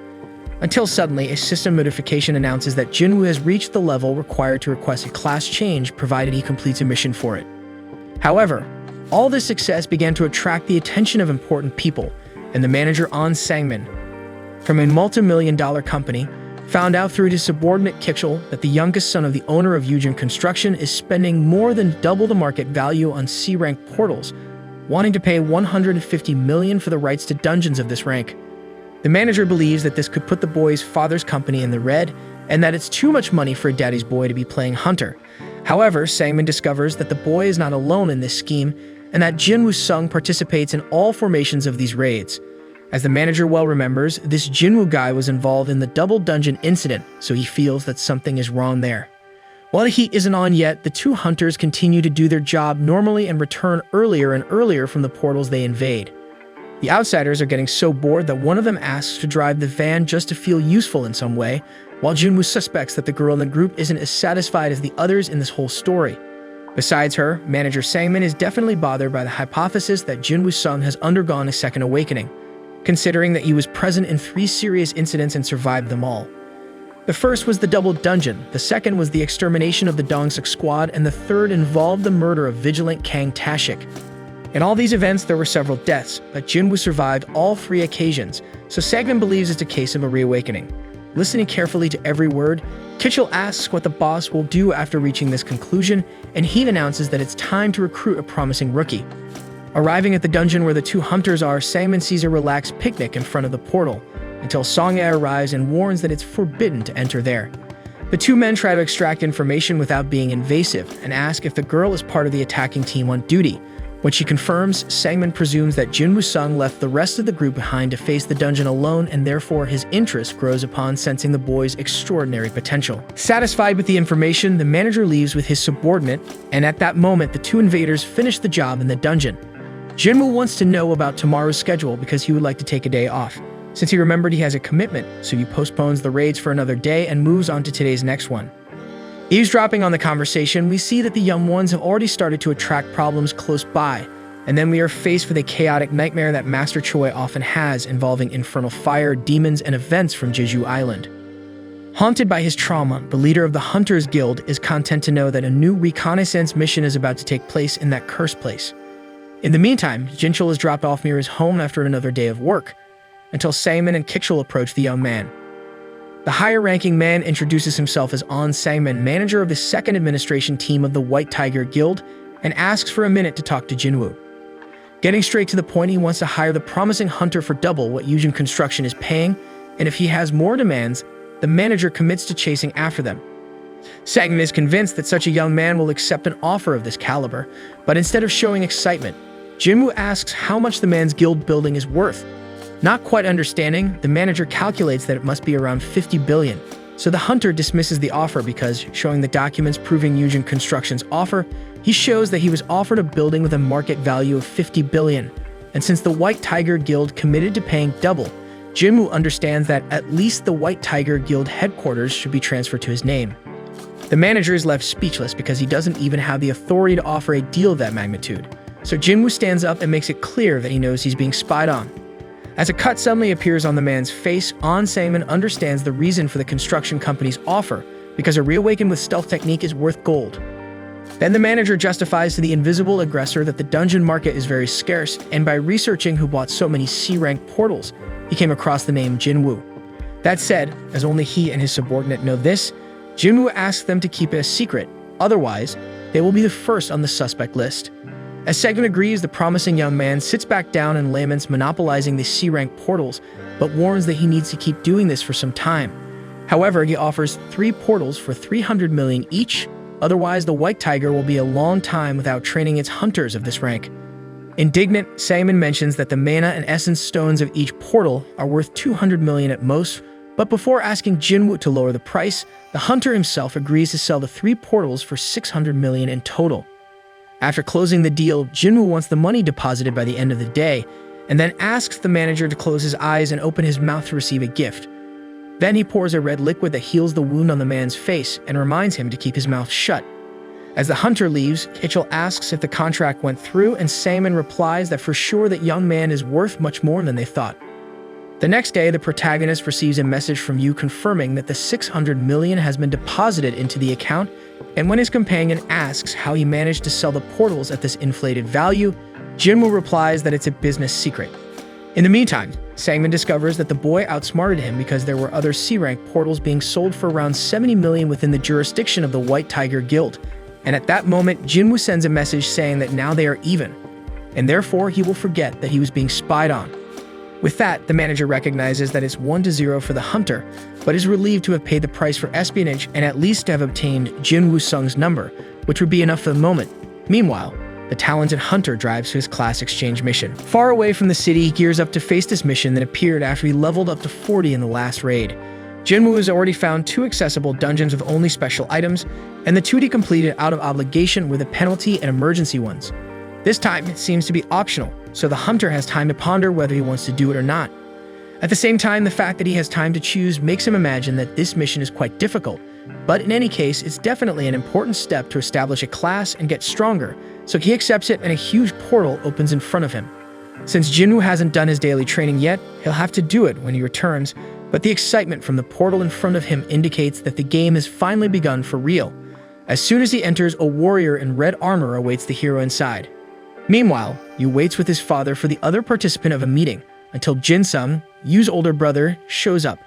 Until suddenly, a system notification announces that Jinwoo has reached the level required to request a class change, provided he completes a mission for it. However, all this success began to attract the attention of important people, and the manager An Sangmin, from a multi-million-dollar company, found out through his subordinate Kichel that the youngest son of the owner of Yujin Construction is spending more than double the market value on C-rank portals, wanting to pay 150 million for the rights to dungeons of this rank. The manager believes that this could put the boy's father's company in the red, and that it's too much money for a daddy's boy to be playing hunter. However, Sangmin discovers that the boy is not alone in this scheme, and that Jinwoo Sung participates in all formations of these raids. As the manager well remembers, this Jinwoo guy was involved in the double dungeon incident, so he feels that something is wrong there. While the heat isn't on yet, the two hunters continue to do their job normally and return earlier and earlier from the portals they invade. The outsiders are getting so bored that one of them asks to drive the van just to feel useful in some way, while Jinwoo suspects that the girl in the group isn't as satisfied as the others in this whole story. Besides her, manager Sangmin is definitely bothered by the hypothesis that Jinwoo Sung has undergone a second awakening, considering that he was present in 3 serious incidents and survived them all. The first was the double dungeon, the second was the extermination of the Dongsuk squad, and the third involved the murder of Vigilante Kang Tashik. In all these events, there were several deaths, but Jinwoo survived all 3 occasions, so Sangmin believes it's a case of a reawakening. Listening carefully to every word, Kichel asks what the boss will do after reaching this conclusion, and he announces that it's time to recruit a promising rookie. Arriving at the dungeon where the 2 hunters are, Sangmin sees a relaxed picnic in front of the portal, until Songye arrives and warns that it's forbidden to enter there. The 2 men try to extract information without being invasive, and ask if the girl is part of the attacking team on duty. When she confirms, Sangmin presumes that Jinwoo Sung left the rest of the group behind to face the dungeon alone, and therefore his interest grows upon sensing the boy's extraordinary potential. Satisfied with the information, the manager leaves with his subordinate, and at that moment the 2 invaders finish the job in the dungeon. Jinwoo wants to know about tomorrow's schedule because he would like to take a day off. Since he remembered he has a commitment, so he postpones the raids for another day and moves on to today's next one. Eavesdropping on the conversation, we see that the young ones have already started to attract problems close by, and then we are faced with a chaotic nightmare that Master Choi often has, involving infernal fire, demons, and events from Jeju Island. Haunted by his trauma, the leader of the Hunters Guild is content to know that a new reconnaissance mission is about to take place in that cursed place. In the meantime, Jinchul is dropped off near his home after another day of work, until Sangmin and Kichel approach the young man. The higher-ranking man introduces himself as An Sangmin, manager of the 2nd administration team of the White Tiger Guild, and asks for a minute to talk to Jinwoo. Getting straight to the point, he wants to hire the promising hunter for double what Yujin Construction is paying, and if he has more demands, the manager commits to chasing after them. Sangmin is convinced that such a young man will accept an offer of this caliber, but instead of showing excitement, Jinwoo asks how much the man's guild building is worth. Not quite understanding, the manager calculates that it must be around 50 billion, so the hunter dismisses the offer because, showing the documents proving Yujin Construction's offer, he shows that he was offered a building with a market value of 50 billion, and since the White Tiger Guild committed to paying double, Jinwoo understands that at least the White Tiger Guild headquarters should be transferred to his name. The manager is left speechless because he doesn't even have the authority to offer a deal of that magnitude, so Jinwoo stands up and makes it clear that he knows he's being spied on. As a cut suddenly appears on the man's face, An Sangmin understands the reason for the construction company's offer, because a reawaken with stealth technique is worth gold. Then the manager justifies to the invisible aggressor that the dungeon market is very scarce, and by researching who bought so many C-rank portals, he came across the name Jinwoo. That said, as only he and his subordinate know this, Jinwoo asks them to keep it a secret, otherwise, they will be the first on the suspect list. As Sangmin agrees, the promising young man sits back down and laments monopolizing the C-rank portals, but warns that he needs to keep doing this for some time. However, he offers 3 portals for 300 million each, otherwise the White Tiger will be a long time without training its hunters of this rank. Indignant, Sangmin mentions that the mana and essence stones of each portal are worth 200 million at most, But before asking Jinwoo to lower the price, the hunter himself agrees to sell the 3 portals for 600 million in total. After closing the deal, Jinwoo wants the money deposited by the end of the day, and then asks the manager to close his eyes and open his mouth to receive a gift. Then he pours a red liquid that heals the wound on the man's face and reminds him to keep his mouth shut. As the hunter leaves, Kitchell asks if the contract went through, and Sangmin replies that for sure that young man is worth much more than they thought. The next day, the protagonist receives a message from Yu confirming that the 600 million has been deposited into the account, and when his companion asks how he managed to sell the portals at this inflated value, Jinwoo replies that it's a business secret. In the meantime, Sangmin discovers that the boy outsmarted him because there were other C-rank portals being sold for around 70 million within the jurisdiction of the White Tiger Guild, and at that moment, Jinwoo sends a message saying that now they are even, and therefore he will forget that he was being spied on. With that, the manager recognizes that it's 1-0 for the hunter, but is relieved to have paid the price for espionage and at least to have obtained Jinwoo Sung's number, which would be enough for the moment. Meanwhile, the talented hunter drives to his class exchange mission. Far away from the city, he gears up to face this mission that appeared after he leveled up to 40 in the last raid. Jinwoo has already found 2 accessible dungeons with only special items, and the 2 he completed out of obligation were the penalty and emergency ones. This time, it seems to be optional, so the hunter has time to ponder whether he wants to do it or not. At the same time, the fact that he has time to choose makes him imagine that this mission is quite difficult, but in any case, it's definitely an important step to establish a class and get stronger, so he accepts it and a huge portal opens in front of him. Since Jinwoo hasn't done his daily training yet, he'll have to do it when he returns, but the excitement from the portal in front of him indicates that the game has finally begun for real. As soon as he enters, a warrior in red armor awaits the hero inside. Meanwhile, Yu waits with his father for the other participant of a meeting, until Jin Sung, Yu's older brother, shows up.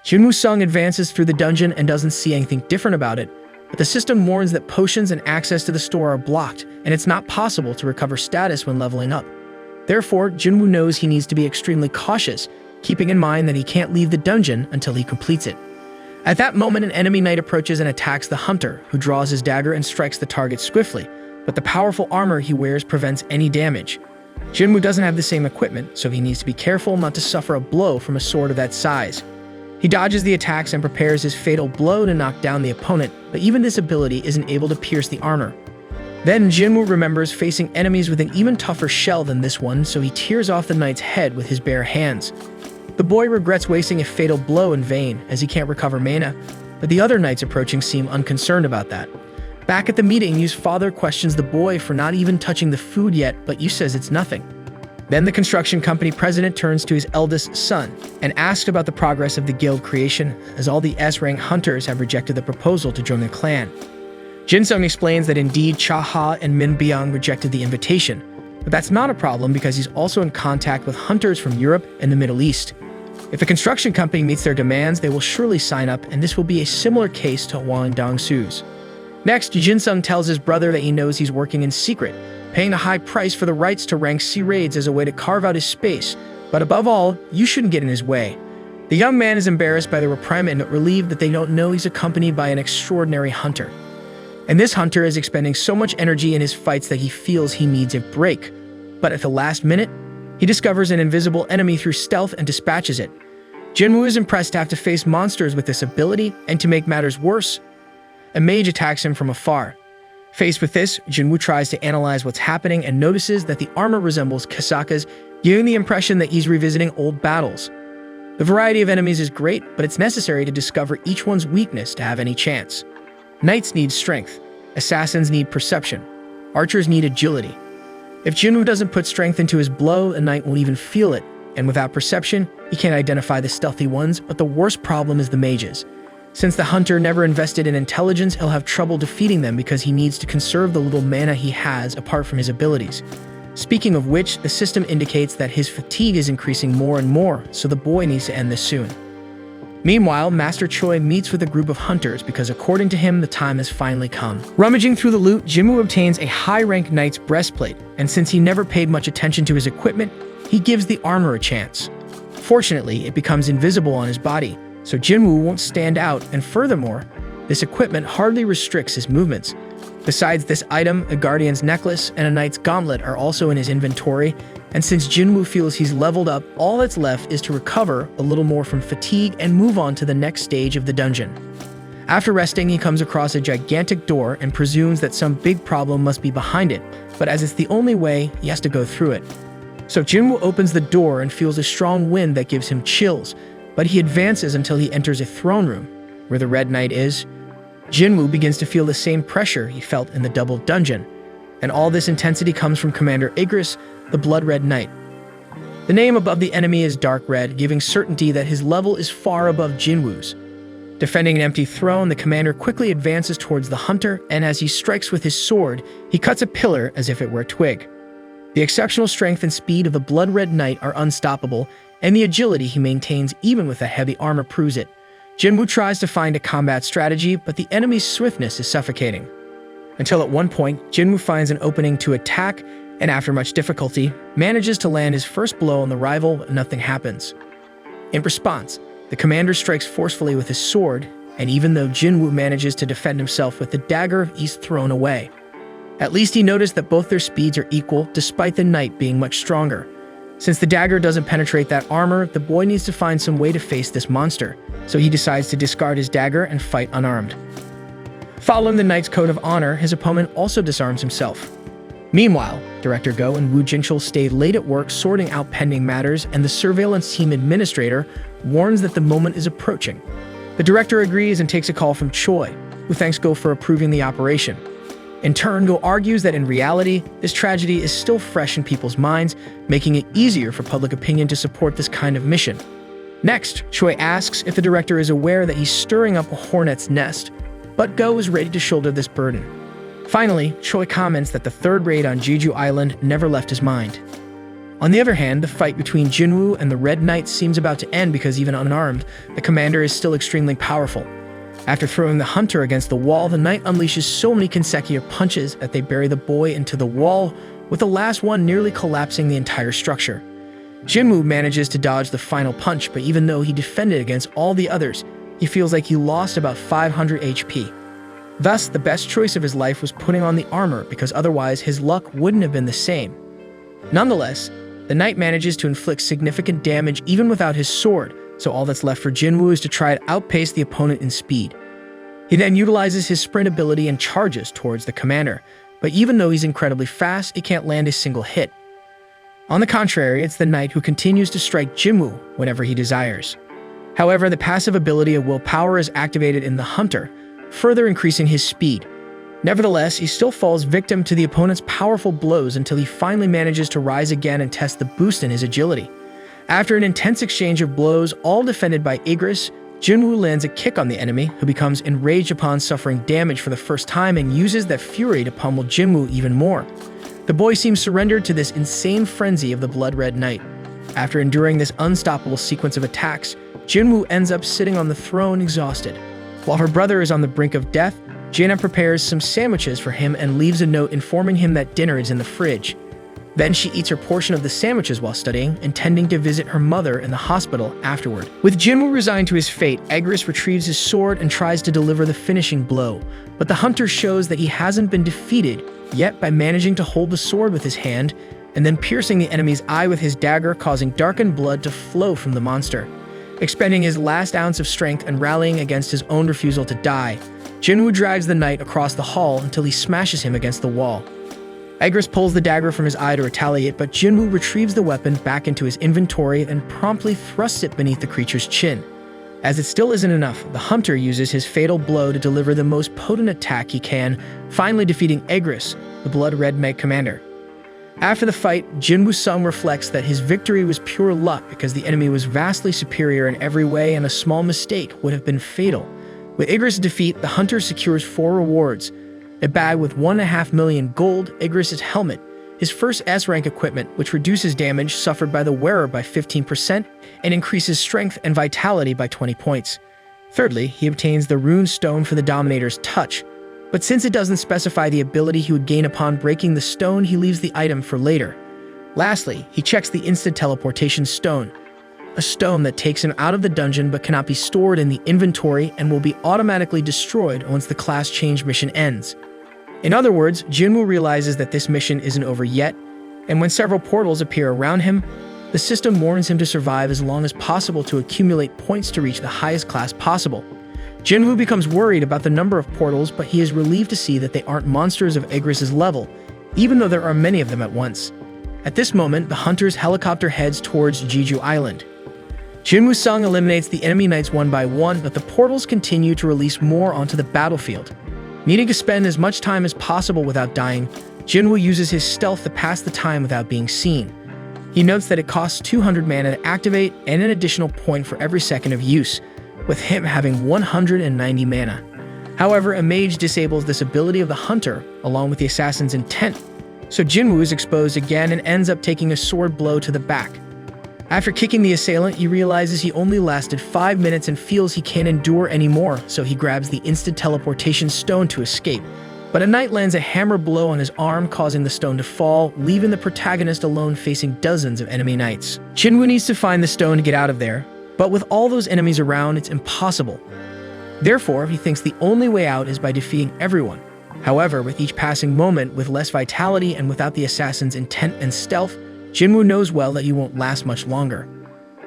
Jinwoo Sung advances through the dungeon and doesn't see anything different about it, but the system warns that potions and access to the store are blocked, and it's not possible to recover status when leveling up. Therefore, Jinwoo knows he needs to be extremely cautious, keeping in mind that he can't leave the dungeon until he completes it. At that moment, an enemy knight approaches and attacks the hunter, who draws his dagger and strikes the target swiftly, but the powerful armor he wears prevents any damage. Jinwoo doesn't have the same equipment, so he needs to be careful not to suffer a blow from a sword of that size. He dodges the attacks and prepares his fatal blow to knock down the opponent, but even this ability isn't able to pierce the armor. Then Jinwoo remembers facing enemies with an even tougher shell than this one, so he tears off the knight's head with his bare hands. The boy regrets wasting a fatal blow in vain, as he can't recover mana, but the other knights approaching seem unconcerned about that. Back at the meeting, Yu's father questions the boy for not even touching the food yet, but Yu says it's nothing. Then the construction company president turns to his eldest son and asks about the progress of the guild creation, as all the S-rank hunters have rejected the proposal to join the clan. Jin Sung explains that indeed Cha Ha and Min Byung rejected the invitation, but that's not a problem because he's also in contact with hunters from Europe and the Middle East. If the construction company meets their demands, they will surely sign up, and this will be a similar case to Wang Dongsu's. Next, Jin Sung tells his brother that he knows he's working in secret, paying a high price for the rights to rank C raids as a way to carve out his space, but above all, you shouldn't get in his way. The young man is embarrassed by the reprimand but relieved that they don't know he's accompanied by an extraordinary hunter. And this hunter is expending so much energy in his fights that he feels he needs a break. But at the last minute, he discovers an invisible enemy through stealth and dispatches it. Jinwoo is impressed to have to face monsters with this ability, and to make matters worse, a mage attacks him from afar. Faced with this, Jinwoo tries to analyze what's happening and notices that the armor resembles Kasaka's, giving the impression that he's revisiting old battles. The variety of enemies is great, but it's necessary to discover each one's weakness to have any chance. Knights need strength, assassins need perception, archers need agility. If Jinwoo doesn't put strength into his blow, a knight won't even feel it, and without perception, he can't identify the stealthy ones, but the worst problem is the mages. Since the hunter never invested in intelligence, he'll have trouble defeating them because he needs to conserve the little mana he has apart from his abilities. Speaking of which, the system indicates that his fatigue is increasing more and more, so the boy needs to end this soon. Meanwhile, Master Choi meets with a group of hunters because according to him, the time has finally come. Rummaging through the loot, Jinwoo obtains a high-rank knight's breastplate, and since he never paid much attention to his equipment, he gives the armor a chance. Fortunately, it becomes invisible on his body, so Jinwoo won't stand out, and furthermore, this equipment hardly restricts his movements. Besides this item, a guardian's necklace and a knight's gauntlet are also in his inventory, And since Jinwoo feels he's leveled up, all that's left is to recover a little more from fatigue and move on to the next stage of the dungeon. After resting, he comes across a gigantic door and presumes that some big problem must be behind it, but as it's the only way, he has to go through it. So Jinwoo opens the door and feels a strong wind that gives him chills, but he advances until he enters a throne room, where the Red Knight is. Jinwoo begins to feel the same pressure he felt in the double dungeon, and all this intensity comes from Commander Igris, the Blood Red Knight. The name above the enemy is Dark Red, giving certainty that his level is far above Jinwoo's. Defending an empty throne, the commander quickly advances towards the hunter, and as he strikes with his sword, he cuts a pillar as if it were a twig. The exceptional strength and speed of the Blood Red Knight are unstoppable, and the agility he maintains even with the heavy armor proves it. Jinwoo tries to find a combat strategy, but the enemy's swiftness is suffocating. Until at one point, Jinwoo finds an opening to attack, and after much difficulty, manages to land his first blow on the rival, but nothing happens. In response, the commander strikes forcefully with his sword, and even though Jinwoo manages to defend himself with the dagger, he's thrown away. At least he noticed that both their speeds are equal, despite the knight being much stronger. Since the dagger doesn't penetrate that armor, the boy needs to find some way to face this monster, so he decides to discard his dagger and fight unarmed. Following the knight's code of honor, his opponent also disarms himself. Meanwhile, Director Go and Woo Jinchul stay late at work sorting out pending matters, and the surveillance team administrator warns that the moment is approaching. The director agrees and takes a call from Choi, who thanks Go for approving the operation. In turn, Go argues that in reality, this tragedy is still fresh in people's minds, making it easier for public opinion to support this kind of mission. Next, Choi asks if the director is aware that he's stirring up a hornet's nest, but Go is ready to shoulder this burden. Finally, Choi comments that the third raid on Jeju Island never left his mind. On the other hand, the fight between Jinwoo and the Red Knight seems about to end because even unarmed, the commander is still extremely powerful. After throwing the hunter against the wall, the knight unleashes so many consecutive punches that they bury the boy into the wall, with the last one nearly collapsing the entire structure. Jinwoo manages to dodge the final punch, but even though he defended against all the others, he feels like he lost about 500 HP. Thus, the best choice of his life was putting on the armor, because otherwise his luck wouldn't have been the same. Nonetheless, the knight manages to inflict significant damage even without his sword, so all that's left for Jinwoo is to try to outpace the opponent in speed. He then utilizes his sprint ability and charges towards the commander, but even though he's incredibly fast, he can't land a single hit. On the contrary, it's the knight who continues to strike Jinwoo whenever he desires. However, the passive ability of willpower is activated in the hunter, further increasing his speed. Nevertheless, he still falls victim to the opponent's powerful blows until he finally manages to rise again and test the boost in his agility. After an intense exchange of blows, all defended by Igris, Jinwoo lands a kick on the enemy, who becomes enraged upon suffering damage for the first time and uses that fury to pummel Jinwoo even more. The boy seems surrendered to this insane frenzy of the Blood Red Knight. After enduring this unstoppable sequence of attacks, Jinwoo ends up sitting on the throne exhausted. While her brother is on the brink of death, Jaina prepares some sandwiches for him and leaves a note informing him that dinner is in the fridge. Then she eats her portion of the sandwiches while studying, intending to visit her mother in the hospital afterward. With Jinwoo resigned to his fate, Igris retrieves his sword and tries to deliver the finishing blow, but the hunter shows that he hasn't been defeated yet by managing to hold the sword with his hand and then piercing the enemy's eye with his dagger, causing darkened blood to flow from the monster. Expending his last ounce of strength and rallying against his own refusal to die, Jinwoo drags the knight across the hall until he smashes him against the wall. Igris pulls the dagger from his eye to retaliate, but Jinwoo retrieves the weapon back into his inventory and promptly thrusts it beneath the creature's chin. As it still isn't enough, the hunter uses his fatal blow to deliver the most potent attack he can, finally defeating Igris, the Blood Red Knight commander. After the fight, Jinwoo's song reflects that his victory was pure luck because the enemy was vastly superior in every way and a small mistake would have been fatal. With Igris' defeat, the hunter secures 4 rewards: a bag with 1.5 million gold, Igris' helmet, his first S-rank equipment, which reduces damage suffered by the wearer by 15% and increases strength and vitality by 20 points. Thirdly, he obtains the rune stone for the Dominator's touch, but since it doesn't specify the ability he would gain upon breaking the stone, he leaves the item for later. Lastly, he checks the instant teleportation stone, a stone that takes him out of the dungeon but cannot be stored in the inventory and will be automatically destroyed once the class change mission ends. In other words, Jinwoo realizes that this mission isn't over yet, And when several portals appear around him, the system warns him to survive as long as possible to accumulate points to reach the highest class possible. Jinwoo becomes worried about the number of portals, but he is relieved to see that they aren't monsters of Igris's level, even though there are many of them at once. At this moment, the hunter's helicopter heads towards Jeju Island. Jinwoo Sung eliminates the enemy knights one by one, but the portals continue to release more onto the battlefield. Needing to spend as much time as possible without dying, Jinwoo uses his stealth to pass the time without being seen. He notes that it costs 200 mana to activate and an additional point for every second of use, with him having 190 mana. However, a mage disables this ability of the hunter, along with the assassin's intent, so Jinwoo is exposed again and ends up taking a sword blow to the back. After kicking the assailant, he realizes he only lasted 5 minutes and feels he can't endure anymore, so he grabs the instant teleportation stone to escape. But a knight lands a hammer blow on his arm, causing the stone to fall, leaving the protagonist alone facing dozens of enemy knights. Jinwoo needs to find the stone to get out of there, but with all those enemies around, it's impossible. Therefore, he thinks the only way out is by defeating everyone. However, with each passing moment, with less vitality and without the assassin's intent and stealth, Jinwoo knows well that he won't last much longer.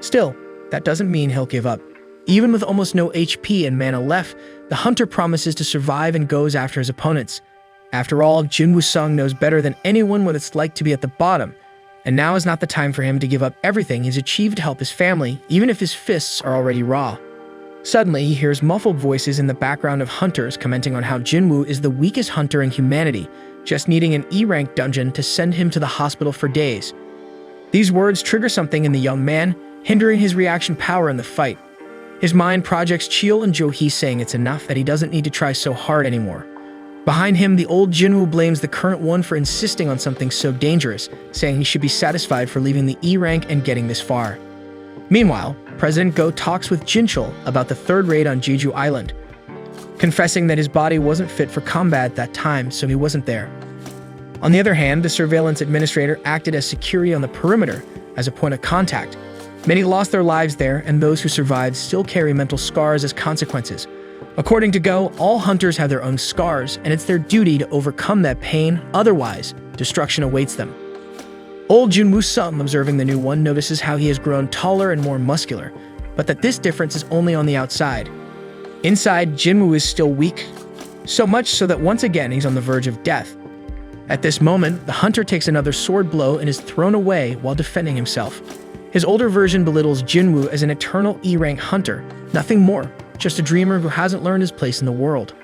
Still, that doesn't mean he'll give up. Even with almost no HP and mana left, the hunter promises to survive and goes after his opponents. After all, Jinwoo Sung knows better than anyone what it's like to be at the bottom, and now is not the time for him to give up everything he's achieved to help his family, even if his fists are already raw. Suddenly, he hears muffled voices in the background of hunters commenting on how Jinwoo is the weakest hunter in humanity, just needing an E-rank dungeon to send him to the hospital for days. These words trigger something in the young man, hindering his reaction power in the fight. His mind projects Cheol and Jo-hee saying it's enough, that he doesn't need to try so hard anymore. Behind him, the old Jinwoo blames the current one for insisting on something so dangerous, saying he should be satisfied for leaving the E-rank and getting this far. Meanwhile, President Go talks with Jinchul about the third raid on Jeju Island, confessing that his body wasn't fit for combat at that time, so he wasn't there. On the other hand, the surveillance administrator acted as security on the perimeter as a point of contact. Many lost their lives there, and those who survived still carry mental scars as consequences. According to Go, all hunters have their own scars, and it's their duty to overcome that pain, otherwise, destruction awaits them. Old Jinwoo Sung, observing the new one, notices how he has grown taller and more muscular, but that this difference is only on the outside. Inside, Jinwoo is still weak, so much so that once again he's on the verge of death. At this moment, the hunter takes another sword blow and is thrown away while defending himself. His older version belittles Jinwoo as an eternal E-rank hunter, nothing more, just a dreamer who hasn't learned his place in the world.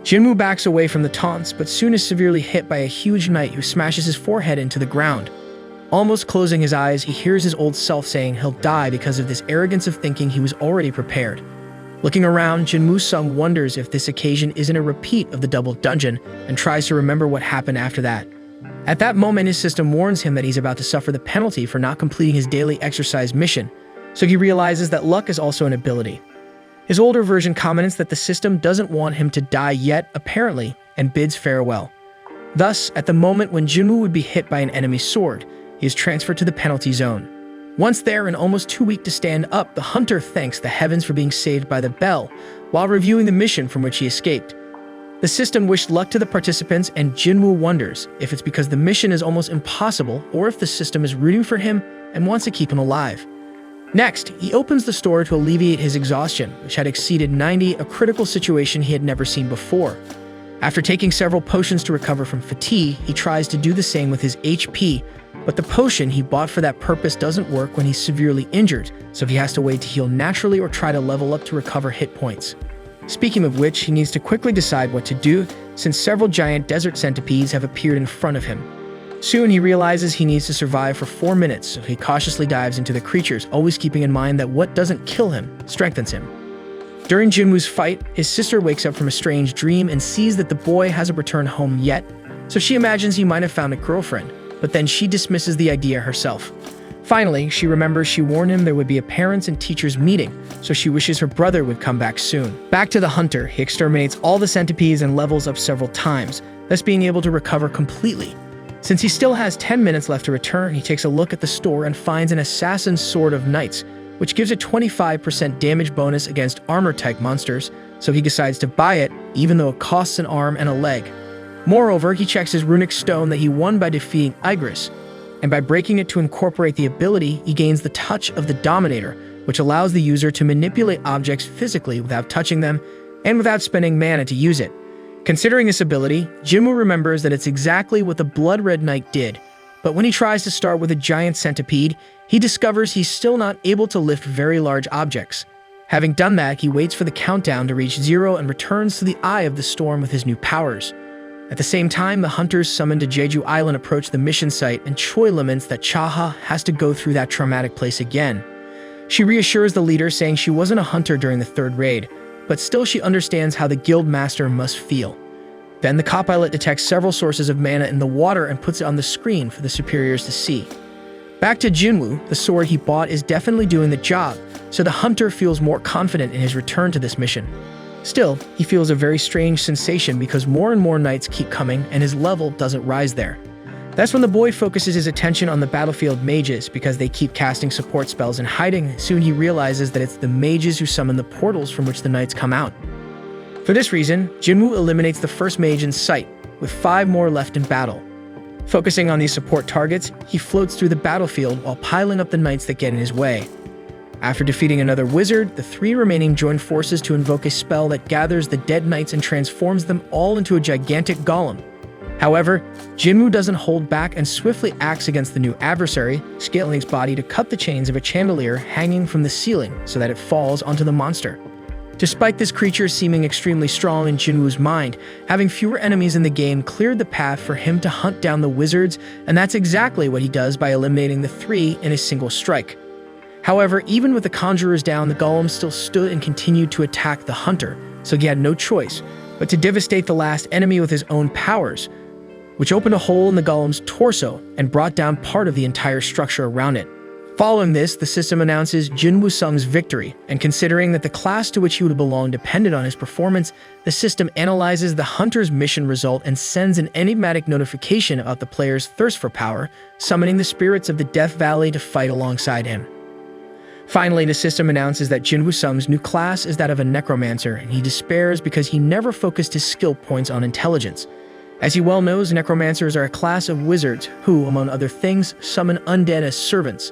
Jinwoo backs away from the taunts, but soon is severely hit by a huge knight who smashes his forehead into the ground. Almost closing his eyes, he hears his old self saying he'll die because of this arrogance of thinking he was already prepared. Looking around, Jinwoo Sung wonders if this occasion isn't a repeat of the double dungeon and tries to remember what happened after that. At that moment, his system warns him that he's about to suffer the penalty for not completing his daily exercise mission, so he realizes that luck is also an ability. His older version comments that the system doesn't want him to die yet, apparently, and bids farewell. Thus, at the moment when Jinwoo would be hit by an enemy sword, he is transferred to the penalty zone. Once there and almost too weak to stand up, the hunter thanks the heavens for being saved by the bell, while reviewing the mission from which he escaped. The system wished luck to the participants, and Jinwoo wonders if it's because the mission is almost impossible or if the system is rooting for him and wants to keep him alive. Next, he opens the store to alleviate his exhaustion, which had exceeded 90, a critical situation he had never seen before. After taking several potions to recover from fatigue, he tries to do the same with his HP, but the potion he bought for that purpose doesn't work when he's severely injured, so he has to wait to heal naturally or try to level up to recover hit points. Speaking of which, he needs to quickly decide what to do, since several giant desert centipedes have appeared in front of him. Soon he realizes he needs to survive for 4 minutes, so he cautiously dives into the creatures, always keeping in mind that what doesn't kill him strengthens him. During Jinwoo's fight, his sister wakes up from a strange dream and sees that the boy hasn't returned home yet, so she imagines he might have found a girlfriend, but then she dismisses the idea herself. Finally, she remembers she warned him there would be a parents' and teachers' meeting, so she wishes her brother would come back soon. Back to the hunter, he exterminates all the centipedes and levels up several times, thus being able to recover completely. Since he still has 10 minutes left to return, he takes a look at the store and finds an assassin's sword of knights, which gives a 25% damage bonus against armor-type monsters, so he decides to buy it, even though it costs an arm and a leg. Moreover, he checks his runic stone that he won by defeating Igris, and by breaking it to incorporate the ability, he gains the touch of the Dominator, which allows the user to manipulate objects physically without touching them and without spending mana to use it. Considering this ability, Jinwoo remembers that it's exactly what the Blood Red Knight did, but when he tries to start with a giant centipede, he discovers he's still not able to lift very large objects. Having done that, he waits for the countdown to reach 0 and returns to the Eye of the Storm with his new powers. At the same time, the hunters summoned to Jeju Island approach the mission site, and Choi laments that Chaha has to go through that traumatic place again. She reassures the leader, saying she wasn't a hunter during the 3rd raid, but still she understands how the guild master must feel. Then the co-pilot detects several sources of mana in the water and puts it on the screen for the superiors to see. Back to Jinwoo, the sword he bought is definitely doing the job, so the hunter feels more confident in his return to this mission. Still, he feels a very strange sensation because more and more knights keep coming and his level doesn't rise there. That's when the boy focuses his attention on the battlefield mages because they keep casting support spells and hiding. Soon he realizes that it's the mages who summon the portals from which the knights come out. For this reason, Jinwoo eliminates the first mage in sight, with 5 more left in battle. Focusing on these support targets, he floats through the battlefield while piling up the knights that get in his way. After defeating another wizard, the 3 remaining join forces to invoke a spell that gathers the dead knights and transforms them all into a gigantic golem. However, Jinwoo doesn't hold back and swiftly acts against the new adversary, scaling its body to cut the chains of a chandelier hanging from the ceiling so that it falls onto the monster. Despite this creature seeming extremely strong in Jinwoo's mind, having fewer enemies in the game cleared the path for him to hunt down the wizards, and that's exactly what he does by eliminating the 3 in a single strike. However, even with the conjurers down, the golem still stood and continued to attack the hunter, so he had no choice but to devastate the last enemy with his own powers, which opened a hole in the golem's torso and brought down part of the entire structure around it. Following this, the system announces Jinwoo Sung's victory, and considering that the class to which he would belong depended on his performance, the system analyzes the hunter's mission result and sends an enigmatic notification about the player's thirst for power, summoning the spirits of the Death Valley to fight alongside him. Finally, the system announces that Jinwoo Sung's new class is that of a necromancer, and he despairs because he never focused his skill points on intelligence. As he well knows, necromancers are a class of wizards who, among other things, summon undead as servants.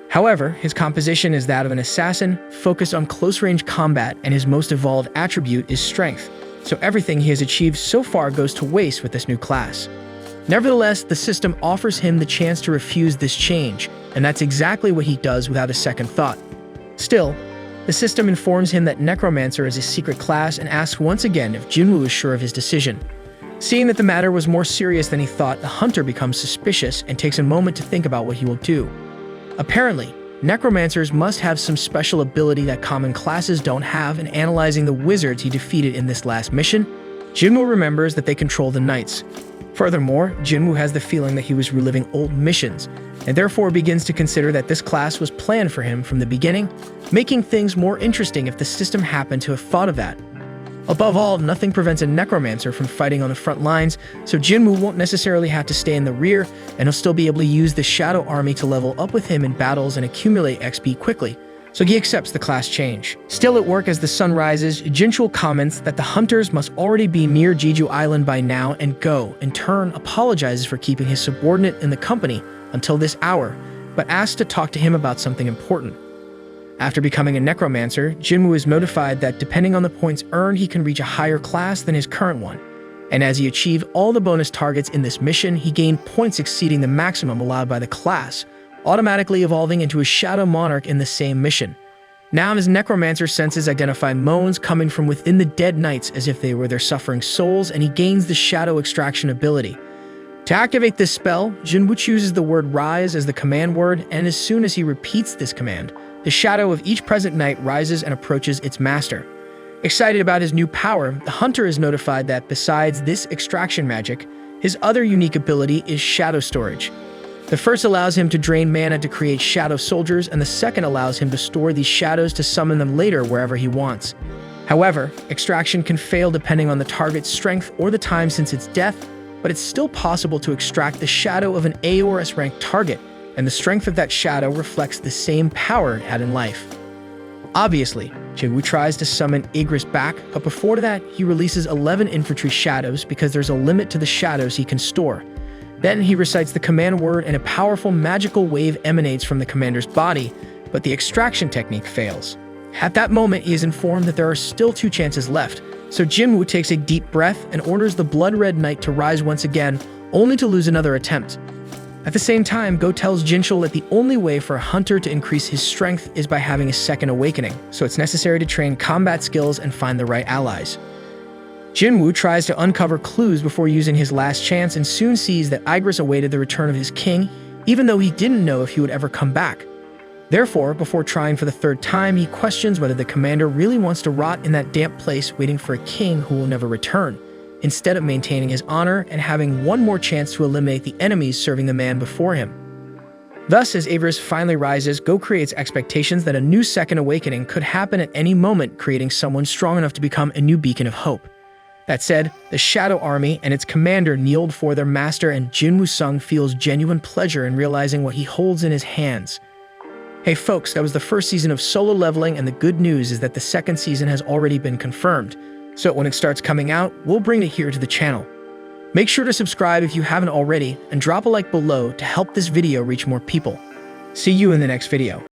However, his composition is that of an assassin, focused on close-range combat, and his most evolved attribute is strength, so everything he has achieved so far goes to waste with this new class. Nevertheless, the system offers him the chance to refuse this change, and that's exactly what he does without a second thought. Still, the system informs him that Necromancer is a secret class and asks once again if Jinwoo is sure of his decision. Seeing that the matter was more serious than he thought, the hunter becomes suspicious and takes a moment to think about what he will do. Apparently, necromancers must have some special ability that common classes don't have, and analyzing the wizards he defeated in this last mission, Jinwoo remembers that they control the knights. Furthermore, Jinwoo has the feeling that he was reliving old missions, and therefore begins to consider that this class was planned for him from the beginning, making things more interesting if the system happened to have thought of that. Above all, nothing prevents a necromancer from fighting on the front lines, so Jinwoo won't necessarily have to stay in the rear, and he'll still be able to use the Shadow Army to level up with him in battles and accumulate XP quickly, so he accepts the class change. Still at work as the sun rises, Jinchul comments that the hunters must already be near Jeju Island by now and Go, in turn, apologizes for keeping his subordinate in the company until this hour, but asks to talk to him about something important. After becoming a necromancer, Jinwoo is notified that depending on the points earned, he can reach a higher class than his current one. And as he achieved all the bonus targets in this mission, he gained points exceeding the maximum allowed by the class, automatically evolving into a Shadow Monarch in the same mission. Now his necromancer senses identify moans coming from within the dead knights as if they were their suffering souls, and he gains the Shadow Extraction ability. To activate this spell, Jinwoo chooses the word Rise as the command word, and as soon as he repeats this command, the shadow of each present knight rises and approaches its master. Excited about his new power, the hunter is notified that besides this extraction magic, his other unique ability is Shadow Storage. The first allows him to drain mana to create shadow soldiers, and the second allows him to store these shadows to summon them later wherever he wants. However, extraction can fail depending on the target's strength or the time since its death, but it's still possible to extract the shadow of an AORS ranked target, and the strength of that shadow reflects the same power it had in life. Obviously, Jinwoo tries to summon Igris back, but before that, he releases 11 infantry shadows because there's a limit to the shadows he can store. Then he recites the command word and a powerful magical wave emanates from the commander's body, but the extraction technique fails. At that moment, he is informed that there are still 2 chances left, so Jinwoo takes a deep breath and orders the blood-red knight to rise once again, only to lose another attempt. At the same time, Go tells Jinchul that the only way for a hunter to increase his strength is by having a second awakening, so it's necessary to train combat skills and find the right allies. Jinwoo tries to uncover clues before using his last chance and soon sees that Igris awaited the return of his king, even though he didn't know if he would ever come back. Therefore, before trying for the 3rd time, he questions whether the commander really wants to rot in that damp place waiting for a king who will never return, instead of maintaining his honor and having one more chance to eliminate the enemies serving the man before him. Thus, as Igris finally rises, Go creates expectations that a new second awakening could happen at any moment, creating someone strong enough to become a new beacon of hope. That said, the Shadow Army and its commander kneeled for their master, and Jinwoo Sung feels genuine pleasure in realizing what he holds in his hands. Hey folks, that was the 1st season of Solo Leveling, and the good news is that the 2nd season has already been confirmed. So when it starts coming out, we'll bring it here to the channel. Make sure to subscribe if you haven't already, and drop a like below to help this video reach more people. See you in the next video.